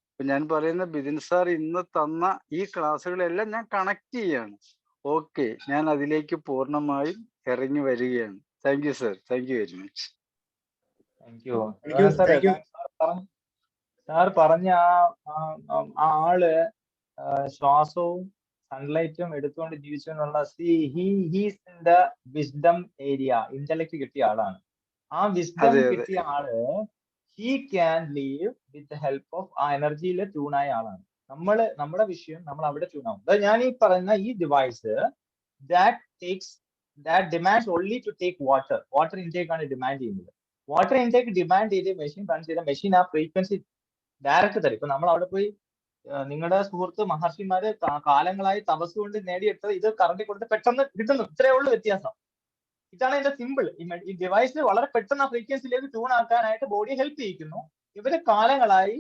ഇപ്പൊ ഞാൻ പറയുന്ന ബിദിൻ സാർ ഇന്ന് തന്ന ഈ ക്ലാസ്സുകളെല്ലാം ഞാൻ കണക്ട് ചെയ്യാണ്. ഓക്കെ, ഞാൻ അതിലേക്ക് പൂർണ്ണമായും ഇറങ്ങി വരികയാണ്. Thank you sir, thank you very much. Sir പറഞ്ഞ ആ ആള് ശ്വാസവും സൺലൈറ്റും എടുത്തുകൊണ്ട് ജീവിച്ചു എന്നുള്ള, he's in the wisdom area, intellect കിട്ടിയ ആളാണ്. ആ വിസ്ഡം കിട്ടിയ ആള് he can leave with help of ആ എനർജിയിലെ ട്യൂണായ ആളാണ്. നമ്മുടെ വിഷയം നമ്മൾ അവിടെ ട്യൂണാവും. ഞാൻ ഈ പറയുന്ന ഈ device that demands only to take water intake ആണ് ഡിമാൻഡ് ചെയ്യുന്നത്. വാട്ടർ ഇൻടേക്ക് ഡിമാൻഡ് ചെയ്ത് മെഷീൻ കണക്ട് ചെയ്ത മെഷീൻ ആ ഫ്രീക്വൻസി ഡയറക്റ്റ് തരും. ഇപ്പൊ നമ്മൾ അവിടെ പോയി നിങ്ങളുടെ സുഹൃത്ത് മഹർഷിമാര് കാലങ്ങളായി തപസ് കൊണ്ട് നേടിയെടുത്തത് ഇത് കറണ്ടിൽ കൊടുത്ത് പെട്ടെന്ന് കിട്ടുന്നു. ഇത്രയേ ഉള്ളൂ വ്യത്യാസം. ഇതാണ് ഇതിന്റെ സിമ്പിൾ. ഈ ഡിവൈസ് വളരെ പെട്ടെന്ന് ആ ഫ്രീക്വൻസിയിലേക്ക് ട്യൂൺ ആക്കാനായിട്ട് ബോഡി ഹെൽപ്പ് ചെയ്യിക്കുന്നു. ഇവര് കാലങ്ങളായി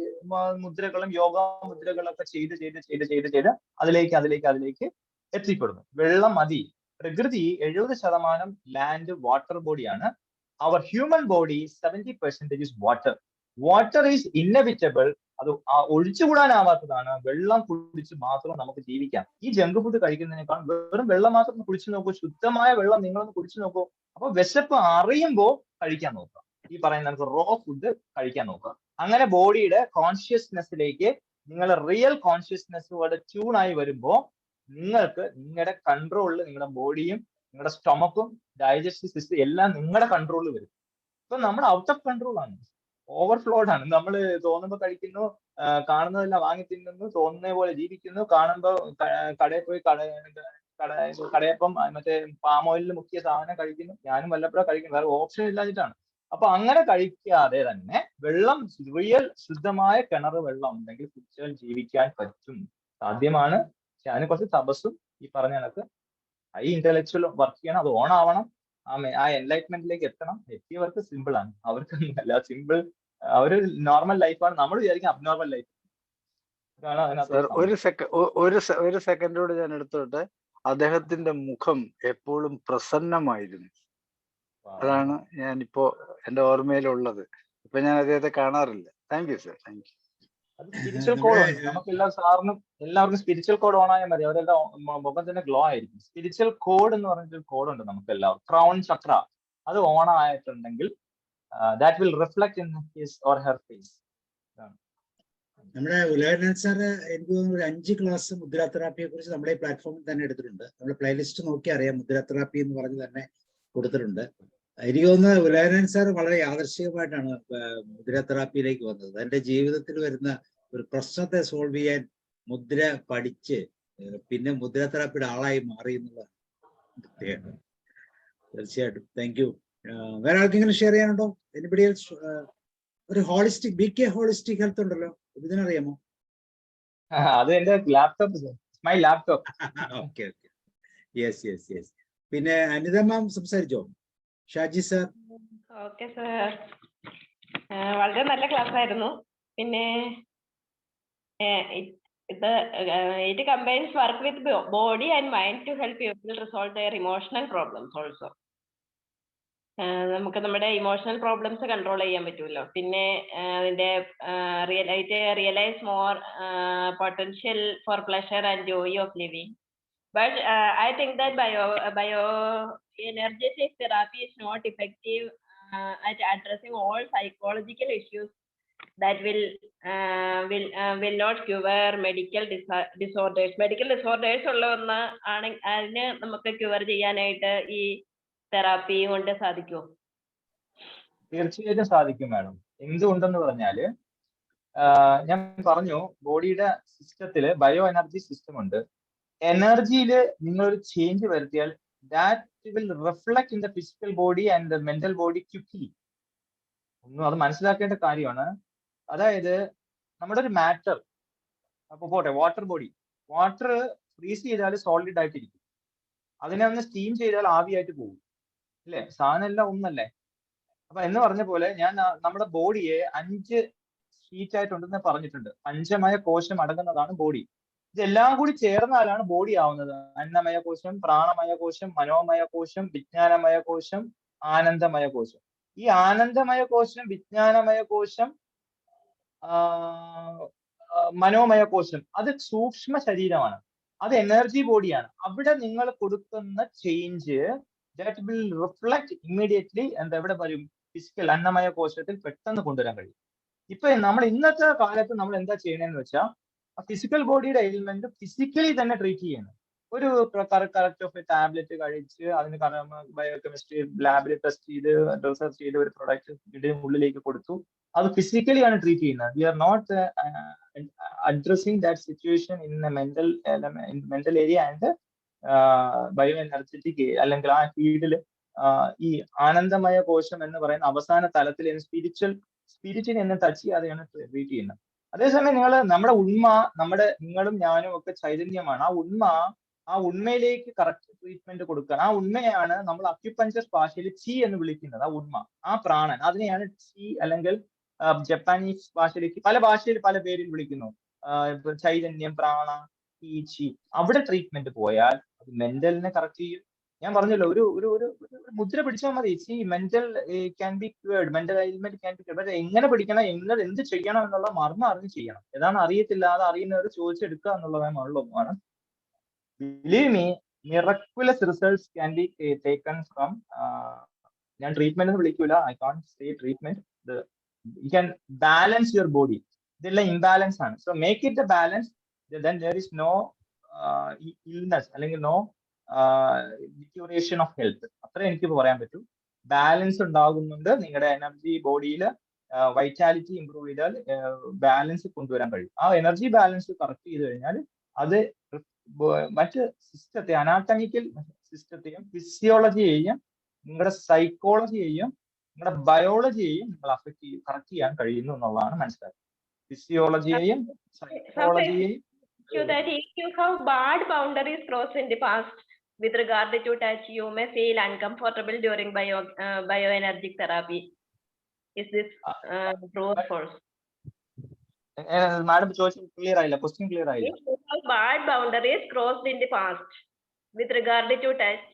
മുദ്രകളും യോഗ മുദ്രകളൊക്കെ ചെയ്ത് അതിലേക്ക് എത്തിപ്പെടുന്നു. വെള്ളം മതി. പ്രകൃതി 70% ലാൻഡ് വാട്ടർ ബോഡിയാണ്. അവർ human body 70% is water. Water is inevitable. അത് ഒഴിച്ചുകൂടാനാവാത്തതാണ്. വെള്ളം കുടിച്ച് മാത്രം നമുക്ക് ജീവിക്കാം. ഈ ജങ്ക് ഫുഡ് കഴിക്കുന്നതിനേക്കാൾ വെറും വെള്ളം മാത്രം കുടിച്ചു നോക്കൂ. ശുദ്ധമായ വെള്ളം നിങ്ങളൊന്ന് കുടിച്ചു നോക്കൂ. അപ്പൊ വിശപ്പ് അറിയുമ്പോൾ കഴിക്കാൻ നോക്കുക. ഈ പറയുന്ന റോ ഫുഡ് കഴിക്കാൻ നോക്കുക. അങ്ങനെ ബോഡിയുടെ കോൺഷ്യസ്നെസ്സിലേക്ക് നിങ്ങൾ റിയൽ കോൺഷ്യസ്നെസ്സോടെ ട്യൂൺ ആയി വരുമ്പോൾ നിങ്ങൾക്ക് നിങ്ങളുടെ കൺട്രോളിൽ നിങ്ങളുടെ ബോഡിയും നിങ്ങളുടെ സ്റ്റൊമക്കും ഡൈജസ്റ്റീവ് സിസ്റ്റം എല്ലാം നിങ്ങളുടെ കൺട്രോളിൽ വരും. ഇപ്പൊ നമ്മൾ ഔട്ട് ഓഫ് കൺട്രോൾ ആണ്, ഓവർഫ്ലോഡ് ആണ്. നമ്മൾ തോന്നുമ്പോ കഴിക്കുന്നു, കാണുന്നതെല്ലാം വാങ്ങി തിന്നുന്നു, തോന്നുന്ന പോലെ ജീവിക്കുന്നു, കാണുമ്പോ കടയിൽ പോയി കടയപ്പം മറ്റേ പാം ഓയിലിൽ മുക്കിയ സാധനം കഴിക്കുന്നു. ഞാനും വല്ലപ്പോഴും കഴിക്കുന്നു, വേറെ ഓപ്ഷൻ ഇല്ലാഞ്ഞിട്ടാണ്. അപ്പൊ അങ്ങനെ കഴിക്കാതെ തന്നെ വെള്ളം, റിയൽ ശുദ്ധമായ കിണർ വെള്ളം ഉണ്ടെങ്കിൽ കുടിച്ചാൽ ജീവിക്കാൻ പറ്റും, സാധ്യമാണ്. പക്ഷെ അതിന് കുറച്ച് തപസ്സും ഈ പറഞ്ഞ കണക്ക് ഹൈ ഇന്റലക്ച്വൽ വർക്ക് ചെയ്യണം, അത് ഓൺ ആവണം, ആ എൻലൈറ്റ്മെന്റിലേക്ക് എത്തണം. എത്തിയവർക്ക് സിമ്പിൾ ആണ്, അവർക്ക് അല്ല സിമ്പിൾ, അവര് നോർമൽ ലൈഫാണ്, നമ്മൾ വിചാരിക്കും അബ്നോർമൽ ലൈഫ്. ഒരു സെക്കൻഡോട് ഞാൻ എടുത്തോട്ടെ. അദ്ദേഹത്തിന്റെ മുഖം എപ്പോഴും പ്രസന്നമായിരുന്നു. അതാണ് ഞാനിപ്പോ എന്റെ ഓർമ്മയിലുള്ളത്. ഇപ്പൊ ഞാൻ അദ്ദേഹത്തെ കാണാറില്ല. Thank you sir, thank you. അത് സ്പിരിച്വൽ കോഡ് ഉണ്ട് നമുക്ക് എല്ലാവർക്കും സ്പിരിച്വൽ കോഡ് ഓൺ ആയാൽ മതി, അവരെല്ലാം മുഖം തന്നെ ഗ്ലോ ആയിരിക്കും. സ്പിരിച്വൽ കോഡ് എന്ന് പറഞ്ഞിട്ട് കോഡ് ഉണ്ട് നമുക്ക് എല്ലാവർക്കും. ക്രൗൺ ചക്ര അത് ഓൺ ആയിട്ടുണ്ടെങ്കിൽ that will reflect in his or her face. നമ്മുടെ ഉലയൻ സാറ് എനിക്ക് തോന്നുന്നു ഒരു 5 ക്ലാസ് മുദ്ര തെറാപ്പിയെ കുറിച്ച് നമ്മുടെ ഈ പ്ലാറ്റ്ഫോമിൽ തന്നെ എടുത്തിട്ടുണ്ട്. നമ്മുടെ പ്ലേലിസ്റ്റ് നോക്കി അറിയാം, മുദ്ര തെറാപ്പി എന്ന് പറഞ്ഞ് തന്നെ കൊടുത്തിട്ടുണ്ട്. എനിക്ക് തോന്നുന്നത് ഉലയൻ സാർ വളരെ യാദൃശ്ചികമായിട്ടാണ് മുദ്ര തെറാപ്പിയിലേക്ക് വന്നത്. എന്റെ ജീവിതത്തിൽ വരുന്ന ഒരു പ്രശ്നത്തെ സോൾവ് ചെയ്യാൻ മുദ്ര പഠിച്ച് പിന്നെ മുദ്ര തെറാപ്പിയുടെ ആളായി മാറി എന്നുള്ളതാണ്. തീർച്ചയായിട്ടും താങ്ക് യു. വേറെ ആർക്കെങ്കിലും ഷെയർ ചെയ്യാനുണ്ടോ? Anybody else? ഒരു ഹോളിസ്റ്റിക് BK ഹോളിസ്റ്റിക് ഹെൽത്ത് ഉണ്ടല്ലോ, ഇതിനറിയാമോ? അത് എന്റെ laptop, my laptop. Okay okay, yes yes yes. പിന്നെ അനിത മാം സംസാരിച്ചോ? ഷാജി സാർ? ഓക്കെ സാർ, വളരെ നല്ല ക്ലാസ് ആയിരുന്നു. പിന്നെ it combines work with body and mind to help people resolve their emotional problems also. നമുക്ക് നമ്മുടെ ഇമോഷണൽ പ്രോബ്ലംസ് കൺട്രോൾ ചെയ്യാൻ പറ്റുമല്ലോ. പിന്നെ അതിന്റെ realise more potential four pleasure and joy of living. But I think that bio energetic therapy is not effective at addressing all psychological issues that will not cure medical disorders. Medical disorders ഉള്ളതൊന്ന് അതിന് നമുക്ക് cure ചെയ്യാനായിട്ട് ഈ therapy കൊണ്ട് സാധിക്കുമോ? തീർച്ചയായിട്ടും സാധിക്കും madam. എന്തുകൊണ്ടെന്ന് പറഞ്ഞാല് ഞാൻ പറഞ്ഞു, ബോഡിയുടെ സിസ്റ്റത്തില് ബയോ എനർജി സിസ്റ്റം ഉണ്ട്. എനർജിയിൽ നിങ്ങളൊരു ചേഞ്ച് വരുത്തിയാൽ that will reflect in the physical body and the mental body quickly. അത് മനസ്സിലാക്കേണ്ട കാര്യമാണ്. അതായത് നമ്മുടെ ഒരു മാറ്റർ, അപ്പൊ പോട്ടെ വാട്ടർ ബോഡി, വാട്ടർ ഫ്രീസ് ചെയ്താൽ സോളിഡ് ആയിട്ടിരിക്കും, അതിനെ ഒന്ന് സ്റ്റീം ചെയ്താൽ ആവിയായിട്ട് പോകും, അല്ലേ? സാധനം എല്ലാം ഒന്നല്ലേ? അപ്പൊ എന്ന് പറഞ്ഞ പോലെ ഞാൻ നമ്മുടെ ബോഡിയെ 5 ഷീറ്റ് ആയിട്ടുണ്ടെന്ന് പറഞ്ഞിട്ടുണ്ട്. പഞ്ചമയ കോശം അടങ്ങുന്നതാണ് ബോഡി. ഇതെല്ലാം കൂടി ചേർന്നാലാണ് ബോഡി ആവുന്നത്. അന്നമയ കോശം, പ്രാണമയ കോശം, മനോമയ കോശം, വിജ്ഞാനമയ കോശം, ആനന്ദമയ കോശം. ഈ ആനന്ദമയ കോശം, വിജ്ഞാനമയ കോശം, മനോമയ കോശം അത് സൂക്ഷ്മ ശരീരമാണ്, അത് എനർജി ബോഡിയാണ്. അവിടെ നിങ്ങൾ കൊടുക്കുന്ന change that will reflect immediately എവിടെ വരും? ഫിസിക്കൽ അന്നമയ കോശത്തിൽ പെട്ടെന്ന് കൊണ്ടുവരാൻ കഴിയും. ഇപ്പൊ നമ്മൾ ഇന്നത്തെ കാലത്ത് നമ്മൾ എന്താ ചെയ്യണമെന്ന് വെച്ചാൽ ഫിസിക്കൽ ബോഡിയുടെ എലിമെന്റ് ഫിസിക്കലി തന്നെ ട്രീറ്റ് ചെയ്യണം. ഒരു കറക്റ്റ് ഓഫ് ടാബ്ലറ്റ് കഴിച്ച് അതിന് ബയോകെമിസ്ട്രി ലാബിൽ ടെസ്റ്റ് ചെയ്ത് റിസർച്ച് ചെയ്ത് ഒരു പ്രൊഡക്റ്റ് ഉള്ളിലേക്ക് കൊടുത്തു, അത് ഫിസിക്കലിയാണ് ട്രീറ്റ് ചെയ്യുന്നത്. We are not addressing that situation in mental area and bio energetic അല്ലെങ്കിൽ ആ ഫീൽഡിൽ ഈ ആനന്ദമയ കോശം എന്ന് പറയുന്ന അവസാന തലത്തിൽ സ്പിരിറ്റിനെ എന്ന് ടച്ച് ചെയ്യാതെയാണ് ട്രീറ്റ് ചെയ്യുന്നത്. അതേസമയം നമ്മുടെ ഉണ്മ, നിങ്ങളും ഞാനും ഒക്കെ ചൈതന്യമാണ്. ആ ഉണ്മയിലേക്ക് കറക്റ്റ് ട്രീറ്റ്മെന്റ് കൊടുക്കുക. ആ ഉണ്മയാണ് നമ്മൾ അക്യുപഞ്ചർ ഭാഷയിൽ ചി എന്ന് വിളിക്കുന്നത്. ആ ഉണ്മ, ആ പ്രാണൻ, അതിനെയാണ് ചി അല്ലെങ്കിൽ ജപ്പാനീസ് ഭാഷയിലേക്ക് പല പേരിൽ വിളിക്കുന്നു. ചൈതന്യം, പ്രാണ, ചി. അവിടെ ട്രീറ്റ്മെന്റ് പോയാൽ അത് മെന്റലിനെ കറക്റ്റ് ചെയ്യും. ഞാൻ പറഞ്ഞല്ലോ, ഒരു മുദ്ര പിടിച്ചാൽ മതി. Mental can be cured, mental element can be cured. പക്ഷെ എങ്ങനെ പിടിക്കണം, എന്ത് ചെയ്യണം എന്നുള്ള മർമ്മം അറിഞ്ഞ് ചെയ്യണം. ഏതാണ് അറിയത്തില്ലാതെ അറിയുന്നവർ ചോദിച്ചെടുക്കുക എന്നുള്ളതാണ്. Believe me, miraculous results can be taken from, ഞാൻ ട്രീറ്റ്മെന്റ് എന്ന് വിളിക്കൂല, I can't say treatment. You can balance your body. ഇതെല്ലാം ഇംബാലൻസ് ആണ്. So make it a balance, then there is no illness അല്ലെങ്കിൽ നോ ഡിറ്റീരിയേഷൻ ഓഫ് ഹെൽത്ത്. അത്രേ എനിക്കിപ്പോൾ പറയാൻ പറ്റൂ. ബാലൻസ് ഉണ്ടാകുന്നുണ്ട്, നിങ്ങളുടെ എനർജി ബോഡിയിൽ വൈറ്റാലിറ്റി ഇമ്പ്രൂവ് ചെയ്താൽ ബാലൻസ് കൊണ്ടുവരാൻ കഴിയും. ആ എനർജി ബാലൻസ് കറക്റ്റ് ചെയ്ത് കഴിഞ്ഞാൽ അത് മറ്റ് സിസ്റ്റത്തെ, അനാട്ടമിക്കൽ സിസ്റ്റത്തെയും ഫിസിയോളജിയെയും നിങ്ങളുടെ സൈക്കോളജിയെയും നിങ്ങളുടെ ബയോളജിയെയും നിങ്ങൾ കറക്റ്റ് ചെയ്യാൻ കഴിയുന്നു എന്നുള്ളതാണ് മനസ്സിലാക്കുന്നത്. ഫിസിയോളജിയെയും സൈക്കോളജിയെയും. That if you have bad boundaries crossed in the past with regard to touch, you may feel uncomfortable during bioenergetic therapy. Is this true or false? Madam, clear ആയില്ല, question clear ആയില്ല. If you have bad boundaries crossed in the past with regard to touch,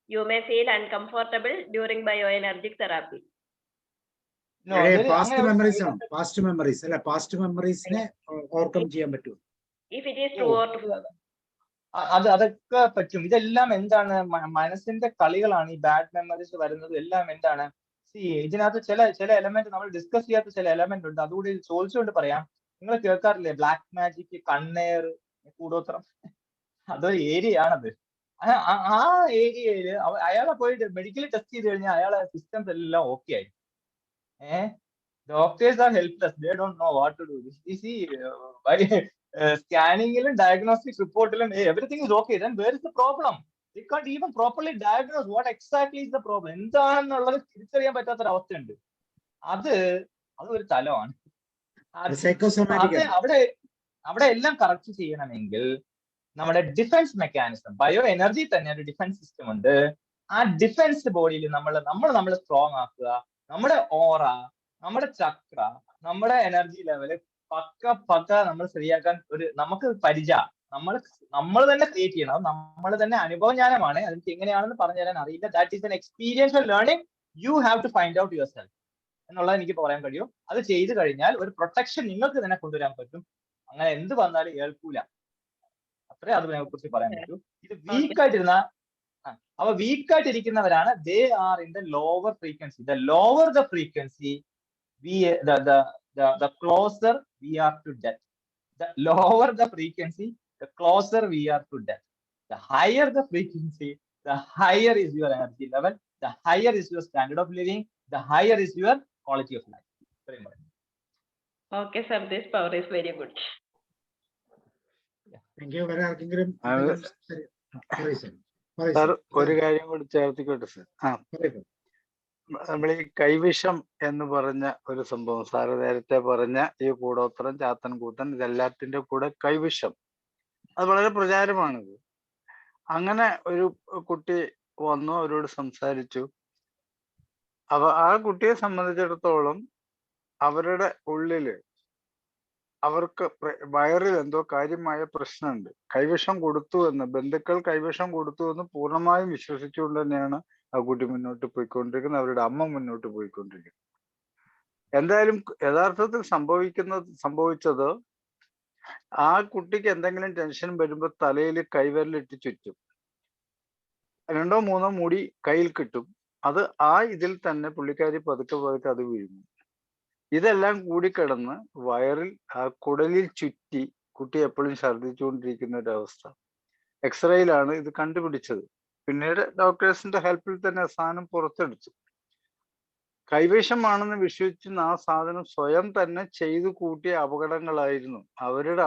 you may feel uncomfortable during bioenergetic therapy. Past memories ആണ്, past memories അല്ല, past മെമ്മറീസിനെ overcome ചെയ്യാൻ പറ്റും. If it is true or അതൊക്കെ പറ്റും. ഇതെല്ലാം എന്താണ്, മനസ്സിന്റെ കളികളാണ്. ഈ ബാഡ് മെമ്മറീസ് വരുന്നത് എല്ലാം എന്താണ്, ഇതിനകത്ത് ചില എലമെന്റ് നമ്മൾ ഡിസ്കസ് ചെയ്യാത്ത ചില എലമെന്റ് ഉണ്ട്. അതുകൂടി ചോദിച്ചുകൊണ്ട് പറയാം. നിങ്ങൾ കേൾക്കാറില്ലേ ബ്ലാക്ക് മാജിക്, കണ്ണേർ, കൂടോത്രം? അതൊരു ഏരിയ ആണത്. ആ ഏരിയയിൽ അയാളെ പോയിട്ട് മെഡിക്കലി ടെസ്റ്റ് ചെയ്ത് കഴിഞ്ഞാൽ അയാളെ സിസ്റ്റംസ് എല്ലാം ഓക്കെ ആയി. Doctors are helpless. They don't know what to do. You see, by scanning and diagnostic report, everything is okay. Then where is the problem? They can't even properly diagnose what exactly is the problem. എന്താണെന്നുള്ളത് തിരിച്ചറിയാൻ പറ്റാത്തൊരു അവസ്ഥയുണ്ട്. അത് ഒരു തലമാണ്. അവിടെ എല്ലാം correct ചെയ്യണമെങ്കിൽ നമ്മുടെ ഡിഫൻസ് മെക്കാനിസം, ബയോ എനർജി തന്നെ ഒരു ഡിഫൻസ് സിസ്റ്റം ഉണ്ട്. ആ ഡിഫൻസ് ബോഡിയിൽ നമ്മൾ സ്ട്രോങ് ആക്കുക. നമ്മുടെ ഓറ, നമ്മുടെ ചക്ര, നമ്മുടെ എനർജി ലെവല് പക്ക നമ്മൾ ശരിയാക്കാൻ നമുക്ക് നമ്മൾ തന്നെ ക്രിയേറ്റ് ചെയ്യണം. നമ്മൾ തന്നെ അനുഭവജ്ഞാനമാണ്. അതിന് എങ്ങനെയാണെന്ന് പറഞ്ഞു തരാൻ അറിയില്ല. That is an experiential learning. You have to find out yourself എന്നുള്ളത് എനിക്ക് പറയാൻ കഴിയും. അത് ചെയ്തു കഴിഞ്ഞാൽ ഒരു പ്രൊട്ടക്ഷൻ നിങ്ങൾക്ക് തന്നെ കൊണ്ടുവരാൻ പറ്റും. അങ്ങനെ എന്ത് വന്നാലും ഏൽക്കൂല. അത്രേ അതിനെ കുറിച്ച് പറയാൻ പറ്റൂ. ഇത് വീക്കായിട്ടിരിക്കുന്നവരാണ് they are in the lower frequency. The lower the frequency, the closer we are to death. The lower the frequency, the closer we are to death. The higher the frequency, the higher is your energy level, the higher is your standard of living, the higher is your quality of life. Very much. Okay, sir, this power is very good. Thank you. Sir, ഒരു കാര്യം കൂടി ചേർത്തിക്കോട്ടെ sir. നമ്മൾ ഈ കൈവിഷം എന്ന് പറഞ്ഞ ഒരു സംഭവം, sir നേരത്തെ പറഞ്ഞ ഈ കൂടോത്രം, ചാത്തൻ കൂത്തൻ, ഇതെല്ലാത്തിന്റെ കൂടെ കൈവിഷം, അത് വളരെ പ്രചാരമാണിത്. അങ്ങനെ ഒരു കുട്ടി വന്നു, അവരോട് സംസാരിച്ചു. ആ കുട്ടിയെ സംബന്ധിച്ചിടത്തോളം അവരുടെ ഉള്ളില് അവർക്ക് വയറിൽ എന്തോ കാര്യമായ പ്രശ്നമുണ്ട്. കൈവിഷം കൊടുത്തു എന്ന്, ബന്ധുക്കൾ കൈവിഷം കൊടുത്തു എന്ന് പൂർണ്ണമായും വിശ്വസിച്ചുകൊണ്ട് തന്നെയാണ് ആ കുട്ടി മുന്നോട്ട് പോയിക്കൊണ്ടിരിക്കുന്നത്, അവരുടെ അമ്മ മുന്നോട്ട് പോയിക്കൊണ്ടിരിക്കുന്നത്. എന്തായാലും യഥാർത്ഥത്തിൽ സംഭവിച്ചത്, ആ കുട്ടിക്ക് എന്തെങ്കിലും ടെൻഷൻ വരുമ്പോൾ തലയിൽ കൈവിരലിട്ട് ചുറ്റും, 2 or 3 മുടി കയ്യിൽ കിട്ടും. അത് ഇതിൽ തന്നെ പുള്ളിക്കാരി പതുക്കെ അത് വീഴുന്നു. ഇതെല്ലാം കൂടിക്കിടന്ന് വയറിൽ, ആ കുടലിൽ ചുറ്റി കുട്ടി എപ്പോഴും ഛർദ്ദിച്ചുകൊണ്ടിരിക്കുന്ന ഒരു അവസ്ഥ. എക്സ്റേയിലാണ് ഇത് കണ്ടുപിടിച്ചത്. പിന്നീട് ഡോക്ടേഴ്സിന്റെ ഹെൽപ്പിൽ തന്നെ സാധനം പുറത്തെടുത്തു. കൈവിഷമാണെന്ന് വിശ്വസിച്ച് ആ സാധനം സ്വയം തന്നെ ചെയ്തു കൂട്ടിയ അപകടങ്ങളായിരുന്നു.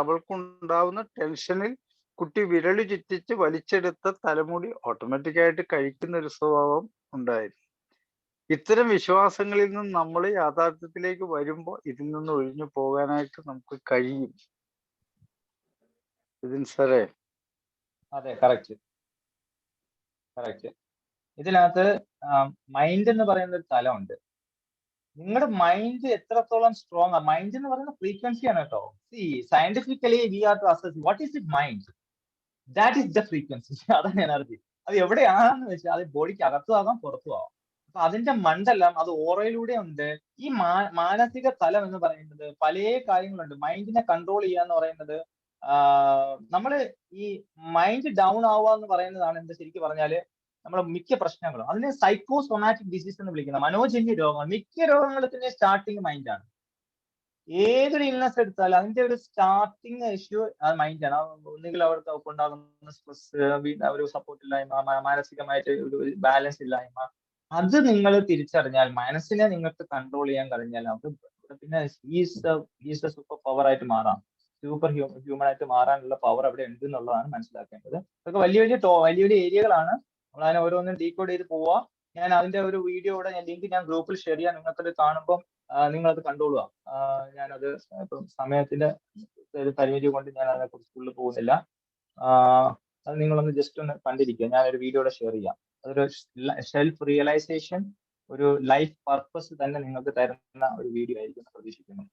അവൾക്കുണ്ടാവുന്ന ടെൻഷനിൽ കുട്ടി വിരളി ചുറ്റിച്ച് വലിച്ചെടുത്ത തലമുടി ഓട്ടോമാറ്റിക്കായിട്ട് കഴിക്കുന്ന ഒരു സ്വഭാവം ഉണ്ടായിരുന്നു. ഇത്തരം വിശ്വാസങ്ങളിൽ നിന്ന് നമ്മൾ യാഥാർത്ഥ്യത്തിലേക്ക് വരുമ്പോൾ ഇതിൽ നിന്ന് ഒഴിഞ്ഞു പോകാനായിട്ട് നമുക്ക് കഴിയും. സാറേ, അതെ, കറക്റ്റ്. ഇതിനകത്ത് മൈൻഡ് എന്ന് പറയുന്ന ഒരു തലമുണ്ട്. നിങ്ങളുടെ മൈൻഡ് എത്രത്തോളം സ്ട്രോങ് ആണ്. മൈൻഡ് എന്ന് പറയുന്ന ഫ്രീക്വൻസിയാണ് കേട്ടോ. Scientifically we are to assess what is it mind. That is the frequency. അതാണ് എനർജി. അത് എവിടെയാണെന്ന് വെച്ചാൽ അത് ബോഡിക്ക് അകത്തും ആകാം പുറത്തും ആവാം. അപ്പൊ അതിന്റെ മണ്ഡലം അത് ഓറയിലൂടെ ഉണ്ട്. ഈ മാനസിക തലം എന്ന് പറയുന്നത് പല കാര്യങ്ങളുണ്ട്. മൈൻഡിനെ കൺട്രോൾ ചെയ്യുക എന്ന് പറയുന്നത്, നമ്മള് ഈ മൈൻഡ് ഡൗൺ ആവുക എന്ന് പറയുന്നതാണ് എന്താ ശരിക്കും പറഞ്ഞാല് നമ്മളെ മിക്ക പ്രശ്നങ്ങളും. അതിനെ സൈക്കോസൊമാറ്റിക് ഡിസീസ് എന്ന് വിളിക്കുന്നത്. മനോജന്യ രോഗങ്ങൾ, മിക്ക രോഗങ്ങളുടെ സ്റ്റാർട്ടിങ് മൈൻഡാണ്. ഏതൊരു ഇൽനെസ് എടുത്താലും അതിന്റെ ഒരു സ്റ്റാർട്ടിങ് ഇഷ്യൂ അത് മൈൻഡാണ്. ഒന്നുകിൽ അവർക്ക് ഉണ്ടാകുന്ന സ്ട്രെസ്, ഒരു സപ്പോർട്ട് ഇല്ലായ്മ, മാനസികമായിട്ട് ഒരു ബാലൻസ് ഇല്ലായ്മ, അത് നിങ്ങൾ തിരിച്ചറിഞ്ഞാൽ, മനസ്സിനെ നിങ്ങൾക്ക് കൺട്രോൾ ചെയ്യാൻ കഴിഞ്ഞാൽ, അത് പിന്നെ ഈസ് ദ സൂപ്പർ പവർ ആയിട്ട് മാറാം. സൂപ്പർ ഹ്യൂമൻ ആയിട്ട് മാറാനുള്ള പവർ അവിടെ ഉണ്ട് എന്നുള്ളതാണ് മനസ്സിലാക്കേണ്ടത്. അതൊക്കെ വലിയ വലിയ ഏരിയകളാണ്. നമ്മൾ അതിനെ ഓരോന്നും ഡീകോഡ് ചെയ്ത് പോവാ. ഞാൻ അതിന്റെ ഒരു വീഡിയോയുടെ ലിങ്ക് ഞാൻ ഗ്രൂപ്പിൽ ഷെയർ ചെയ്യാൻ, നിങ്ങൾക്കത് കാണുമ്പോൾ നിങ്ങളത് കണ്ടോളുക. ഞാനത് ഇപ്പം സമയത്തിന്റെ ഒരു പരിമിതി കൊണ്ട് ഞാൻ അതിനെ കുറിച്ച് ഫുള്ള് പോകുന്നില്ല. അത് നിങ്ങളൊന്ന് ജസ്റ്റ് ഒന്ന് കണ്ടിരിക്കുക. ഞാനൊരു വീഡിയോയുടെ ഷെയർ ചെയ്യാം. അതൊരു സെൽഫ് റിയലൈസേഷൻ, ഒരു ലൈഫ് പർപ്പസ് തന്നെ നിങ്ങൾക്ക് തരുന്ന ഒരു വീഡിയോ ആയിരിക്കും പ്രതീക്ഷിക്കുന്നു.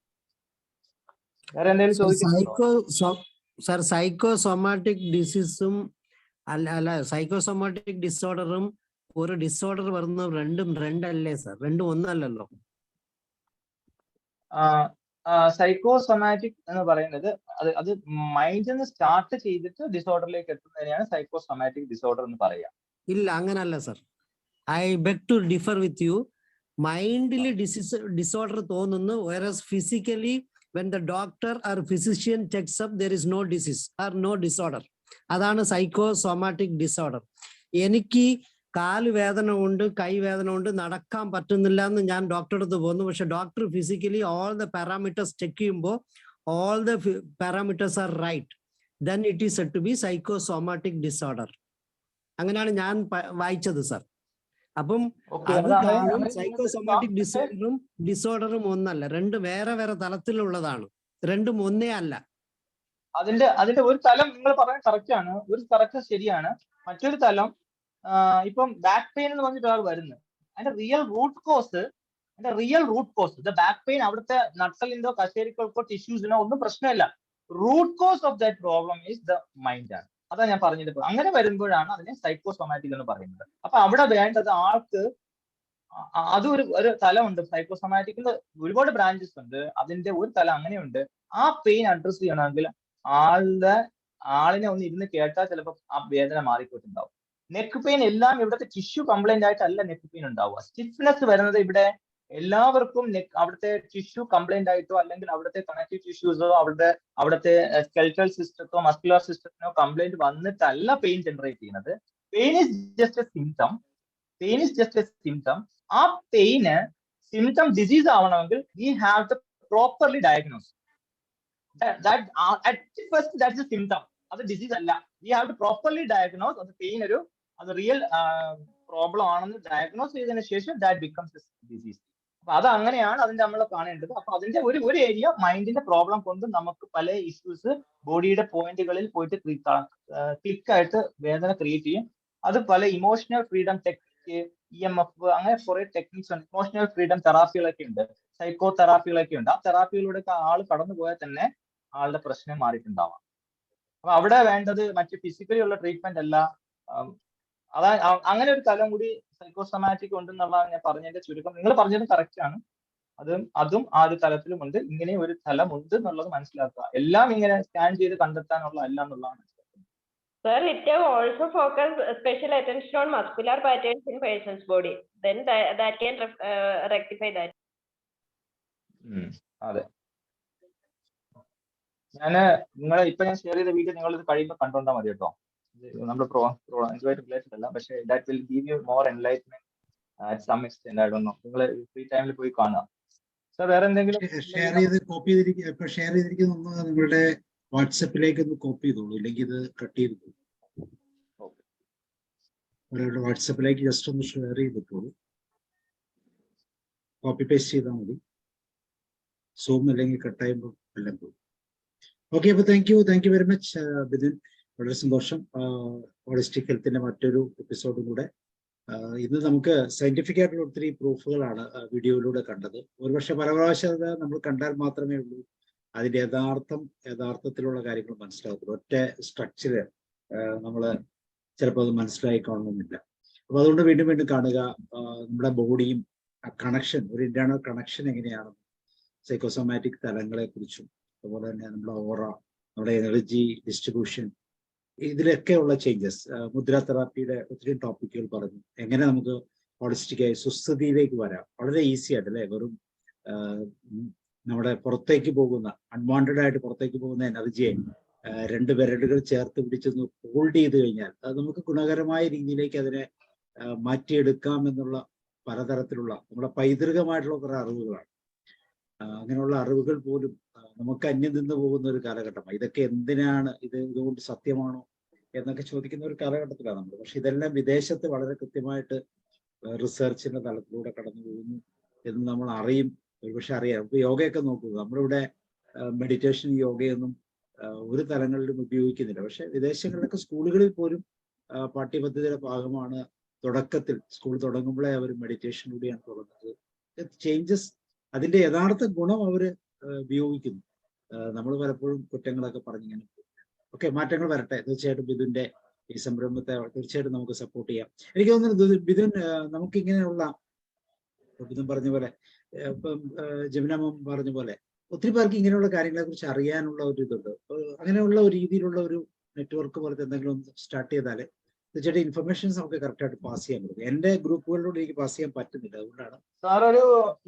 വേറെ എന്തെങ്കിലും ചോദിക്കുന്നുണ്ടോ? സർ, സൈക്കോസൊമാറ്റിക് ഡിസീസും അല്ല സൈക്കോസൊമാറ്റിക് ഡിസോർഡറും ഒരു ഡിസോർഡർ വരുന്ന രണ്ടും രണ്ടല്ലേ സർ? രണ്ടും ഒന്നല്ലല്ലോ. സൈക്കോസൊമാറ്റിക് എന്ന് പറയുന്നത് അത് മൈൻഡിൽ നിന്ന് സ്റ്റാർട്ട് ചെയ്തിട്ട് ഡിസോർഡറിലേക്ക് എത്തുന്നതിനെയാണ് സൈക്കോസൊമാറ്റിക് ഡിസോർഡർ എന്ന് പറയുക. ഇല്ല, അങ്ങനല്ല sir. I beg to differ with you. മൈൻഡിൽ ഡിസോർഡർ തോന്നുന്നു, whereas physically when the doctor or physician checks up there is no disease or no disorder. അതാണ് സൈക്കോസൊമാറ്റിക് ഡിസോർഡർ. എനിക്ക് കാല് വേദന കൊണ്ട്, കൈ വേദന കൊണ്ട് നടക്കാൻ പറ്റുന്നില്ല എന്ന് ഞാൻ ഡോക്ടറുടെ അടുത്ത് പോകുന്നു. പക്ഷെ doctor physically all the parameters check ചെയ്യുമ്പോൾ all the parameters are right, then it is said to be psychosomatic disorder. അങ്ങനെയാണ് ഞാൻ വായിച്ചത് സർ. അപ്പം അത് കാണും, സൈക്കോസൊമാറ്റിക് ഡിസോർഡറും ഒന്നല്ല, രണ്ട് വേറെ വേറെ തലത്തിലുള്ളതാണ്. രണ്ടും ഒന്നേ അല്ല. അതിന്റെ ഒരു തലം നിങ്ങൾ പറയാൻ കറക്റ്റ് ആണ്, ഒരു കറക്റ്റ് ശരിയാണ്. മറ്റൊരു തലം ഇപ്പം ബാക്ക് പെയിൻ എന്ന് പറഞ്ഞിട്ട് ഒരാൾ വരുന്നത്, അതിന്റെ real root cause the back pain അവിടുത്തെ നട്ടലിന്റോ കശേരിക്കൾക്കോ ടിഷ്യൂസിനോ ഒന്നും പ്രശ്നമില്ല. Root cause of that problem is the mind ആണ്. അതാ ഞാൻ പറഞ്ഞത്. അങ്ങനെ വരുമ്പോഴാണ് അതിനെ സൈക്കോസൊമാറ്റിക് എന്ന് പറയുന്നത്. അപ്പൊ അവിടെ വേണ്ടത് ആൾക്ക് ഒരു തലമുണ്ട്. സൈക്കോസൊമാറ്റിക്കിൽ ഒരുപാട് ബ്രാഞ്ചസ് ഉണ്ട്. അതിന്റെ ഒരു തലം അങ്ങനെയുണ്ട്. ആ പെയിൻ അഡ്രസ് ചെയ്യണമെങ്കിൽ ആളിനെ ഒന്ന് ഇരുന്ന് കേട്ടാൽ ചിലപ്പോൾ ആ വേദന മാറിപ്പോയിട്ടുണ്ടാവും. നെക്ക് പെയിൻ എല്ലാം ഇവിടുത്തെ ടിഷ്യൂ കംപ്ലൈന്റ് ആയിട്ടല്ല നെക്ക് പെയിൻ ഉണ്ടാവുക. സ്റ്റിഫ്നെസ് വരുന്നത് ഇവിടെ എല്ലാവർക്കും അവിടുത്തെ ടിഷ്യൂ കംപ്ലൈന്റ് ആയിട്ടോ അല്ലെങ്കിൽ അവിടുത്തെ കണക്റ്റീവ് ടിഷ്യൂസോ അവിടുത്തെ സ്കെൽറ്റൽ സിസ്റ്റത്തോ മസ്കുലർ സിസ്റ്റത്തിനോ കംപ്ലൈന്റ് വന്നിട്ടല്ല പെയിൻ ജനറേറ്റ് ചെയ്യുന്നത്. Pain is just a symptom. ആ പെയിന് സിംറ്റം ഡിസീസ് ആവണമെങ്കിൽ we have to properly diagnose. At first that's a symptom. അത് ഡിസീസ് അല്ല. We have to properly diagnose. അത് പെയിൻ അത് റിയൽ പ്രോബ്ലം ആണെന്ന് ഡയഗ്നോസ് ചെയ്തതിനു ശേഷം ദാറ്റ് ബിക്കംസ് ഡിസീസ്. അപ്പൊ അത് അങ്ങനെയാണ് അതിന്റെ നമ്മൾ കാണേണ്ടത്. അപ്പൊ അതിന്റെ ഒരു ഏരിയ മൈൻഡിന്റെ പ്രോബ്ലം കൊണ്ട് നമുക്ക് പല ഇഷ്യൂസ് ബോഡിയുടെ പോയിന്റുകളിൽ പോയിട്ട് ക്ലിക്കായിട്ട് വേദന ക്രിയേറ്റ് ചെയ്യും. അത് പല ഇമോഷണൽ ഫ്രീഡം ടെക്നിക്ക്, EMF, അങ്ങനെ കുറെ ടെക്നിക്സ് ഉണ്ട്. ഇമോഷണൽ ഫ്രീഡം തെറാപ്പികളൊക്കെ ഉണ്ട്, സൈക്കോ തെറാപ്പികളൊക്കെ ഉണ്ട്. ആ തെറാപ്പികളിലൂടെ ആൾ കടന്നു പോയാൽ തന്നെ ആളുടെ പ്രശ്നം മാറിയിട്ടുണ്ടാവാം. അപ്പൊ അവിടെ വേണ്ടത് മറ്റ് ഫിസിക്കലി ഉള്ള ട്രീറ്റ്മെന്റ് അല്ല. അങ്ങനെ ഒരു തലം കൂടി സൈക്കോസൊമാറ്റിക് ഉണ്ടെന്നുള്ളതാണ് ഞാൻ പറഞ്ഞതിന്റെ ചുരുക്കം. നിങ്ങൾ പറഞ്ഞത് കറക്റ്റ് ആണ്. അതും ആ ഒരു തലത്തിലുമുണ്ട്. ഇങ്ങനെ ഒരു തലം ഉണ്ട് എന്നുള്ളത് മനസ്സിലാക്കുക. എല്ലാം ഇങ്ങനെ സ്കാൻ ചെയ്ത് കണ്ടെത്താനുള്ള അല്ല എന്നുള്ളതാണ്. Sir, it can also focus special attention on muscular patterns in patient's body. Then that can rectify that. അതെ. ഞാൻ ഷെയർ ചെയ്ത വീഡിയോ നിങ്ങൾ ഇത് കഴിയുമ്പോൾ കണ്ടോണ്ടാ മതി കേട്ടോ. നമ്മുടെ ഇതുമായിട്ട് റിലേറ്റഡ് അല്ല, പക്ഷേ that will give you more enlightenment at some extent. I don't know, നിങ്ങൾ ഫ്രീ ടൈമിൽ പോയി കാണുക. സർ, വേറെ എന്തെങ്കിലും ഷെയർ ചെയ്തിരിക്കുന്ന നിങ്ങളുടെ വാട്സപ്പിലേക്ക് ഒന്ന് കോപ്പി ചെയ്തോളൂ, ഇല്ലെങ്കിൽ ഇത് കട്ട് ചെയ്ത് പോകും. അവരുടെ വാട്സപ്പിലേക്ക് ജസ്റ്റ് ഒന്ന് ഷെയർ ചെയ്തിട്ടോളൂ, കോപ്പി പേസ്റ്റ് ചെയ്താൽ മതി. സൂം അല്ലെങ്കിൽ കട്ടായുമ്പോൾ എല്ലാം പോകും. ഓക്കെ, അപ്പൊ thank you very much Bidin. വളരെ സന്തോഷം. ഹോളിസ്റ്റിക് ഹെൽത്തിന്റെ മറ്റൊരു എപ്പിസോഡും കൂടെ. ഇന്ന് നമുക്ക് സയന്റിഫിക് ആയിട്ടുള്ള ഒത്തിരി പ്രൂഫുകളാണ് വീഡിയോയിലൂടെ കണ്ടത്. ഒരുപക്ഷെ പരപ്രാവശ്യം നമ്മൾ കണ്ടാൽ മാത്രമേ ഉള്ളൂ അതിന്റെ യഥാർത്ഥത്തിലുള്ള കാര്യങ്ങൾ മനസ്സിലാകത്തുള്ളൂ. ഒറ്റ സ്ട്രക്ചർ നമ്മൾ ചിലപ്പോൾ അത് മനസ്സിലായിക്കൊള്ളണമെന്നില്ല. അപ്പൊ അതുകൊണ്ട് വീണ്ടും വീണ്ടും കാണുക. നമ്മുടെ ബോഡിയും കണക്ഷൻ, ഒരു ഇന്റേണൽ കണക്ഷൻ എങ്ങനെയാണ്, സൈക്കോസൊമാറ്റിക് തലങ്ങളെ കുറിച്ചും അതുപോലെ തന്നെ നമ്മുടെ ഓറ, നമ്മുടെ എനർജി ഡിസ്ട്രിബ്യൂഷൻ, ഇതിലൊക്കെയുള്ള ചേഞ്ചസ്. മുദ്ര തെറാപ്പിയുടെ ഒത്തിരി ടോപ്പിക്കുകൾ പറഞ്ഞു. എങ്ങനെ നമുക്ക് ഹോളിസ്റ്റിക്കായി സുസ്ഥിതിയിലേക്ക് വരാം വളരെ ഈസി ആയിട്ട്, അല്ലെ? വെറും നമ്മുടെ പുറത്തേക്ക് പോകുന്ന അൺവാണ്ടഡ് ആയിട്ട് പുറത്തേക്ക് പോകുന്ന എനർജിയെ രണ്ട് വിരലുകൾ ചേർത്ത് പിടിച്ചൊന്ന് ഹോൾഡ് ചെയ്ത് കഴിഞ്ഞാൽ അത് നമുക്ക് ഗുണകരമായ രീതിയിലേക്ക് അതിനെ മാറ്റിയെടുക്കാം എന്നുള്ള പലതരത്തിലുള്ള നമ്മുടെ പൈതൃകമായിട്ടുള്ള കുറെ അറിവുകളാണ്. അങ്ങനെയുള്ള അറിവുകൾ പോലും നമുക്ക് അന്യം നിന്ന് പോകുന്ന ഒരു കാലഘട്ടമാണ്. ഇതൊക്കെ എന്തിനാണ്, ഇതുകൊണ്ട് സത്യമാണോ എന്നൊക്കെ ചോദിക്കുന്ന ഒരു കാലഘട്ടത്തിലാണ് നമ്മൾ. പക്ഷെ ഇതെല്ലാം വിദേശത്ത് വളരെ കൃത്യമായിട്ട് റിസർച്ചിന്റെ തലത്തിലൂടെ കടന്നു പോകുന്നു എന്ന് നമ്മൾ അറിയും, ഒരുപക്ഷെ അറിയാം. ഇപ്പൊ യോഗയൊക്കെ നോക്കുക, നമ്മളിവിടെ മെഡിറ്റേഷൻ യോഗയൊന്നും ഒരു തലങ്ങളിലും ഉപയോഗിക്കുന്നില്ല. പക്ഷെ വിദേശങ്ങളിലൊക്കെ സ്കൂളുകളിൽ പോലും പാഠ്യപദ്ധതിയുടെ ഭാഗമാണ്. തുടക്കത്തിൽ സ്കൂൾ തുടങ്ങുമ്പോഴേ അവർ മെഡിറ്റേഷനിലൂടെയാണ് തുടങ്ങുന്നത്. ചേഞ്ചസ്, അതിന്റെ യഥാർത്ഥ ഗുണം അവര് ഉപയോഗിക്കുന്നു. നമ്മൾ പലപ്പോഴും കുറ്റങ്ങളൊക്കെ പറഞ്ഞിങ്ങനെ ഓക്കെ, മാറ്റങ്ങൾ വരട്ടെ. തീർച്ചയായിട്ടും ബിദുന്റെ ഈ സംരംഭത്തെ തീർച്ചയായിട്ടും നമുക്ക് സപ്പോർട്ട് ചെയ്യാം. എനിക്ക് തോന്നുന്നു ബിദുൻ, നമുക്കിങ്ങനെയുള്ള ബിദുൻ പറഞ്ഞ പോലെ, ഇപ്പം ജമുന പറഞ്ഞ പോലെ ഒത്തിരി പേർക്ക് ഇങ്ങനെയുള്ള കാര്യങ്ങളെ കുറിച്ച് അറിയാനുള്ള ഒരു ഇതുണ്ട്. അങ്ങനെയുള്ള ഒരു രീതിയിലുള്ള ഒരു നെറ്റ്വർക്ക് പോലത്തെ എന്തെങ്കിലും സ്റ്റാർട്ട് ചെയ്താൽ തീർച്ചയായിട്ടും ഇൻഫർമേഷൻസ് നമുക്ക് കറക്റ്റായിട്ട് പാസ് ചെയ്യാൻ പറ്റും. എന്റെ ഗ്രൂപ്പുകളിലൂടെ എനിക്ക് പാസ് ചെയ്യാൻ പറ്റുന്നില്ല, അതുകൊണ്ടാണ്. സാർ ഒരു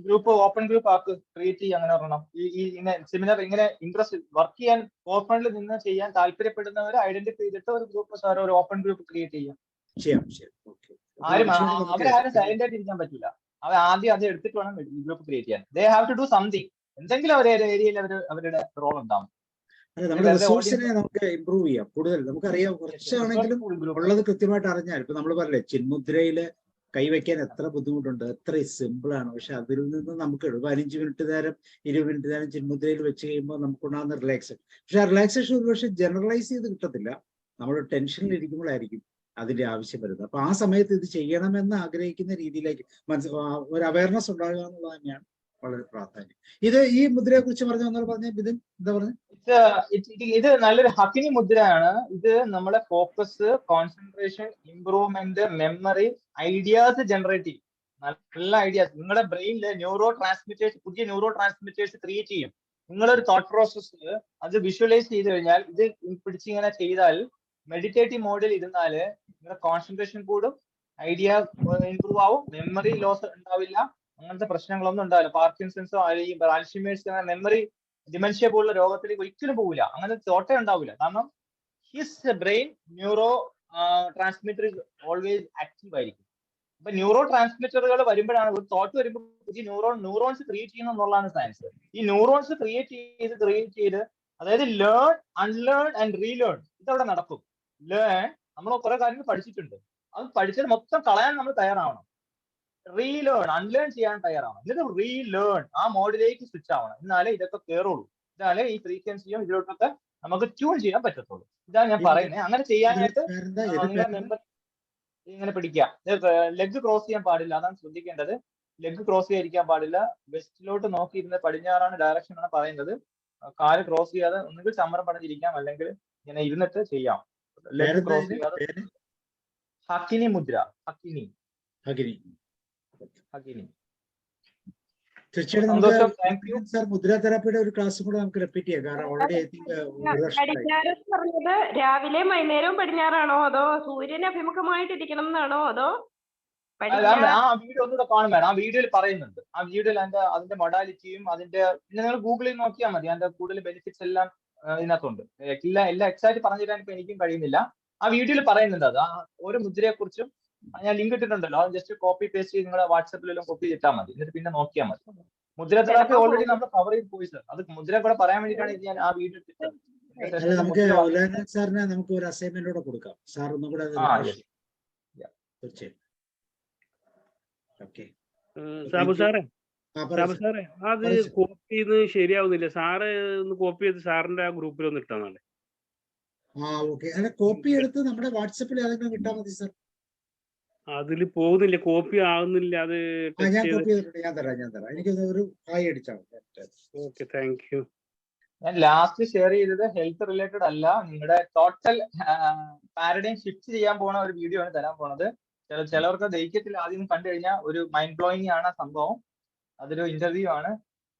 ഗ്രൂപ്പ്, ഓപ്പൺ ഗ്രൂപ്പ് ആക്ക്, ക്രിയേറ്റ് ചെയ്യുക. അങ്ങനെ പറയണം. ഈ സെമിനാർ ഇങ്ങനെ ഇൻട്രസ്റ്റ് വർക്ക് ചെയ്യാൻ ഓപ്പണിൽ നിന്ന് ചെയ്യാൻ താല്പര്യപ്പെടുന്നവരെ ഐഡന്റിഫൈ ചെയ്തിട്ട് ഒരു ഗ്രൂപ്പ്, സാർ ഒരു ഓപ്പൺ ഗ്രൂപ്പ് ക്രിയേറ്റ് ചെയ്യാം. അവരാരും സൈലന്റ് ആയിട്ട് ഇരിക്കാൻ പറ്റില്ല. അവർ ആദ്യം അത് എടുത്തിട്ട് വേണം ഗ്രൂപ്പ് ക്രിയേറ്റ് ചെയ്യാൻ. They have to do something. എന്തെങ്കിലും ഏരിയയിൽ അവരുടെ റോൾ ഉണ്ടാവും. നമ്മുടെ റിസോഴ്സിനെ നമുക്ക് ഇമ്പ്രൂവ് ചെയ്യാം. കൂടുതൽ നമുക്കറിയാം, കുറച്ചാണെങ്കിലും ഉള്ളത് കൃത്യമായിട്ട് അറിഞ്ഞാൽ. ഇപ്പൊ നമ്മൾ പറയല്ലേ, ചിന്മുദ്രയില് കൈവയ്ക്കാൻ എത്ര ബുദ്ധിമുട്ടുണ്ട്, എത്ര സിമ്പിൾ ആണ്. പക്ഷെ അതിൽ നിന്ന് നമുക്ക് 15 മിനിറ്റ് നേരം 20 മിനിറ്റ് നേരം ചിന്മുദ്രയിൽ വെച്ച് കഴിയുമ്പോൾ നമുക്കുണ്ടാകുന്ന റിലാക്സേഷൻ. പക്ഷെ ആ റിലാക്സേഷൻ ഒരുപക്ഷെ ജനറലൈസ് ചെയ്ത് കിട്ടത്തില്ല. നമ്മൾ ടെൻഷനിൽ ഇരിക്കുമ്പോഴായിരിക്കും അതിന്റെ ആവശ്യം വരുന്നത്. അപ്പൊ ആ സമയത്ത് ഇത് ചെയ്യണമെന്ന് ആഗ്രഹിക്കുന്ന രീതിയിലേക്ക് ഒരു അവയർനെസ് ഉണ്ടാകുക എന്നുള്ളത് തന്നെയാണ് വളരെ പ്രാധാന്യം. ഈ മുദ്രയെ കുറിച്ച് പറഞ്ഞ ബിദിൻ എന്താ പറഞ്ഞത്? ഇത് നല്ലൊരു ഹക്കിനി മുദ്രയാണ്. ഇത് നമ്മളെ focus, concentration, improvement, memory, ideas generate ചെയ്യും. നല്ല ഐഡിയാസ് നിങ്ങളുടെ ബ്രെയിനിൽ പുതിയ ന്യൂറോ ട്രാൻസ്മിറ്റേഴ്സ് ക്രിയേറ്റ് ചെയ്യും. നിങ്ങളൊരു തോട്ട് പ്രോസസ് അത് വിഷ്വലൈസ് ചെയ്ത് കഴിഞ്ഞാൽ, ഇത് പിടിച്ചിങ്ങനെ ചെയ്താൽ, മെഡിറ്റേറ്റീവ് മോഡിൽ ഇരുന്നാല് നിങ്ങളുടെ കോൺസെൻട്രേഷൻ കൂടും, ഐഡിയ ഇംപ്രൂവ് ആവും, മെമ്മറി ലോസ് ഉണ്ടാവില്ല, അങ്ങനത്തെ പ്രശ്നങ്ങളൊന്നും ഉണ്ടാവില്ല. പാർക്കിൻസൺസോ അല്ലെങ്കിൽ ആൽഷിമേഴ്സ്, മെമ്മറി ഡിമെൻഷ്യ പോലുള്ള രോഗത്തിലേക്ക് ഒരിക്കലും പോകില്ല. അങ്ങനത്തെ തോട്ടേ ഉണ്ടാവില്ല. കാരണം his brain neuro transmitter always active ആയിരിക്കും. അപ്പൊ ന്യൂറോ ട്രാൻസ്മിറ്ററുകൾ വരുമ്പോഴാണ്, ഒരു തോട്ട് വരുമ്പോൾ പുതിയ ന്യൂറോൺസ് ക്രിയേറ്റ് ചെയ്യുന്നു എന്നുള്ളതാണ് സയൻസ്. ഈ ന്യൂറോൺസ് ക്രിയേറ്റ് ചെയ്ത് അതായത് ലേൺ, അൺലേൺ ആൻഡ് റീലേൺ, ഇതവിടെ നടക്കും. ലേൺ, നമ്മൾ കുറെ കാര്യങ്ങൾ പഠിച്ചിട്ടുണ്ട്, അത് പഠിച്ചത് മൊത്തം കളയാൻ നമ്മൾ തയ്യാറാവണം. റീലേൺ, അൺലേൺ ചെയ്യാൻ തയ്യാറാവണം. എന്നിട്ട് റീലേൺ, ആ മോഡിലേക്ക് സ്വിച്ച് ആവണം. എന്നാലേ ഇതൊക്കെ കയറുള്ളൂ. ഇതാലേ ഈ ഫ്രീക്വൻസിയും ഇതിലോട്ടൊക്കെ നമുക്ക് ട്യൂൺ ചെയ്യാൻ പറ്റത്തുള്ളൂ. ഇതാണ് ഞാൻ പറയുന്നത്. അങ്ങനെ ചെയ്യാനായിട്ട് മെമ്പർ ഇങ്ങനെ പിടിക്കുക. ലെഗ് ക്രോസ് ചെയ്യാൻ പാടില്ല, അതാണ് ശ്രദ്ധിക്കേണ്ടത്. ലെഗ് ക്രോസ് ചെയ്യാതിരിക്കാൻ പാടില്ല. വെസ്റ്റിലോട്ട് നോക്കിയിരുന്ന പടിഞ്ഞാറാണ് ഡയറക്ഷൻ ആണ് പറയുന്നത്. കാല് ക്രോസ് ചെയ്യാതെ ഒന്നുകിൽ ചമ്മരം പടഞ്ഞിരിക്കാം, അല്ലെങ്കിൽ ഇങ്ങനെ ഇരുന്നിട്ട് ചെയ്യാം. ലെഗ് ക്രോസ് ചെയ്യാതെ. ഹക്കിനി മുദ്ര. ഹക്കിനി. തീർച്ചയായിട്ടും സാർ, മുദ്ര തെറാപ്പിയുടെ ഒരു ക്ലാസ് കൂടെ നമുക്ക് റിപ്പീറ്റ് ചെയ്യാം. കാരണം ഓൾറെഡി പറഞ്ഞത് രാവിലെയും വൈകുന്നേരവും പടിഞ്ഞാറാണോ, അതോ സൂര്യന് അഭിമുഖമായിട്ടിരിക്കണം എന്നാണോ, അതോ ആ വീഡിയോ ഒന്നുകൂടെ കാണും വേണം. ആ വീഡിയോയിൽ പറയുന്നുണ്ട്. ആ വീഡിയോയിൽ അതിന്റെ മൊഡാലിറ്റിയും അതിന്റെ, പിന്നെ നിങ്ങൾ ഗൂഗിളിൽ നോക്കിയാൽ മതി. അതിന്റെ കൂടുതൽ ബെനിഫിറ്റ്സ് എല്ലാം ഇതിനകത്തുണ്ട്. എല്ലാം എക്സാക്ട് പറഞ്ഞു തരാൻ ഇപ്പൊ എനിക്കും കഴിയുന്നില്ല. ആ വീഡിയോയിൽ പറയുന്നുണ്ട് അത്. ആ ഓരോ മുദ്രയെ കുറിച്ചും ഞാൻ ലിങ്ക് ഇട്ടിട്ടുണ്ടല്ലോ, അത് ജസ്റ്റ് കോപ്പി പേസ്റ്റ് ചെയ്ത് നിങ്ങളുടെ വാട്സാപ്പിലെല്ലാം കോപ്പി ചെയ്താൽ മതി. എന്നിട്ട് പിന്നെ നോക്കിയാൽ മതി. മുദ്ര തെറാപ്പി ഓൾറെഡി നമ്മൾ കവർ ചെയ്ത് പോയി സാർ. അത് മുദ്ര കൂടെ പറയാൻ വേണ്ടിയിട്ടാണ് ഞാൻ ആ വീഡിയോ ഇട്ടത്. നമുക്ക് സാറിനെ നമുക്ക് ഒരു അസൈൻമെന്റോടെ കൊടുക്കാം. സാർ ഒന്നും കൂടെ തീർച്ചയായും. സാബു സാറേ, അത് കോപ്പി ചെയ്ത് ശരിയാവുന്നില്ല. സാറ് ഒന്ന് കോപ്പി ചെയ്ത് സാറിന്റെ ആ ഗ്രൂപ്പിൽ ഒന്ന് ഇട്ടാ നാളെ. കോപ്പി എടുത്ത് നമ്മുടെ വാട്സാപ്പിൽ ഏതെങ്കിലും ഇട്ടാൽ മതി സാർ. അതിൽ പോകുന്നില്ല, കോപ്പി ആവുന്നില്ല. അത് ഞാൻ തരാം. എനിക്ക് ഒരു ഹായ് അടിച്ചാൽ. Okay, thank you. ഞാൻ ലാസ്റ്റ് ഷെയർ ചെയ്തത് ഹെൽത്ത് റിലേറ്റഡ് അല്ല, നിങ്ങളുടെ ടോട്ടൽ പാരഡൈം ഷിഫ്റ്റ് ചെയ്യാൻ പോണ ഒരു വീഡിയോ ആണ് തരാൻ പോണത്. ചിലവർക്ക് ദഹിക്കത്തിൽ ആദ്യം കണ്ടു കഴിഞ്ഞാൽ ഒരു മൈൻഡ് ബ്ലോയിങ് ആണ് സംഭവം. അതൊരു ഇന്റർവ്യൂ ആണ്,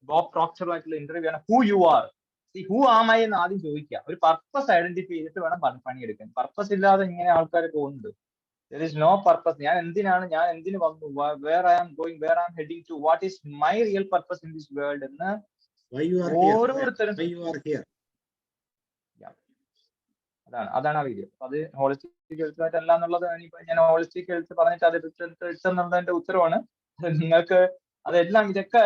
ബോബ് പ്രോക്ടറുമായിട്ടുള്ള ഇന്റർവ്യൂ ആണ്. Who you are, who am I എന്ന് ആദ്യം ചോദിക്കുക. ഒരു പർപ്പസ് ഐഡന്റിഫൈ ചെയ്തിട്ട് വേണം പണിയെടുക്കാൻ. പർപ്പസ് ഇല്ലാതെ ഇങ്ങനെ ആൾക്കാർ പോകുന്നുണ്ട്. There is no purpose. ഞാൻ എന്തിനു വന്നു, where I am going, where I am heading to, what is my real purpose in this world എന്ന് ഓരോരുത്തരും. അതാണ് ആ വീഡിയോ. അത് ഹോളിസ്റ്റിക് ഹെൽത്ത് അല്ല എന്നുള്ളത് ഞാൻ ഹോളിസ്റ്റിക് ഹെൽത്ത് പറഞ്ഞിട്ട് അത് ഇട്ടെന്നുള്ളതിന്റെ ഉത്തരവാണ്. നിങ്ങൾക്ക് അതെല്ലാം ഇതൊക്കെ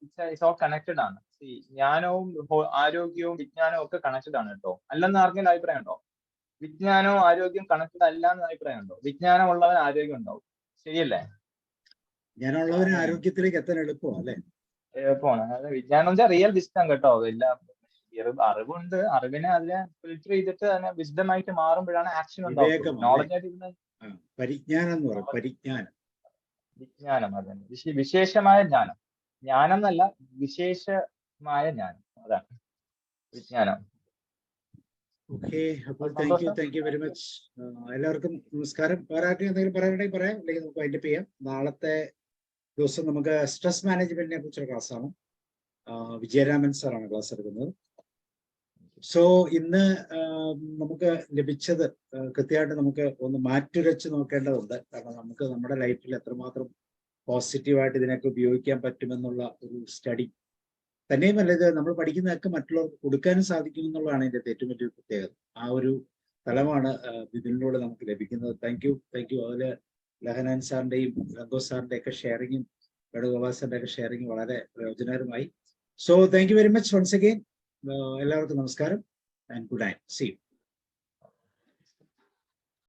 ഇറ്റ്സ് ഓൾ കണക്റ്റഡ് ആണ്. ജ്ഞാനവും ആരോഗ്യവും വിജ്ഞാനവും ഒക്കെ കണക്റ്റഡ് ആണ് കേട്ടോ. അല്ലെന്ന് ആർക്കെങ്കിലും അഭിപ്രായം ഉണ്ടോ? വിജ്ഞാനവും ആരോഗ്യം കണക്റ്റഡ് അല്ല എന്ന് അഭിപ്രായം ഉണ്ടോ? വിജ്ഞാനം ഉള്ളവൻ ആരോഗ്യം ഉണ്ടാവും, ശരിയല്ലേ? ഞാനുള്ളവന് ആരോഗ്യത്തിലേക്ക് എത്താൻ എളുപ്പമാണ് അല്ലെ? എളുപ്പമാണ്. അതായത് വിജ്ഞാനം വെച്ചാൽ റിയൽ വിസ്ഡം കേട്ടോ. എല്ലാം അറിവുണ്ട്, അറിവിനെ അതിനെ ഫിൽറ്റർ ചെയ്തിട്ട് അതിനെ വിസ്ഡമായിട്ട് മാറുമ്പോഴാണ് ആക്ഷൻ ഉണ്ടാവുന്നത്. നോളജ് ആയിട്ട് പരിജ്ഞാനം എന്ന് പറയും. പരിജ്ഞാനം, വിജ്ഞാനം, അതന്നെ വിശേഷമായ ജ്ഞാനം. ജ്ഞാനം എന്നല്ല, വിശേഷമായ ജ്ഞാനം, അതാണ് വിജ്ഞാനം. ഓക്കെ, അപ്പോൾ താങ്ക് യു വെരി മച്ച്. എല്ലാവർക്കും നമസ്കാരം. വേറെ ആർക്കും എന്തെങ്കിലും പറയാനുണ്ടെങ്കിൽ പറയാം, അല്ലെങ്കിൽ നമുക്ക് വൈൻഡപ്പ് ചെയ്യാം. നാളത്തെ ദിവസം നമുക്ക് സ്ട്രെസ് മാനേജ്മെന്റിനെ കുറിച്ചുള്ള ക്ലാസ്സാണ്. വിജയരാമൻ സാറാണ് ക്ലാസ് എടുക്കുന്നത്. സോ ഇന്ന് നമുക്ക് ലഭിച്ചത് കൃത്യമായിട്ട് നമുക്ക് ഒന്ന് മാറ്റുരച്ച് നോക്കേണ്ടതുണ്ട്. കാരണം നമുക്ക് നമ്മുടെ ലൈഫിൽ എത്രമാത്രം പോസിറ്റീവായിട്ട് ഇതിനൊക്കെ ഉപയോഗിക്കാൻ പറ്റുമെന്നുള്ള ഒരു സ്റ്റഡി തന്നെയുമല്ല, ഇത് നമ്മൾ പഠിക്കുന്നതൊക്കെ മറ്റുള്ളവർക്ക് കൊടുക്കാനും സാധിക്കും എന്നുള്ളതാണ് ഇതിന്റെ ഏറ്റവും വലിയ പ്രത്യേകത. ആ ഒരു തലമാണ് ഇതിലൂടെ നമുക്ക് ലഭിക്കുന്നത്. Thank you. അതുപോലെ ലഹനാൻ സാറിന്റെയും സന്തോഷ് സാറിന്റെ ഒക്കെ ഷെയറിങ്ങും വേണുഗോപാൽ സാറിന്റെ ഒക്കെ ഷെയറിങ്ങും വളരെ പ്രയോജനകരമായി. So thank you very much once again. എല്ലാവർക്കും നമസ്കാരം and good night. See U.